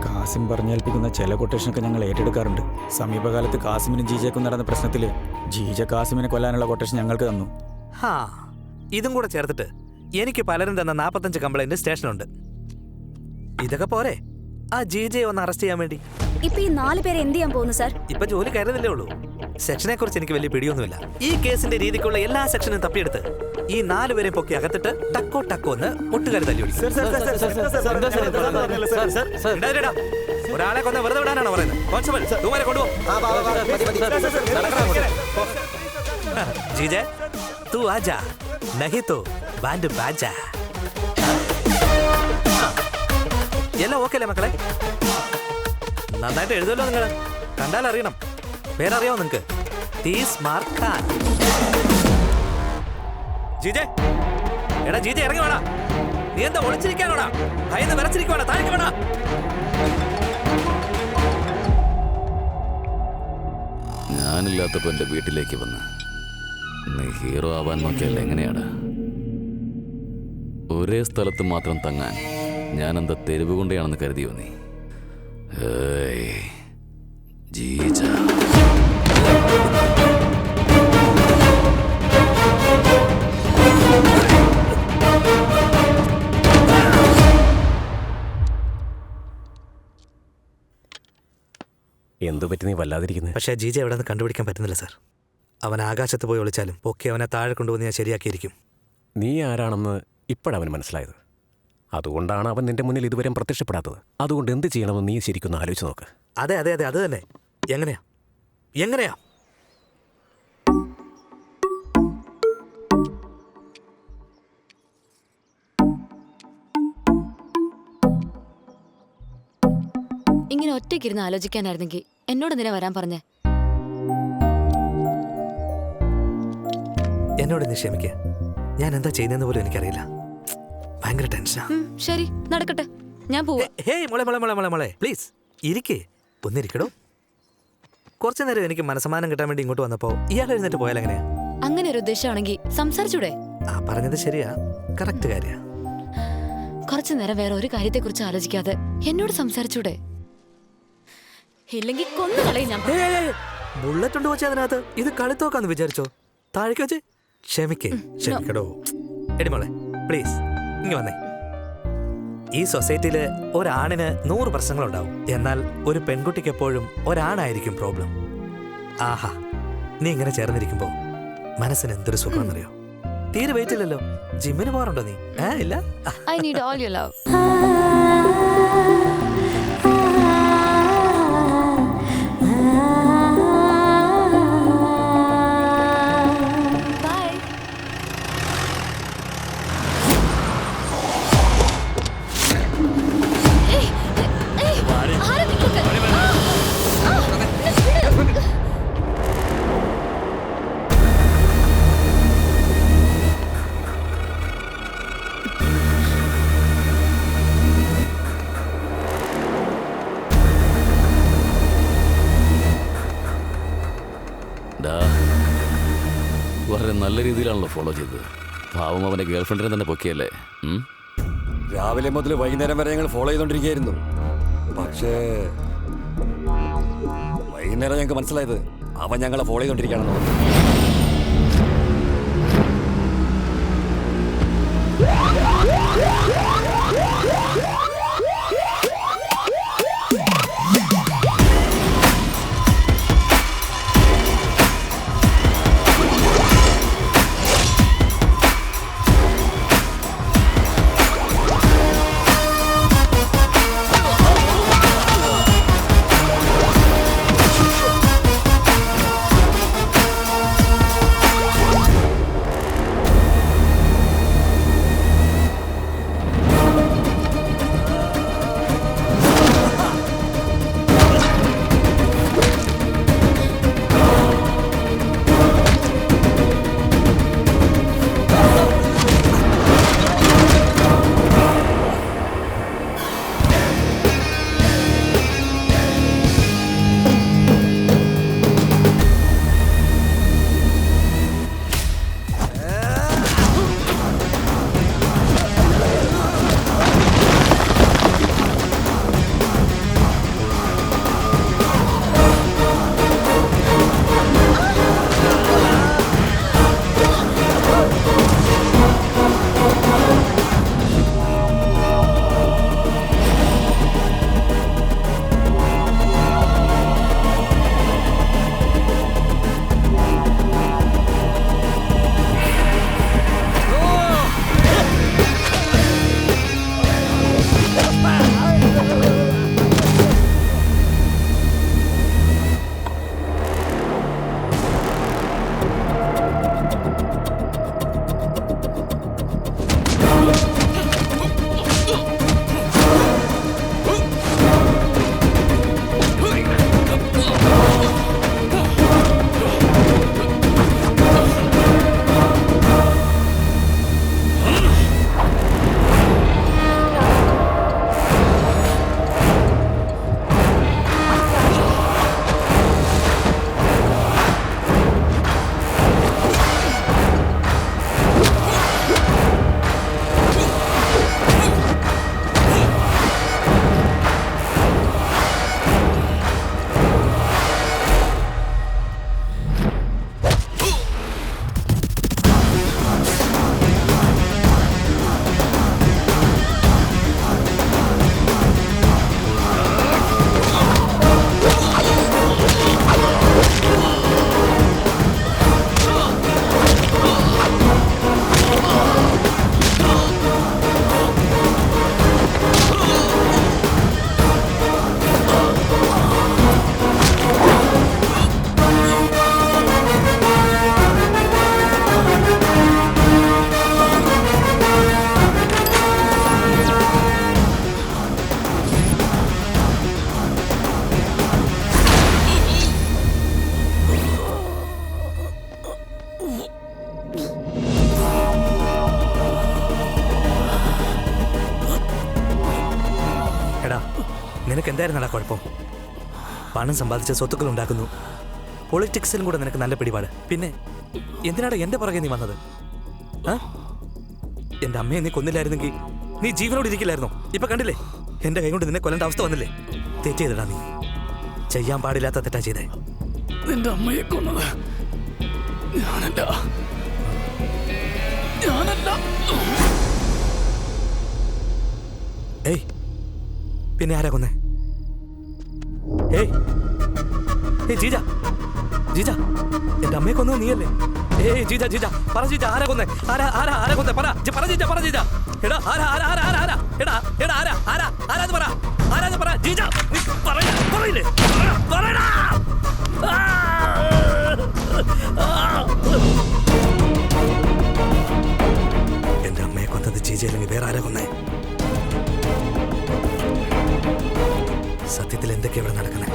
Speaker 19: കാസിം പറഞ്ഞേൽപ്പിക്കുന്ന ചില കൊട്ടേഷനൊക്കെ ഞങ്ങൾ ഏറ്റെടുക്കാറുണ്ട്. സമീപകാലത്ത് കാസിമിനും ജീജയ്ക്കും നടന്ന പ്രശ്നത്തിൽ ജീജ കാസിമിനെ കൊല്ലാനുള്ള കൊട്ടേഷൻ ഞങ്ങൾക്ക് തന്നു.
Speaker 20: ഇതും കൂടെ ചേർത്തിട്ട് എനിക്ക് പലരും തന്ന 45 കംപ്ലൈന്റ് സ്റ്റേഷനുണ്ട്. ഇതൊക്കെ പോരെ ആ ജീജയെ ഒന്ന് അറസ്റ്റ് ചെയ്യാൻ വേണ്ടി?
Speaker 4: ഇപ്പൊ ഈ 4 പേരെ എന്ത് ചെയ്യാൻ പോകുന്നു സാർ?
Speaker 20: ഇപ്പൊ ജോലി കയറുന്നില്ലേ ഉള്ളൂ. സെക്ഷനെ കുറിച്ച് എനിക്ക് വലിയ പിടിയൊന്നുമില്ല. ഈ കേസിന്റെ രീതിക്കുള്ള എല്ലാ സെക്ഷനും തപ്പിയെടുത്ത് ഈ 4 പേരെ പൊക്കി അകത്തിട്ട് ടക്കോ ടക്കോ എന്ന് മുട്ടുകാരി തല്ലി ഓടിക്കും. ഒരാളെ കൊന്ന വെറുതെ വിടാനാണോ പറയുന്നത്? കോൺസ്റ്റബിൾ തൂമാരെ കൊണ്ടുപോ. ജീജെ തൂ ആജാ നഹി തോ ബാൻഡ് ബാജാ. എല്ലാം ഓക്കെ അല്ലേ മക്കളെ? നന്നായിട്ട് എഴുതുമല്ലോ നിങ്ങൾ. കണ്ടാൽ അറിയണം. പേരറിയാമോ നിങ്ങക്ക്? ജീജെ, എടാ ജീജെ ഇറങ്ങി വേണ. നീ എന്താ ഒളിച്ചിരിക്കാനോടാ? ഭയന്ന് വിറച്ചിരിക്കുവാടാ. താഴേക്ക് വേണ.
Speaker 12: ഞാനില്ലാത്തപ്പോ എന്റെ വീട്ടിലേക്ക് വന്ന് നീ ഹീറോ ആവാൻ നോക്കിയല്ല എങ്ങനെയാടാ? ഒരേ സ്ഥലത്ത് മാത്രം തങ്ങാൻ ഞാനെന്താ തെരുവ് കൊണ്ടയാണെന്ന് കരുതിയോ നീ? ജീജ
Speaker 15: എന്തു പറ്റി നീ വല്ലാതിരിക്കുന്നത്?
Speaker 20: പക്ഷേ ജീജ എവിടെ നിന്ന് കണ്ടുപിടിക്കാൻ പറ്റുന്നില്ല സാർ. അവൻ ആകാശത്ത് പോയി ഒളിച്ചാലും ഒക്കെ അവനെ താഴെ കൊണ്ടുവന്ന് ഞാൻ ശരിയാക്കിയിരിക്കും.
Speaker 15: നീ ആരാണെന്ന് ഇപ്പോഴവന് മനസ്സിലായത്. അതുകൊണ്ടാണ് അവൻ നിന്റെ മുന്നിൽ ഇതുവരെ പ്രത്യക്ഷപ്പെടാത്തത്. അതുകൊണ്ട് എന്ത് ചെയ്യണമെന്ന് നീ ശരിക്കൊന്ന് ആലോചിച്ച് നോക്ക്.
Speaker 20: അതെ അതെ അതെ അത് തന്നെ. എങ്ങനെയാ
Speaker 16: ഒറ്റയ്ക്കിരുന്ന് ആലോചിക്കാനായിരുന്നെങ്കിൽ എന്നോട് എന്തിനാ വരാൻ പറഞ്ഞേ?
Speaker 20: എന്നോട് നീ ക്ഷമിക്ക. ഞാൻ എന്താ ചെയ്യുന്നതെന്ന് പോലും എനിക്കറിയില്ല. ഭയങ്കര ടെൻഷനാ.
Speaker 16: ശരി, നടക്കട്ടെ, ഞാൻ പോവാ.
Speaker 20: ഹേയ് മോളെ മോളെ മോളെ മോളെ മോളെ പ്ലീസ് ഇരിക്കേ. ഒന്നിരിക്കടോ. കുറച്ചു നേരം എനിക്ക് മനസ്സമാനം കിട്ടാൻ വേണ്ടി ഇങ്ങോട്ട് വന്നപ്പോ ഇയാൾ എഴുന്നേറ്റ് പോയാൽ എങ്ങനെയാ?
Speaker 16: അങ്ങനെ ഒരു ഉദ്ദേശമാണെങ്കിൽ സംസാരിച്ചൂടെ?
Speaker 20: ആ പറഞ്ഞത് ശരിയാ, കറക്റ്റ് കാര്യ.
Speaker 16: കുറച്ചു നേരം വേറെ ഒരു കാര്യത്തെ കുറിച്ച് ആലോചിക്കാതെ എന്നോട് സംസാരിച്ചൂടെ? ഇല്ലെങ്കിൽ കൊന്നു കളയും ഞാൻ.
Speaker 20: ബുള്ളറ്റ് ഉണ്ട് വെച്ചാൽ അതിനകത്ത് ഇത് കളിത്തോക്കാന്ന് വിചാരിച്ചോ? താഴേക്ക് വെച്ച് ക്ഷമിക്കടോ. എടി മോളെ പ്ലീസ് ഇങ്ങ വന്നേ. ഈ സൊസൈറ്റിയില് ഒരാണിന് 100 പ്രശ്നങ്ങളുണ്ടാവും. എന്നാൽ ഒരു പെൺകുട്ടിക്ക് എപ്പോഴും ഒരാണായിരിക്കും പ്രോബ്ലം. ആഹാ, നീ ഇങ്ങനെ ചേർന്നിരിക്കുമ്പോ മനസ്സിന് എന്തൊരു സുഖമെന്നറിയോ? തീരെ വെയിറ്റ് ഇല്ലല്ലോ. ജിമ്മിന് പോകാറുണ്ടോ നീ? ഇല്ല.
Speaker 16: I need all your love.
Speaker 12: വളരെ നല്ല രീതിയിലാണല്ലോ ഫോളോ ചെയ്തത്. പാവം അവന്റെ ഗേൾഫ്രണ്ടിനെ തന്നെ പൊക്കിയല്ലേ?
Speaker 6: രാവിലെ മുതൽ വൈകുന്നേരം വരെ ഞങ്ങൾ ഫോളോ ചെയ്തോണ്ടിരിക്കുകയായിരുന്നു. പക്ഷേ വൈകുന്നേരം ഞങ്ങൾക്ക് മനസ്സിലായത് അവൻ ഞങ്ങളെ ഫോളോ ചെയ്തോണ്ടിരിക്കുകയാണെന്ന്.
Speaker 20: എന്തായിരുന്നടാ കുഴപ്പം? പണം സമ്പാദിച്ച സ്വത്തുക്കൾ ഉണ്ടാക്കുന്നു, പൊളിറ്റിക്സിലും കൂടെ നിനക്ക് നല്ല പിടിപാട്. പിന്നെ എന്തിനാണ് എന്റെ പുറകെ നീ വന്നത്? എന്റെ അമ്മയെ നീ കൊന്നില്ലായിരുന്നെങ്കിൽ നീ ജീവനോട് ഇരിക്കില്ലായിരുന്നോ? ഇപ്പൊ കണ്ടില്ലേ, എന്റെ കൈ കൊണ്ട് നിന്നെ കൊല്ലേണ്ട അവസ്ഥ വന്നില്ലേ? തെറ്റ് ചെയ്തടാ നീ, ചെയ്യാൻ പാടില്ലാത്ത തെറ്റാ ചെയ്തേ.
Speaker 12: നിന്റെ അമ്മയെ കൊന്നത് ഞാനല്ല.
Speaker 20: ഏയ്, പിന്നെ ആരാ കൊന്നേ? ഏയ് ഏയ് ജീജ, ജീജ, എന്റെ അമ്മയെ കൊന്നത് നീയല്ലേ? ഏയ് ജീജ, ജീജ, പറ ജീജ, ആരാ കൊന്നേ? ആരാ ആരാ ആരാ കൊന്നേ? പറ പറ ജീജ, പറ ജീജ. എടാ ആരാ ആരാ ആരാ ആരാ ആരാ എടാ എടാ ആരാ ആരാ ആരാന്ന് പറ, ആരാന്ന് പറ ജീജ. നീ പറയില്ലേ? പറയടാ. എന്റെ അമ്മയെ കൊന്നത് ജീജ അല്ലെങ്കിൽ വേറെ ആരാ കൊന്നേ? സത്യത്തിൽ എന്തൊക്കെയാ ഇവിടെ നടക്കുന്നത്?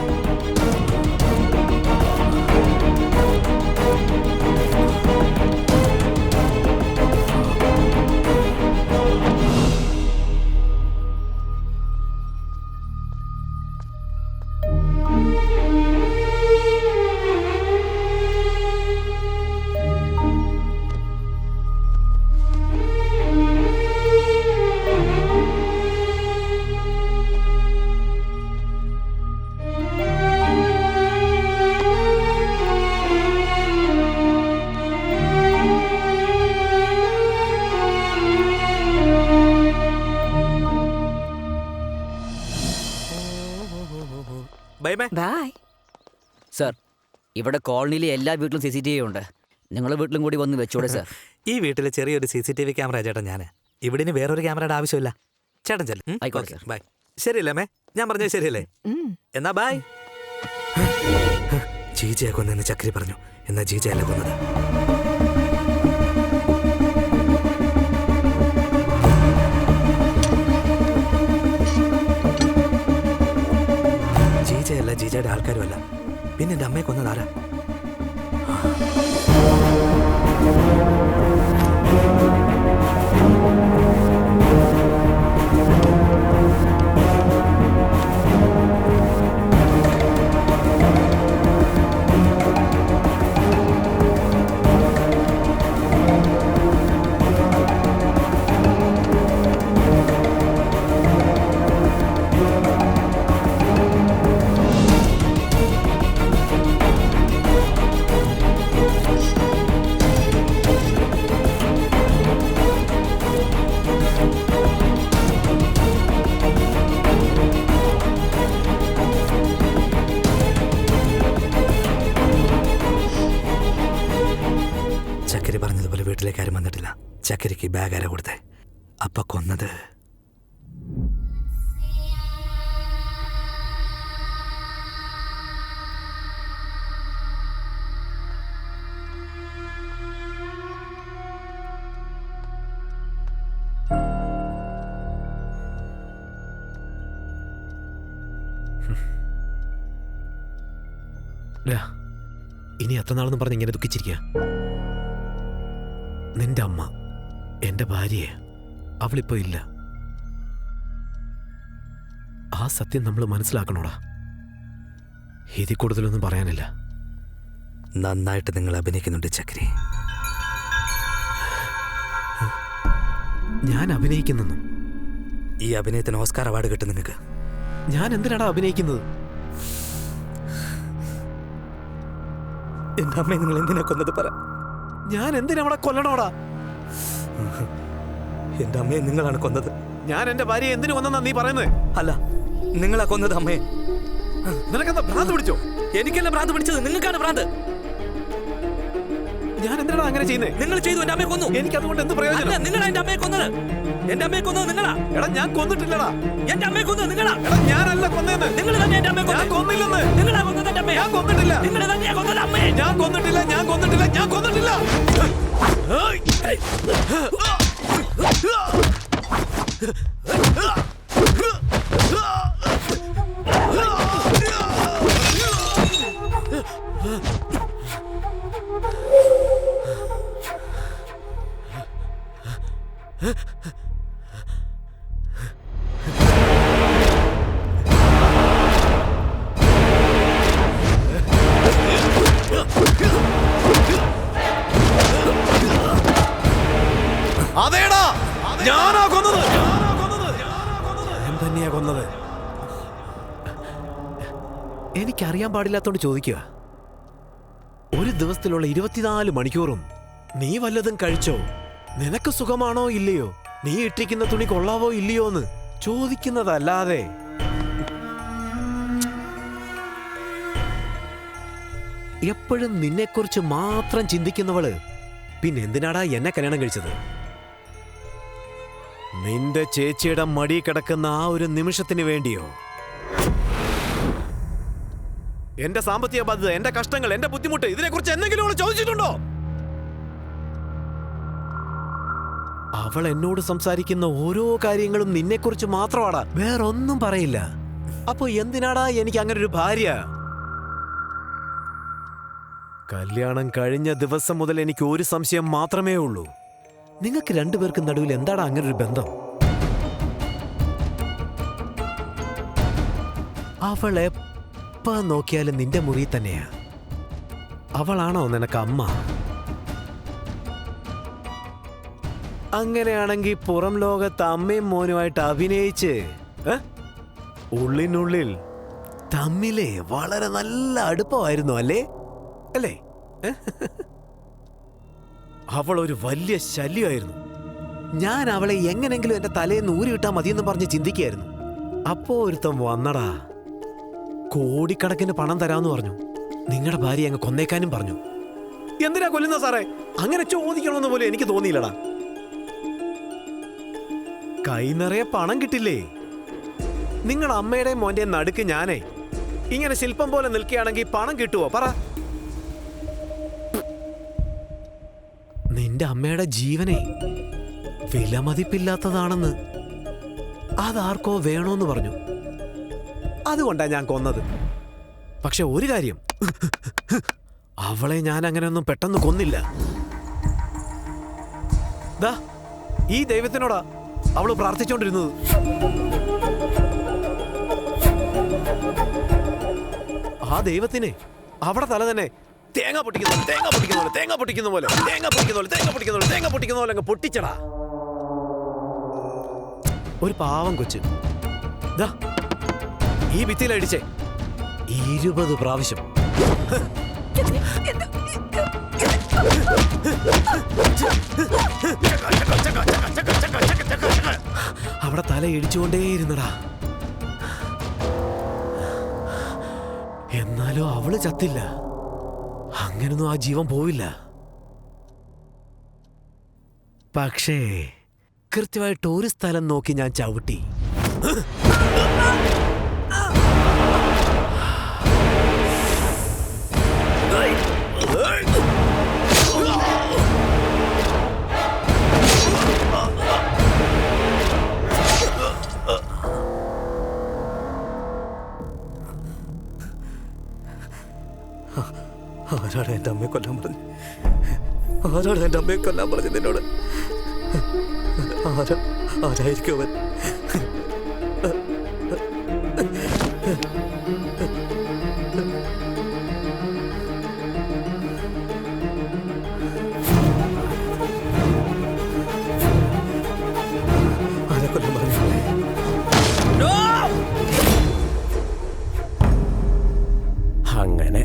Speaker 5: സർ, ഇവിടെ കോളനിയിലെ എല്ലാ വീട്ടിലും CCTV ഉണ്ട്. നിങ്ങളുടെ വീട്ടിലും കൂടി വന്ന് വെച്ചോടെ സർ.
Speaker 20: ഈ വീട്ടിലെ ചെറിയൊരു CCTV ക്യാമറ ചേട്ടൻ ഞാൻ. ഇവിടെ ഇനി വേറൊരു ക്യാമറയുടെ ആവശ്യമില്ല. ചേട്ടൻ ചെല്ലും.
Speaker 5: ആയിക്കോട്ടെ സർ.
Speaker 20: ബൈ. ശരിയല്ലേ അമ്മേ? ഞാൻ പറഞ്ഞത് ശരിയല്ലേ? എന്നാ ബൈ. ജീജയെ കൊന്നെന്ന് ചക്രി പറഞ്ഞു. എന്നാ ജീജയല്ല കൊന്നത്. ജീജയല്ല, ജീജയുടെ ആൾക്കാരുമല്ല. പിന്നെ എന്റെ അമ്മയെ കൊന്നത് ആരാ? ചക്കരി പറഞ്ഞതുപോലെ വീട്ടിലേക്ക് ആരും വന്നിട്ടില്ല. ചക്കരിക്ക് ബാഗ് ആരാ കൊടുത്തേ? അപ്പ കൊന്നത്
Speaker 15: ഇനി എത്ര നാളെന്ന് പറഞ്ഞ് ഇങ്ങനെ ദുഃഖിച്ചിരിക്കുക? നിന്റെ അമ്മ, എന്റെ ഭാര്യയെ, അവളിപ്പോ ഇല്ല. ആ സത്യം നമ്മൾ മനസ്സിലാക്കണോടാ. ഇതിൽ കൂടുതലൊന്നും പറയാനില്ല.
Speaker 20: നന്നായിട്ട് നിങ്ങൾ അഭിനയിക്കുന്നുണ്ട് ചക്രി.
Speaker 15: ഞാൻ അഭിനയിക്കുന്നു?
Speaker 20: ഈ അഭിനയത്തിന് ഓസ്കാർ അവാർഡ് കിട്ടും നിങ്ങൾക്ക്.
Speaker 15: ഞാൻ എന്തിനാടാ അഭിനയിക്കുന്നത്?
Speaker 20: എന്റെ അമ്മയെ നിങ്ങൾ എന്തിനാ കൊന്നത് പറ.
Speaker 15: ഞാൻ എന്തിനാ അവളെ കൊല്ലണോടാ?
Speaker 20: എന്റെ അമ്മയെ നിങ്ങളാണ് കൊന്നത്.
Speaker 15: ഞാൻ എന്റെ ഭാര്യയെ എന്തിനു കൊന്നെന്നാ നീ പറയുന്നത്?
Speaker 20: അല്ല, നിങ്ങളാ കൊന്നത് അമ്മയെ.
Speaker 15: നിനക്കെന്താ ഭ്രാന്ത് പിടിച്ചോ?
Speaker 20: എനിക്കല്ല ഭ്രാന്ത് പിടിച്ചത്, നിങ്ങൾക്കാണ് ഭ്രാന്ത്.
Speaker 15: ഞാൻ എന്തിനാണ് അങ്ങനെ ചെയ്യുന്നത്?
Speaker 20: നിങ്ങൾ ചെയ്തു, എന്റെ അമ്മയെ കൊന്നു.
Speaker 15: എനിക്ക് അതുകൊണ്ട് എന്ത് പ്രയോജനം?
Speaker 20: നിങ്ങളാ എന്റെ അമ്മയെ കൊന്നത്. എന്റെ അമ്മയെ കൊന്നത് നിങ്ങളാ.
Speaker 15: എടാ ഞാൻ കൊന്നിട്ടില്ലടാ.
Speaker 20: എന്റെ അമ്മയെ കൊന്നത് നിങ്ങളാ.
Speaker 15: എടാ ഞാനല്ല കൊന്നേന്ന്.
Speaker 20: നിങ്ങൾ തന്നെ എന്റെ അമ്മയെ കൊന്നത്.
Speaker 15: ഞാൻ കൊന്നില്ലെന്ന്.
Speaker 20: നിങ്ങളാ കൊന്നത് എന്റെ അമ്മയെ.
Speaker 15: ഞാൻ കൊന്നിട്ടില്ല.
Speaker 20: നിങ്ങൾ തന്നെയാ കൊന്നത് അമ്മയെ.
Speaker 15: ഞാൻ കൊന്നിട്ടില്ല, ഞാൻ കൊന്നിട്ടില്ല, ഞാൻ കൊന്നിട്ടില്ല. എനിക്കറിയാൻ പാടില്ലാത്തോണ്ട് ചോദിക്കുക. ഒരു ദിവസത്തിലുള്ള 24 മണിക്കൂറും നീ വല്ലതും കഴിച്ചോ, നിനക്ക് സുഖമാണോ ഇല്ലയോ, നീ ഇട്ടിരിക്കുന്ന തുണി കൊള്ളാവോ ഇല്ലയോ എന്ന് ചോദിക്കുന്നതല്ലാതെ എപ്പോഴും നിന്നെക്കുറിച്ച് മാത്രം ചിന്തിക്കുന്നവള് പിന്നെ എന്തിനാടാ എന്നെ കല്യാണം കഴിച്ചത്? നിന്റെ ചേച്ചിയുടെ മടി കിടക്കുന്ന ആ ഒരു നിമിഷത്തിന് വേണ്ടിയോ? എന്റെ സാമ്പത്തിക ബാധ്യത, എന്റെ കഷ്ടങ്ങൾ, എന്റെ ബുദ്ധിമുട്ട്, ഇതിനെക്കുറിച്ച് എന്തെങ്കിലും അവൾ ചോദിച്ചിട്ടുണ്ടോ? അവൾ എന്നോട് സംസാരിക്കുന്ന ഓരോ കാര്യങ്ങളും നിന്നെക്കുറിച്ച് മാത്രമാടാ, വേറൊന്നും പറയില്ല. അപ്പൊ എന്തിനാടാ എനിക്ക് അങ്ങനെ ഒരു ഭാര്യ? കല്യാണം കഴിഞ്ഞ ദിവസം മുതൽ എനിക്ക് ഒരു സംശയം മാത്രമേ ഉള്ളൂ. നിങ്ങൾക്ക് രണ്ടുപേർക്കും നടുവിൽ എന്താടാ അങ്ങനെ ഒരു ബന്ധം? അവൾ എപ്പ നോക്കിയാലും നിന്റെ മുറി തന്നെയാ. അവളാണോ നിനക്ക് അമ്മ? അങ്ങനെയാണെങ്കിൽ പുറം ലോകത്ത് അമ്മയും മോനുമായിട്ട് അഭിനയിച്ച് ഉള്ളിനുള്ളിൽ തമ്മിലെ വളരെ നല്ല അടുപ്പമായിരുന്നു അല്ലേ? അല്ലേ? അവൾ ഒരു വലിയ ശല്യമായിരുന്നു. ഞാൻ അവളെ എങ്ങനെങ്കിലും എന്റെ തലേന്ന് ഊരിവിട്ടാ മതിയെന്ന് പറഞ്ഞ് ചിന്തിക്കുകയായിരുന്നു. അപ്പോ ഒരുത്തം വന്നടാ, കോടിക്കണക്കിന് പണം തരാന്ന് പറഞ്ഞു. നിങ്ങളുടെ ഭാര്യ അങ്ങ് കൊന്നേക്കാനും പറഞ്ഞു. എന്തിനാ കൊല്ലുന്ന സാറേ? അങ്ങനെ ചോദിക്കണമെന്ന് പോലും എനിക്ക് തോന്നിയില്ലടാ. കൈ നിറയെ പണം കിട്ടില്ലേ? നിങ്ങളുടെ അമ്മയുടെയും മോന്റെയും നടുക്ക് ഞാനേ ഇങ്ങനെ ശില്പം പോലെ നിൽക്കുകയാണെങ്കിൽ പണം കിട്ടുവോ പറ? നിന്റെ അമ്മയുടെ ജീവനെ വിലമതിപ്പില്ലാത്തതാണെന്ന് അതാർക്കോ വേണോന്ന് പറഞ്ഞു. അതുകൊണ്ടാ ഞാൻ കൊന്നത്. പക്ഷെ ഒരു കാര്യം, അവളെ ഞാൻ അങ്ങനെയൊന്നും പെട്ടെന്ന് കൊന്നില്ല. ദാ ഈ ദൈവത്തിനോടാ അവള് പ്രാർത്ഥിച്ചോണ്ടിരുന്നത്. ആ ദൈവത്തിനെ അവിടെ തല തന്നെ തേങ്ങ പൊട്ടിക്കുന്ന പോലെ അങ്ങ് പൊട്ടിച്ചടാ. ഒരു പാവം കൊച്ച് ദാ ഈ ഭിത്തിയിലടിച്ചേ 20 പ്രാവശ്യം. അവിടെ തല ഇടിച്ചുകൊണ്ടേയിരുന്നടാ. എന്നാലും അവള് ചത്തില്ല. അങ്ങനൊന്നും ആ ജീവൻ പോവില്ല. പക്ഷേ കൃത്യമായിട്ട് ഒരു സ്ഥലം നോക്കി ഞാൻ ചവിട്ടി.
Speaker 20: ആരാണ് എൻ്റെ അമ്മയെ കൊല്ലാൻ പറഞ്ഞു? ആരാണ് എൻ്റെ അമ്മയെ കൊല്ലാൻ പറഞ്ഞു നിന്നോട്? ആരായിരിക്കും അവൻ? ആരെ കൊല്ലാൻ പറഞ്ഞു?
Speaker 10: അങ്ങനെ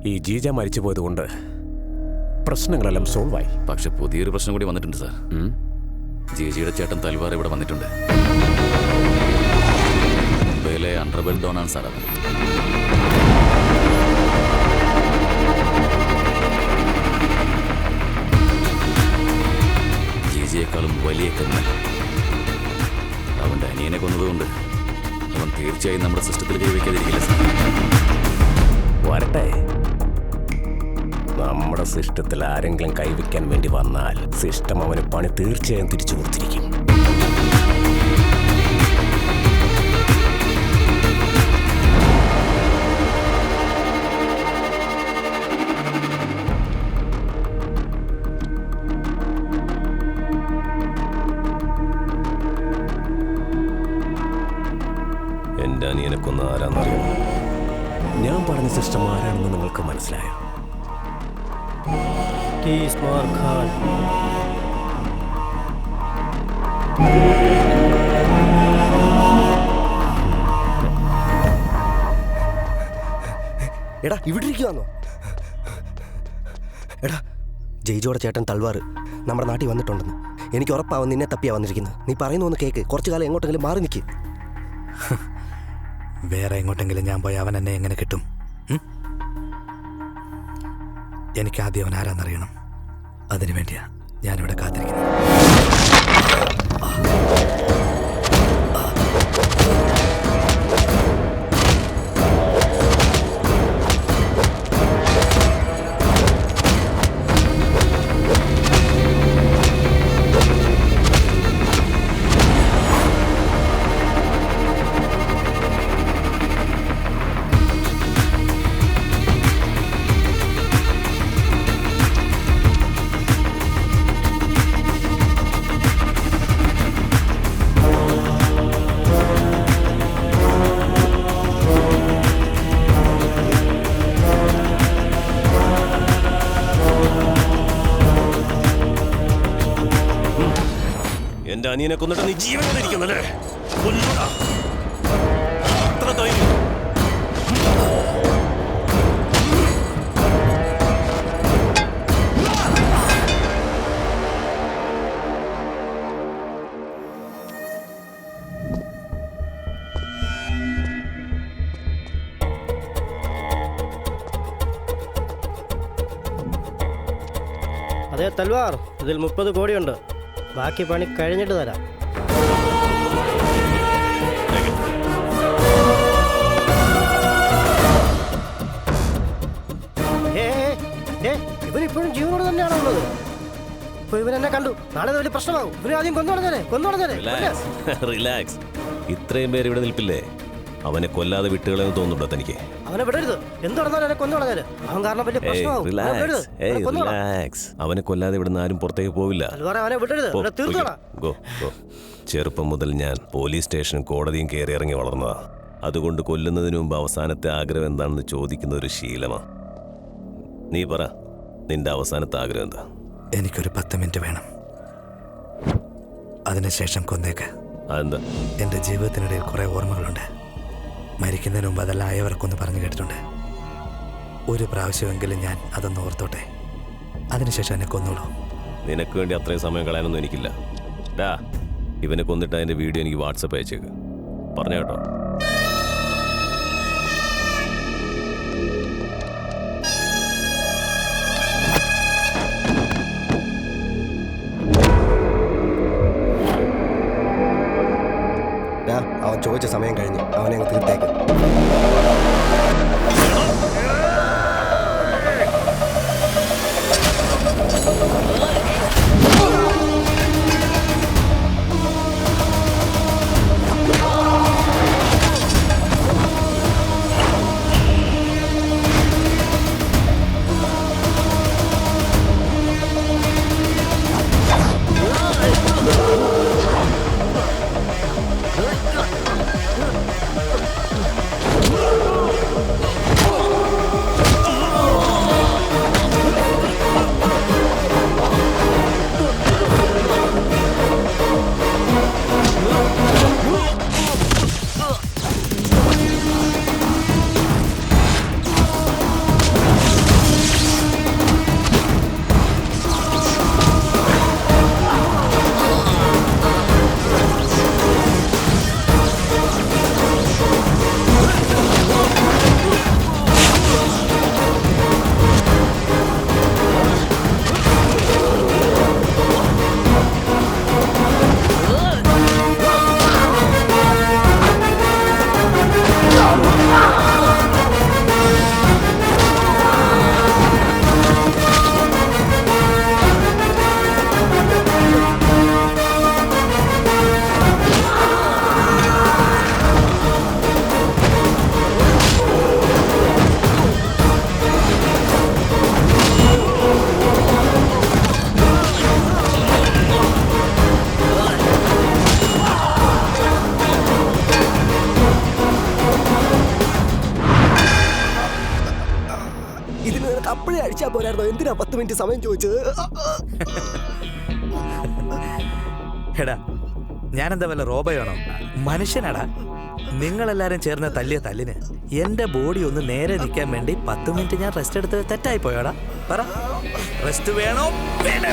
Speaker 10: ഈ ജീജ മരിച്ചു പോയതുകൊണ്ട് പ്രശ്നങ്ങളെല്ലാം സോൾവ് ആയി.
Speaker 12: പക്ഷെ പുതിയൊരു പ്രശ്നം കൂടി വന്നിട്ടുണ്ട് സാർ. ജീജിയുടെ ചേട്ടൻ തൽവാർ ഇവിടെ വന്നിട്ടുണ്ട്. മുംബൈയിലെ അണ്ടർബെൽറ്റ് ഡോണാണ് സാർ അവൻ. ജീജിയേക്കാളും വലിയ കന്നൽ. അവന്റെ അനിയനെ കൊന്നതുകൊണ്ട് അവൻ തീർച്ചയായും നമ്മുടെ സിസ്റ്റത്തിൽ കൈവയ്ക്കാതിരിക്കില്ല സാർ.
Speaker 10: വരട്ടെ. നമ്മുടെ സിസ്റ്റത്തിൽ ആരെങ്കിലും കൈവയ്ക്കാൻ വേണ്ടി വന്നാൽ സിസ്റ്റം അവന് പണി തീർച്ചയായും തിരിച്ചു കൊടുത്തിരിക്കും. എന്റെ അനിയനെ കൊന്ന ആരാന്നറിയണം? ഞാൻ പറഞ്ഞ സിസ്റ്റം ആരാണെന്ന് നിങ്ങൾക്ക് മനസ്സിലായോ?
Speaker 8: എടാ ഇവിടെ ഇരിക്കുവാന്നോ? എടാ ജയിജോടെ ചേട്ടൻ തൽവാർ നമ്മുടെ നാട്ടിൽ വന്നിട്ടുണ്ടെന്ന് എനിക്ക് ഉറപ്പാവും. നിന്നെ തപ്പിയാ വന്നിരിക്കുന്നത്. നീ പറയുന്ന ഒന്ന് കേക്ക്. കുറച്ചു കാലം എങ്ങോട്ടെങ്കിലും മാറി നിൽക്ക്.
Speaker 20: വേറെ എങ്ങോട്ടെങ്കിലും ഞാൻ പോയി അവൻ എന്നെ എങ്ങനെ കിട്ടും? എനിക്ക് ആദ്യം അവൻ ആരാന്നറിയണം. അതിനു വേണ്ടിയാ ഞാനിവിടെ കാത്തിരിക്കുന്നത്.
Speaker 11: എന്റെ അനിയനെ കൊന്നിട്ട് നീ ജീവനോടിരിക്കുന്നല്ലേ? അത്ര ധൈര്യം.
Speaker 9: അതെ തൽവാർ, ഇതിൽ 30 കോടിയുണ്ട്. ബാക്കി പണി കഴിഞ്ഞിട്ട് തരാം. ഇവനിപ്പോഴും ജീവനോട് തന്നെയാണോ ഉള്ളത്? ഇപ്പൊ ഇവനെന്നെ കണ്ടു. നാളെ വലിയ പ്രശ്നമാകും. ഇവരെ ആദ്യം
Speaker 11: റിലാക്സ്. ഇത്രയും പേര് ഇവിടെ നിൽപ്പില്ലേ? അവനെ കൊല്ലാതെ വിട്ടുകളെന്ന് തോന്നുന്നുണ്ടോ തനിക്ക്?
Speaker 9: അവനെ വിടരുത്. എന്ത് നടന്നാലും എന്നെ കൊന്നുകളഞ്ഞാല് അവൻ കാരണം വലിയ പ്രശ്നമാകും.
Speaker 11: റിലാക്സ്. അവനെ കൊല്ലാതെ ഇവിടുന്ന് ആരും പുറത്തേക്ക് പോവില്ല.
Speaker 9: അവനെ വിടരുത്.
Speaker 11: ചെറുപ്പം മുതൽ ഞാൻ പോലീസ് സ്റ്റേഷനും കോടതിയും കയറി ഇറങ്ങി വളർന്നതാ. അതുകൊണ്ട് കൊല്ലുന്നതിന് മുമ്പ് അവസാനത്തെ ആഗ്രഹം എന്താണെന്ന് ചോദിക്കുന്ന ഒരു ശീലമാ. നീ പറ, നിന്റെ അവസാനത്തെ ആഗ്രഹം എന്താ?
Speaker 20: എനിക്കൊരു 10 മിനിറ്റ് വേണം. അതിനുശേഷം കൊന്നേക്ക്.
Speaker 11: അതെന്താ?
Speaker 20: എൻ്റെ ജീവിതത്തിനിടയിൽ കുറെ ഓർമ്മകളുണ്ട്. മരിക്കുന്നതിന് മുമ്പ് അതെല്ലാം ആയവർക്കൊന്ന് പറഞ്ഞു കേട്ടിട്ടുണ്ട്. ഒരു പ്രാവശ്യമെങ്കിലും ഞാൻ അതൊന്ന് ഓർത്തോട്ടെ. അതിനുശേഷം എന്നെ കൊന്നോളൂ.
Speaker 11: നിനക്ക് വേണ്ടി അത്രയും സമയം കളയാനൊന്നും എനിക്കില്ല. ഡാ, ഇവനെ കൊന്നിട്ട് അതിൻ്റെ വീഡിയോ എനിക്ക് വാട്സപ്പ് അയച്ചേക്ക്. പറഞ്ഞ കേട്ടോ?
Speaker 8: അവൻ ചോദിച്ച സമയം കഴിഞ്ഞ് അവനെ അങ്ങ് തീർത്തേക്ക്. അപ്പോഴേ അഴിച്ചാ പോരായിരുന്നോ? എന്തിനാ 10 മിനിറ്റ് സമയം ചോദിച്ചത്?
Speaker 20: എടാ, ഞാനെന്താ വല്ല റോബോയാണോ? മനുഷ്യനാടാ. നിങ്ങളെല്ലാരും ചേർന്ന് തല്ലിയ തല്ലിന് എന്റെ ബോഡി ഒന്ന് നേരെ നിൽക്കാൻ വേണ്ടി 10 മിനിറ്റ് ഞാൻ റെസ്റ്റ് എടുത്ത് തെറ്റായി പോയോടാ? പറ, റെസ്റ്റ് വേണോ വേണോ?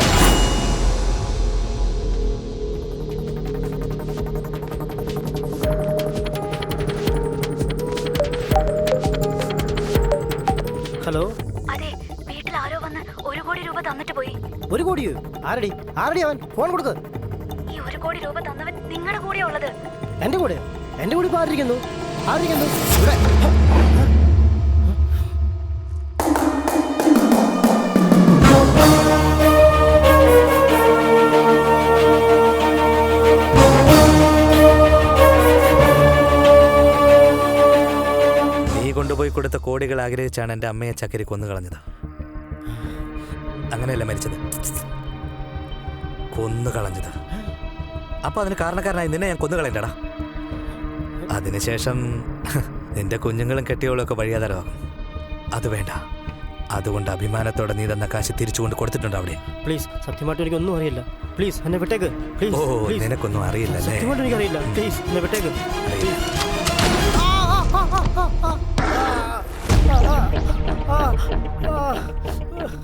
Speaker 9: ഹലോ,
Speaker 4: അതെ, വീട്ടിൽ ആരോ വന്ന് 1 കോടി രൂപ തന്നിട്ട് പോയി.
Speaker 9: 1 കോടിയോ? ആരടി ആരടി അവൻ? ഫോൺ കൊടുക്ക്.
Speaker 4: ഈ 1 കോടി രൂപ തന്നവൻ നിങ്ങളുടെ കൂടെയാ ഉള്ളത്.
Speaker 9: എന്റെ കൂടെ? എന്റെ കൂടെ ഇപ്പൊ ആരിക്കുന്നു? ആരിക്കുന്നു? ഇവിടെ.
Speaker 20: നീ കൊണ്ടുപോയി കൊടുത്ത കോടികൾ ആഗ്രഹിച്ചാണ് എൻ്റെ അമ്മയെ ചക്കരി കൊന്നു കളഞ്ഞത്. അങ്ങനെയല്ല മരിച്ചത്, കൊന്നു കളഞ്ഞത്. അപ്പൊ അതിന് കാരണക്കാരനായി നിന്നെ ഞാൻ കൊന്നു കളയണ്ടടാ. അതിനുശേഷം നിന്റെ കുഞ്ഞുങ്ങളും കെട്ടിയോളും ഒക്കെ വഴിയാധാരമാകും. അത് വേണ്ട. അതുകൊണ്ട് അഭിമാനത്തോടെ നീ തന്ന കാശ് തിരിച്ചുകൊണ്ട് കൊടുത്തിട്ടുണ്ട് അവിടെ.
Speaker 9: പ്ലീസ്, സത്യമായിട്ട് എനിക്കൊന്നും അറിയില്ല. പ്ലീസ് എന്നെ വിട്ടേക്ക്.
Speaker 20: ഓ, നിനക്കൊന്നും അറിയില്ലല്ലേ?
Speaker 9: സത്യമായിട്ട് എനിക്കറിയില്ല. പ്ലീസ് എന്നെ വിട്ടേക്ക്.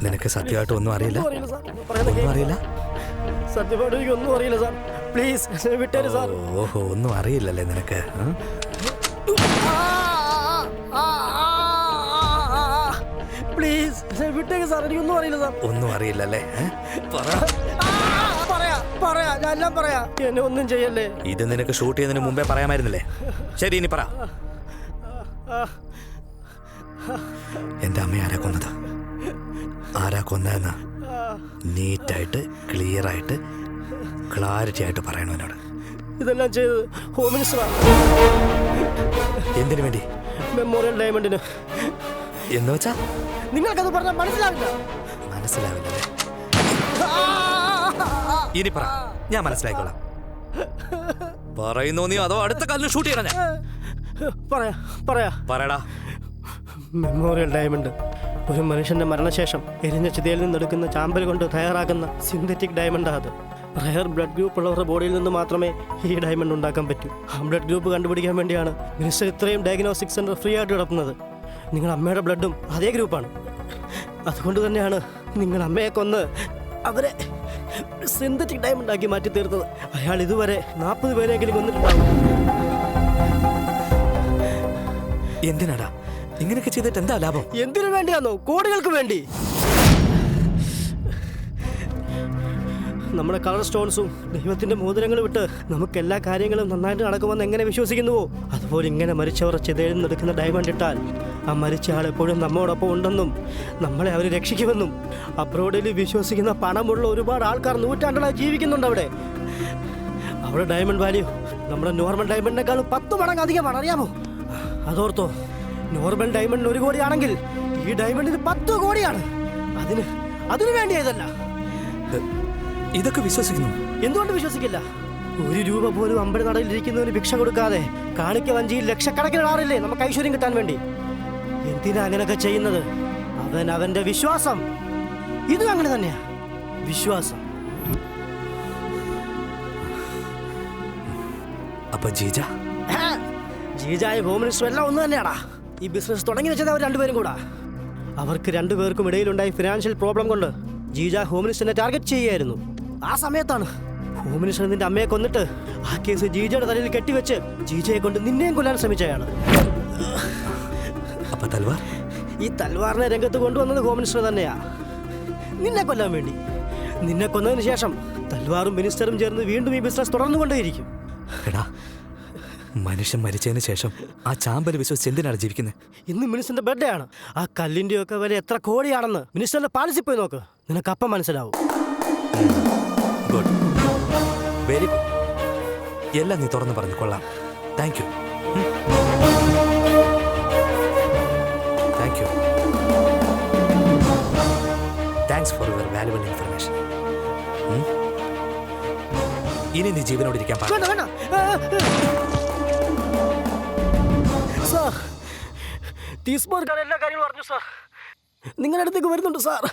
Speaker 20: നിനക്ക് സത്യമായിട്ട് ഒന്നും അറിയില്ല? ഒന്നും അറിയില്ല?
Speaker 9: സത്യമായിട്ട് എനിക്കൊന്നും അറിയില്ല സാർ. പ്ലീസ് എന്നെ വിട്ടേര് സാർ.
Speaker 20: ഓഹോ, ഒന്നും അറിയില്ലല്ലേ നിനക്ക്?
Speaker 9: പ്ലീസ് എന്നെ വിട്ടേക്ക് സാർ. എനിക്കൊന്നും അറിയില്ല സാർ.
Speaker 20: ഒന്നും അറിയില്ലല്ലേ?
Speaker 9: പറയാ, ഞാൻ എല്ലാം പറയാ. എന്നെ ഒന്നും ചെയ്യല്ലേ.
Speaker 20: ഇത് നിനക്ക് ഷൂട്ട് ചെയ്യുന്നതിന് മുമ്പേ പറയാമായിരുന്നില്ലേ? ശരി, ഇനി പറ. എന്റെ അമ്മ ആരാ കൊന്നത്? ആരാ കൊന്നതെന്ന് നീറ്റായിട്ട് ക്ലിയർ ആയിട്ട് ക്ലാരിറ്റി ആയിട്ട് പറയണോ എന്നോട്.
Speaker 9: ഇതെല്ലാം ചെയ്തത് ഹോം മിനിസ്റ്ററാണ്.
Speaker 20: എന്തിനു വേണ്ടി?
Speaker 9: മെമ്മോറിയൽ ഡയമണ്ടിന്.
Speaker 20: എന്ന് വെച്ചാ
Speaker 9: നിങ്ങൾക്കത് പറഞ്ഞാൽ മനസ്സിലാവില്ല.
Speaker 20: മനസ്സിലാവില്ലല്ലേ? ഇനി പറ, ഞാൻ മനസ്സിലായിക്കോളാം. പറയുന്നോ നീ അതോ അടുത്ത കാലിൽ ഷൂട്ട് ചെയ്യണം ഞാൻ? പറയടാ.
Speaker 9: മെമ്മോറിയൽ ഡയമണ്ട് ഒരു മനുഷ്യന്റെ മരണശേഷം എരിഞ്ഞ ചിതയിൽ നിന്നെടുക്കുന്ന ചാമ്പൽ കൊണ്ട് തയ്യാറാക്കുന്ന സിന്തറ്റിക് ഡയമണ്ടാണ് അത്. റയർ ബ്ലഡ് ഗ്രൂപ്പ് ഉള്ളവരുടെ ബോഡിയിൽ നിന്ന് മാത്രമേ ഈ ഡയമണ്ട് ഉണ്ടാക്കാൻ പറ്റൂ. ആ ബ്ലഡ് ഗ്രൂപ്പ് കണ്ടുപിടിക്കാൻ വേണ്ടിയാണ് മിനിസ്റ്റർ ഇത്രയും ഡയഗ്നോസ്റ്റിക് സെന്റർ ഫ്രീ ആയിട്ട് നടത്തുന്നത്. നിങ്ങളുടെ അമ്മയുടെ ബ്ലഡും അതേ ഗ്രൂപ്പാണ്. അതുകൊണ്ട് തന്നെയാണ് നിങ്ങൾ അമ്മയെ കൊന്ന് അവരെ സിന്തറ്റിക് ഡയമണ്ട് ആക്കി മാറ്റി തീർത്തത്. അയാൾ ഇതുവരെ 40 പേരെങ്കിലും കൊന്നിട്ടുണ്ടാവും.
Speaker 20: എന്തിനാടാ ഇങ്ങനെയൊക്കെ ചെയ്തിട്ട് എന്താ ലാഭം?
Speaker 9: എന്തിനു വേണ്ടിയാണോ? കോടികൾക്ക് വേണ്ടി. നമ്മുടെ കളർ സ്റ്റോൺസും ദൈവത്തിന്റെ മോതിരങ്ങളും വിട്ട് നമുക്ക് എല്ലാ കാര്യങ്ങളും നന്നായിട്ട് നടക്കുമെന്ന് എങ്ങനെ വിശ്വസിക്കുന്നുവോ അതുപോലെ ഇങ്ങനെ മരിച്ചവർ ചിതയിൽ നിന്നെടുക്കുന്ന ഡയമണ്ട് ഇട്ടാൽ ആ മരിച്ച ആൾ എപ്പോഴും നമ്മോടൊപ്പം ഉണ്ടെന്നും നമ്മളെ അവർ രക്ഷിക്കുമെന്നും അബ്രോഡിൽ വിശ്വസിക്കുന്ന പണമുള്ള ഒരുപാട് ആൾക്കാർ നൂറ്റാണ്ടുകളായി ജീവിക്കുന്നുണ്ട് അവിടെ. അവിടെ ഡയമണ്ട് വാല്യൂ നമ്മുടെ നോർമൽ ഡയമണ്ടിനേക്കാളും 10 മടങ്ങ് അധികമാണ്. അറിയാമോ? അതോർത്തോ, നോർമൽ ഡയമണ്ടിന് 1 കോടിയാണെങ്കിൽ ഈ ഡയമണ്ടിന് 10 കോടിയാണ്. അതിനു വേണ്ടിയതല്ല.
Speaker 20: ഇതൊക്കെ വിശ്വസിക്കുന്നു?
Speaker 9: എന്തുകൊണ്ട് വിശ്വസിക്കില്ല? 1 രൂപ പോലും അമ്പല നടയിലിരിക്കുന്നവന് ഭിക്ഷ കൊടുക്കാതെ കാണിക്ക വഞ്ചിയിൽ ലക്ഷക്കണക്കിന് ആറില്ലേ നമുക്ക് ഐശ്വര്യം കിട്ടാൻ വേണ്ടി. എന്തിനാ അങ്ങനെയൊക്കെ ചെയ്യുന്നത്? അവന്റെ വിശ്വാസം. ഇതും അങ്ങനെ തന്നെയാ, വിശ്വാസം.
Speaker 20: അപ്പൊ
Speaker 9: ജീജായ ഹോം മിനിസ്റ്റർ എല്ലാം ഒന്ന് തന്നെയാടാ. ഈ ബിസിനസ് തുടങ്ങി വെച്ചത് അവർ രണ്ടുപേരും കൂടാ. അവർക്ക് രണ്ടുപേർക്കും ഇടയിലുണ്ടായി ഫിനാൻഷ്യൽ പ്രോബ്ലം കൊണ്ട് ജീജ ഹോം മിനിസ്റ്ററിനെ ടാർഗറ്റ് ചെയ്യുകയായിരുന്നു. ആ സമയത്താണ് ഹോം മിനിസ്റ്റർ നിന്റെ അമ്മയെ കൊന്നിട്ട് ആ കേസ് ജീജയുടെ തലയിൽ കെട്ടിവെച്ച് ജീജയെ കൊണ്ട് നിന്നെയും കൊല്ലാൻ ശ്രമിച്ചയാണ്.
Speaker 20: അപ്പൊ തൽവാർ?
Speaker 9: ഈ തൽവാറിനെ രംഗത്ത് കൊണ്ടുവന്നത് ഹോം മിനിസ്റ്റർ തന്നെയാ, നിന്നെ കൊല്ലാൻ വേണ്ടി. നിന്നെ കൊന്നതിന് ശേഷം തൽവാറും മിനിസ്റ്ററും ചേർന്ന് വീണ്ടും ഈ ബിസിനസ് തുടർന്നുകൊണ്ടേയിരിക്കും.
Speaker 20: എടാ, മനുഷ്യൻ മരിച്ചതിന് ശേഷം ആ ചാമ്പൽ വിശ്വസിച്ച് എന്തിനാണ് ജീവിക്കുന്നത്?
Speaker 9: ഇന്ന് മിനിസ്റ്ററിന്റെ ബർത്ത്ഡേ ആണ്. ആ കല്ലിന്റെ ഒക്കെ വില എത്ര കോടിയാണെന്ന് മിനിസ്റ്ററിന്റെ പാലിസിൽ പോയി നോക്ക്, നിനക്ക് അപ്പം മനസ്സിലാവും.
Speaker 20: Good, very good. എല്ലാം നീ തുറന്നു പറഞ്ഞു കൊള്ളാം. Thank you. Thanks for your valuable information. ഇനി നീ ജീവനോടിരിക്കാൻ പാടില്ല.
Speaker 9: സാർ, എല്ലാ കാര്യങ്ങളും പറഞ്ഞു സാർ. നിങ്ങളുടെ അടുത്തേക്ക് വരുന്നുണ്ട് സാർ.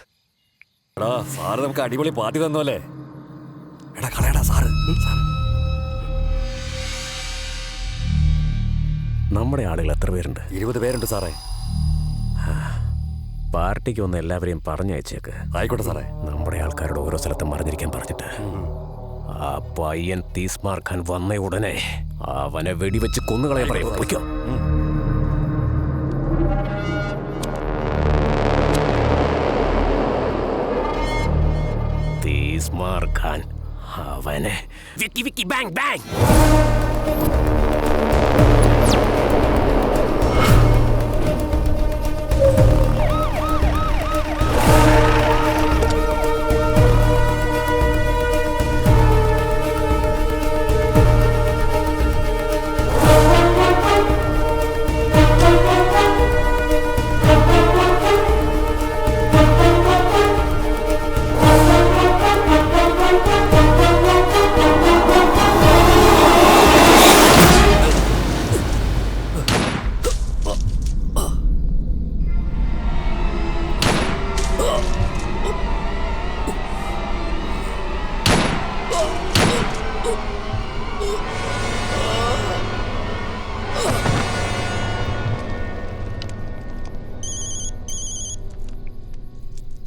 Speaker 6: എടാ, സാറ് നമുക്ക് അടിപൊളി പാർട്ടി തന്നോല്ലേ?
Speaker 20: എടാ കളയടാ സാറ്.
Speaker 10: നമ്മുടെ ആളുകൾ എത്ര പേരുണ്ട്?
Speaker 6: 20 പേരുണ്ട് സാറേ.
Speaker 10: പാർട്ടിക്ക് ഒന്ന് എല്ലാവരെയും പറഞ്ഞയച്ചേക്ക്.
Speaker 6: ആയിക്കോട്ടെ സാറേ.
Speaker 10: നമ്മുടെ ആൾക്കാരോട് ഓരോ സ്ഥലത്തും മറിഞ്ഞിരിക്കാൻ പറഞ്ഞിട്ട്. ആ പയ്യൻ തീസ്മാർ ഖാൻ വന്ന ഉടനെ അവനെ വെടിവെച്ച് കൊന്നുകളയാൻ പറയും. വിളിക്കോ. തീസ്മാർ ഖാൻ അവനെ വിക്കി വിക്കി ബാങ് ബാങ്.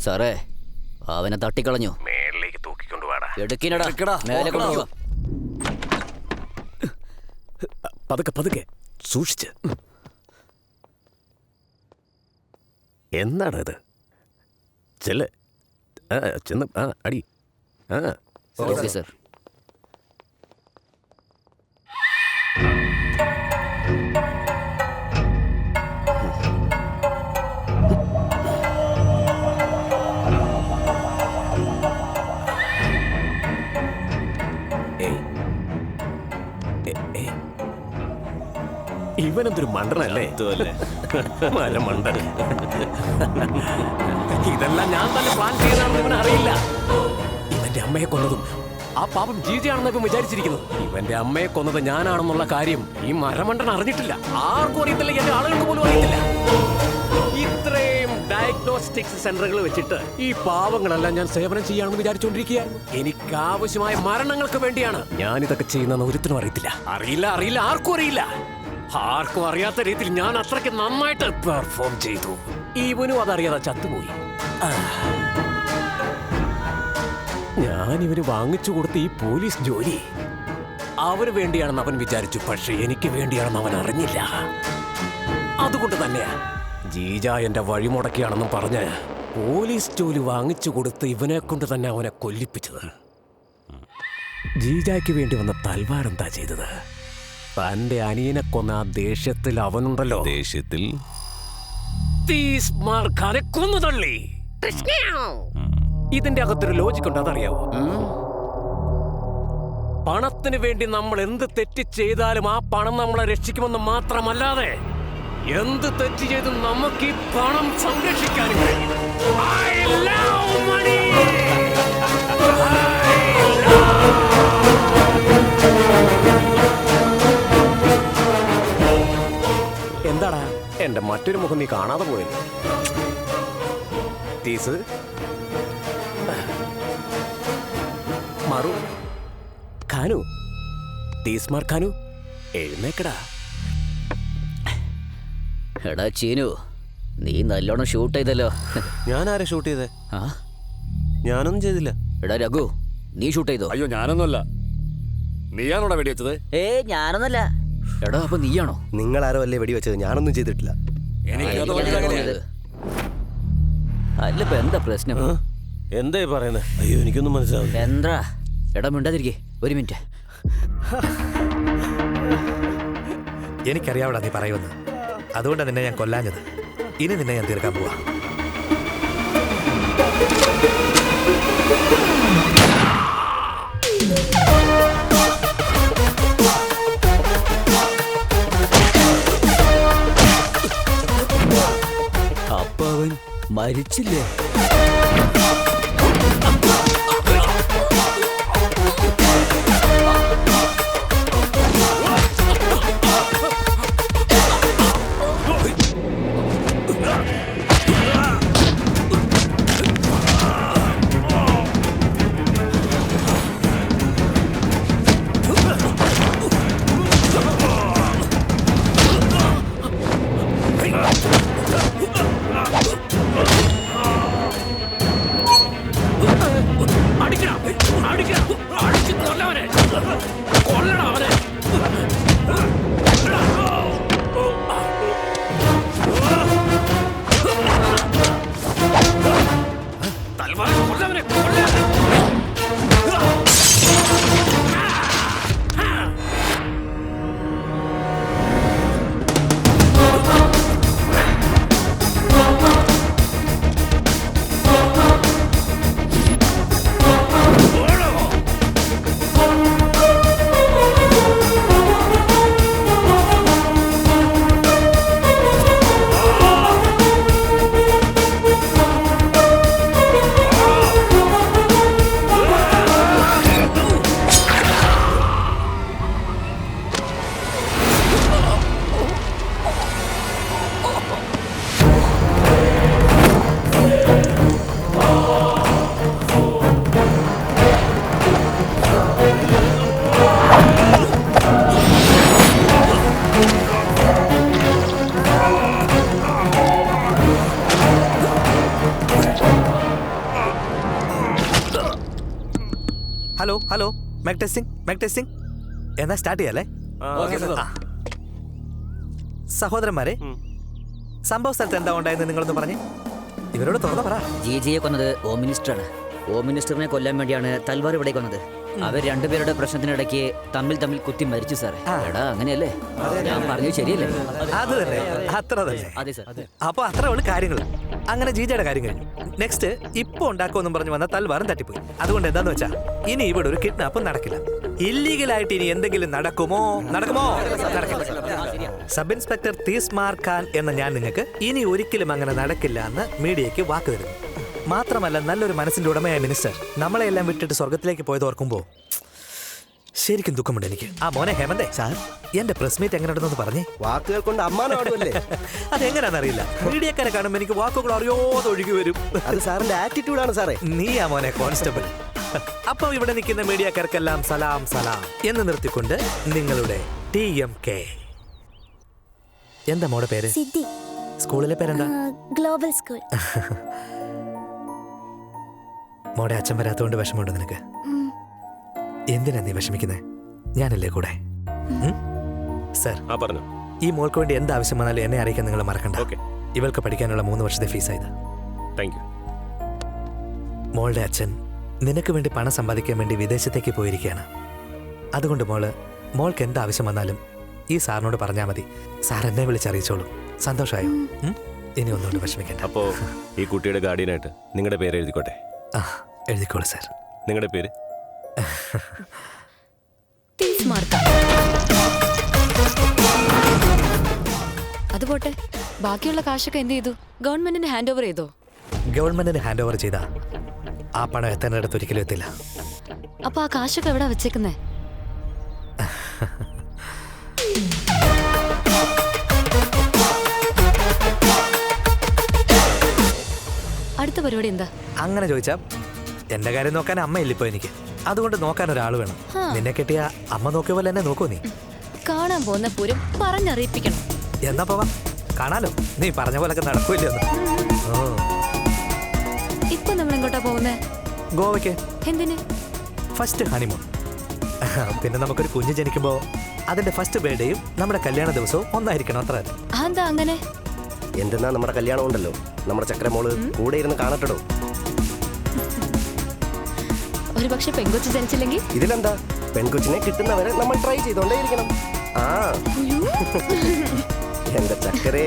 Speaker 5: സാറേ, അവനെ തട്ടിക്കളഞ്ഞു.
Speaker 10: മേളിലേക്ക് തൂക്കിക്കൊണ്ടുപോടാ.
Speaker 5: എടുക്കിനടാ, മേലെ കൊണ്ടുപോവാ.
Speaker 10: പതുക്കെ പതുക്കെ സൂക്ഷിച്ച്. എന്താണ് ഇത്? ചെല്ല്. ചെന്ന് അടി.
Speaker 5: സർ.
Speaker 10: ഇവനെന്തൊരു മണ്ടനല്ലേ? മണ്ടൻ. ഇതെല്ലാം ഞാൻ തന്നെ പ്ലാൻ ചെയ്തതാണെന്ന് ഇവൻ അറിയില്ല. ഇവന്റെ അമ്മയെ കൊന്നതും ആ പാപം ജീജയാണെന്ന് ഇവൻ വിചാരിച്ചിരിക്കുന്നു. ഇവന്റെ അമ്മയെ കൊന്നത് ഞാനാണെന്നുള്ള കാര്യം ഈ മരമണ്ടൻ അറിഞ്ഞിട്ടില്ല. ആർക്കും അറിയത്തില്ല, എന്റെ ആളുകൾക്ക് പോലും അറിയത്തില്ല. ഇത്രയും ഡയഗ്നോസ്റ്റിക്സ് സെന്ററുകൾ വെച്ചിട്ട് ഈ പാവങ്ങളെല്ലാം ഞാൻ സേവനം ചെയ്യാണെന്ന് വിചാരിച്ചുകൊണ്ടിരിക്കുകയാണ്. എനിക്ക് ആവശ്യമായ മരണങ്ങൾക്ക് വേണ്ടിയാണ് ഞാൻ ഇതൊക്കെ ചെയ്യുന്നതെന്ന് ഒരുത്തിനും അറിയത്തില്ല. അറിയില്ല, ആർക്കും അറിയില്ല. ആർക്കും അറിയാത്ത രീതിയിൽ ഞാൻ അത്രയ്ക്ക് നന്നായിട്ട് പെർഫോം ചെയ്തു. ഇവനും അതറിയാതെ ചത്തുപോയി. ഞാൻ ഇവന് വാങ്ങിച്ചു കൊടുത്ത ഈ പോലീസ് ജോലി അവന് വേണ്ടിയാണെന്ന് അവൻ വിചാരിച്ചു. പക്ഷെ എനിക്ക് വേണ്ടിയാണെന്ന് അവൻ അറിഞ്ഞില്ല. അതുകൊണ്ട് തന്നെയാ ജീജ എന്റെ വഴിമുടക്കിയാണെന്നും പറഞ്ഞ് പോലീസ് ജോലി വാങ്ങിച്ചു കൊടുത്ത് ഇവനെ കൊണ്ട് തന്നെ അവനെ കൊല്ലിപ്പിച്ചത്. ജീജയ്ക്ക് വേണ്ടി വന്ന തൽവാർ എന്താ ചെയ്തത്? തന്റെ അനിയനെ കൊന്ന ആ ദേഷ്യത്തിൽ അവനുണ്ടല്ലോ,
Speaker 11: ദേഷ്യത്തിൽ
Speaker 10: തീസ്മാർ ഖാനെ കൊന്നു തള്ളി. ഇതിന്റെ അകത്തൊരു ലോജിക് ഉണ്ട്, അതറിയാവോ? പണത്തിന് വേണ്ടി നമ്മൾ എന്ത് തെറ്റ് ചെയ്താലും ആ പണം നമ്മളെ രക്ഷിക്കുമെന്ന് മാത്രമല്ലാതെ എന്ത് തെറ്റ് ചെയ്തും നമുക്ക് ഈ പണം സംരക്ഷിക്കാനും കഴിയും. എന്താടാ എന്റെ മറ്റൊരു മുഖം നീ കാണാതെ പോയത്? തീസ് മാറു ഖാനു, തീസ്മാർ ഖാനു, എഴുന്നേക്കടാ.
Speaker 5: എടാ ചീനു, നീ നല്ലോണം ഷൂട്ട് ചെയ്തല്ലോ.
Speaker 17: ഞാനാരെ ഷൂട്ട് ചെയ്തേ? ഞാനൊന്നും ചെയ്തില്ല.
Speaker 5: എടാ രഘു, നീ ഷൂട്ട് ചെയ്തോ?
Speaker 6: അയ്യോ, ഞാനൊന്നുമല്ല. നീയാണോടാ വെടിവെച്ചത്?
Speaker 5: ഞാനൊന്നല്ല. എടാ, അപ്പൊ നീയാണോ?
Speaker 8: നിങ്ങളാരോ അല്ലേ വെടിവെച്ചത്? ഞാനൊന്നും ചെയ്തിട്ടില്ല.
Speaker 5: അല്ല, ഇപ്പൊ എന്താ പ്രശ്നം?
Speaker 17: എന്തായി പറയുന്നത്? അയ്യോ, എനിക്കൊന്നും മനസ്സിലാവില്ല.
Speaker 5: എന്താ? എടാ മിണ്ടാതിരിക്കേ, ഒരു മിനിറ്റ്.
Speaker 13: എനിക്കറിയാവടാ നീ പറയുമെന്ന്. അതുകൊണ്ടാണ് നിന്നെ ഞാൻ കൊല്ലാഞ്ഞത്. ഇനി നിന്നെ ഞാൻ തീർക്കാൻ പോവാ.
Speaker 5: അപ്പൊ അവൻ മരിച്ചില്ലേ?
Speaker 13: ഹലോ ഹലോ മാക് ടെസ്റ്റിംഗ് എന്നാ സ്റ്റാർട്ട് ചെയ്യാലേ? ആ. സഹോദരന്മാരെ, സംഭവ സ്ഥലത്ത് എന്താ ഉണ്ടായെന്ന് നിങ്ങളൊന്ന് പറഞ്ഞേ. ഇവരോട് തുറന്നു പറ.
Speaker 5: ജിജിയെ കൊന്നത് ഹോം മിനിസ്റ്ററാണ്. ഹോം മിനിസ്റ്ററിനെ കൊല്ലാൻ വേണ്ടിയാണ് തൽവാർ ഇവിടേക്ക് വന്നത്. അവർ രണ്ടുപേരുടെ പ്രശ്നത്തിനിടയ്ക്ക് തമ്മിൽ കുത്തി മരിച്ചു സാറേ. എടാ അങ്ങനെയല്ലേ? ഞാൻ പറഞ്ഞത് ശരിയല്ലേ?
Speaker 13: അത് തന്നെ, അത്ര തന്നെ.
Speaker 5: അതെ സാർ.
Speaker 13: അപ്പൊ അത്ര ഉള്ളു കാര്യങ്ങൾ. അങ്ങനെ ജിജയുടെ കാര്യം കഴിഞ്ഞു. നെക്സ്റ്റ് ഇപ്പൊ ഉണ്ടാക്കുമെന്നും പറഞ്ഞു വന്ന തൽവാറും തട്ടിപ്പോയി. അതുകൊണ്ട് എന്താന്ന് വെച്ചാ ഇനി ഇവിടെ ഒരു കിഡ്നാപ്പും നടക്കില്ല. ഇല്ലീഗലായിട്ട് ഇനി എന്തെങ്കിലും നടക്കുമോ? സബ് ഇൻസ്പെക്ടർ തീസ്മാർ ഖാൻ എന്ന ഞാൻ നിങ്ങൾക്ക് ഇനി ഒരിക്കലും അങ്ങനെ നടക്കില്ല എന്ന് മീഡിയയ്ക്ക് വാക്ക് തരുന്നു. മാത്രമല്ല, നല്ലൊരു മനസ്സിന്റെ ഉടമയായ മിനിസ്റ്റർ നമ്മളെ എല്ലാം വിട്ടിട്ട് സ്വർഗത്തിലേക്ക് പോയത് ഓർക്കുമ്പോ ശരിക്കും ദുഃഖമുണ്ട് എനിക്ക്. ആ മോനെ ഹേമന്തേ, എന്റെ പ്രസ് മീറ്റ് എങ്ങനെ ഉണ്ടെന്ന് പറഞ്ഞേ.
Speaker 8: വാക്കുകൾ കൊണ്ട് അമ്മാനാടുമല്ലേ?
Speaker 13: അതെങ്ങനെയാണെന്നറിയില്ല, മീഡിയക്കാരെ കാണുമ്പോൾ എനിക്ക് വാക്കുകൾ അറിയാതെ ഒഴുകി വരും.
Speaker 8: അത് സാറിന്റെ ആറ്റിറ്റ്യൂഡാണ് സാറേ.
Speaker 13: നീ ആ മോനെ കോൺസ്റ്റബിൾ. അപ്പൊ ഇവിടെ നിൽക്കുന്ന മീഡിയക്കാർക്കെല്ലാം സലാം സലാം എന്ന് നിർത്തിക്കൊണ്ട് നിങ്ങളുടെ TMK. എന്താ മോടെ പേര്?
Speaker 4: സിദ്ധി.
Speaker 13: സ്കൂളിലെ പേരെന്താ?
Speaker 4: Global school.
Speaker 13: മോടെ അച്ഛൻ വരാത്തോണ്ട് വിഷമമുണ്ട് നിനക്ക്? എന്തിനാ നീ വിഷമിക്കുന്നേ? ഞാനല്ലേ കൂടെ. സർ, ഈ മോൾക്ക് വേണ്ടി എന്ത് ആവശ്യം വന്നാലും എന്നെ അറിയിക്കാൻ നിങ്ങൾ മറക്കണ്ട. ഇവൾക്ക് പഠിക്കാനുള്ള 3 വർഷത്തെ ഫീസായത്. മോളുടെ അച്ഛൻ നിനക്ക് വേണ്ടി പണം സമ്പാദിക്കാൻ വേണ്ടി വിദേശത്തേക്ക് പോയിരിക്കുകയാണ്. അതുകൊണ്ട് മോൾക്ക് എന്ത് ആവശ്യം വന്നാലും ഈ സാറിനോട് പറഞ്ഞാൽ മതി. സാർ എന്നെ വിളിച്ചറിയിച്ചോളൂ. സന്തോഷമായോ? ഇനി ഒന്നുകൊണ്ട് വിഷമിക്കണ്ട.
Speaker 11: അപ്പോ ഈ കുട്ടിയുടെ ഗാർഡിയനായിട്ട് നിങ്ങളുടെ പേര് എഴുതിക്കോട്ടെ.
Speaker 13: എഴുതിക്കോളൂ സാർ.
Speaker 11: നിങ്ങളുടെ പേര്?
Speaker 16: അത് പോട്ടെ, ബാക്കിയുള്ള കാശൊക്കെ എന്ത് ചെയ്തു? ഗവൺമെന്റിന് ഹാൻഡ് ഓവർ ചെയ്തോ?
Speaker 13: ഗവൺമെന്റിന് ഹാൻഡ് ഓവർ ചെയ്താ ആ പണം എത്തേണ്ടടുത്ത് ഒരിക്കലും എത്തില്ല.
Speaker 16: അപ്പൊ ആ കാശൊക്കെ എവിടാ വെച്ചേക്കുന്നേ? അടുത്ത പരിപാടി എന്താ?
Speaker 13: അങ്ങനെ ചോദിച്ചാ എന്റെ കാര്യം നോക്കാൻ അമ്മയില്ല ഇപ്പൊ എനിക്ക്. അതുകൊണ്ട് നോക്കാൻ ഒരാൾ വേണം. നിന്നെ കെട്ടിയ അമ്മ നോക്കിയ പോലെ എന്നെ നോക്കൂ നീ.
Speaker 16: കാണാൻ പോകുന്ന പൂരം പറഞ്ഞറിയിപ്പിക്കണം.
Speaker 13: എന്നാ പോവാ, കാണാലോ. നീ പറഞ്ഞ പോലൊക്കെ നടക്കൂല്ലോ.
Speaker 16: ഇപ്പൊ നമ്മൾ എങ്ങോട്ടാ പോകുന്നേ?
Speaker 13: ഗോവയ്ക്ക്.
Speaker 16: എന്തിന്?
Speaker 13: First honeymoon. പിന്നെ നമുക്കൊരു കുഞ്ഞ് ജനിക്കുമ്പോ അതിന്റെ ഫസ്റ്റ് ബർത്ത്ഡേയും നമ്മുടെ കല്യാണ ദിവസവും ഒന്നായിരിക്കണം. അത്ര തന്നെ.
Speaker 16: എന്താ അങ്ങനെ?
Speaker 8: എന്തെന്നാ നമ്മുടെ കല്യാണം ഉണ്ടല്ലോ, നമ്മുടെ ചക്രമോള് കൂടെ ഇരുന്ന് കാണട്ടോ.
Speaker 16: ഒരു പക്ഷെ പെൺകൊച്ചു ജനിച്ചില്ലെങ്കിൽ
Speaker 8: ഇതിലെന്താ, പെൺകൊച്ചിനെ കിട്ടുന്നവരെ നമ്മൾ ട്രൈ ചെയ്തോണ്ടേയിരിക്കണം. ആ എന്റെ ചക്കരേ.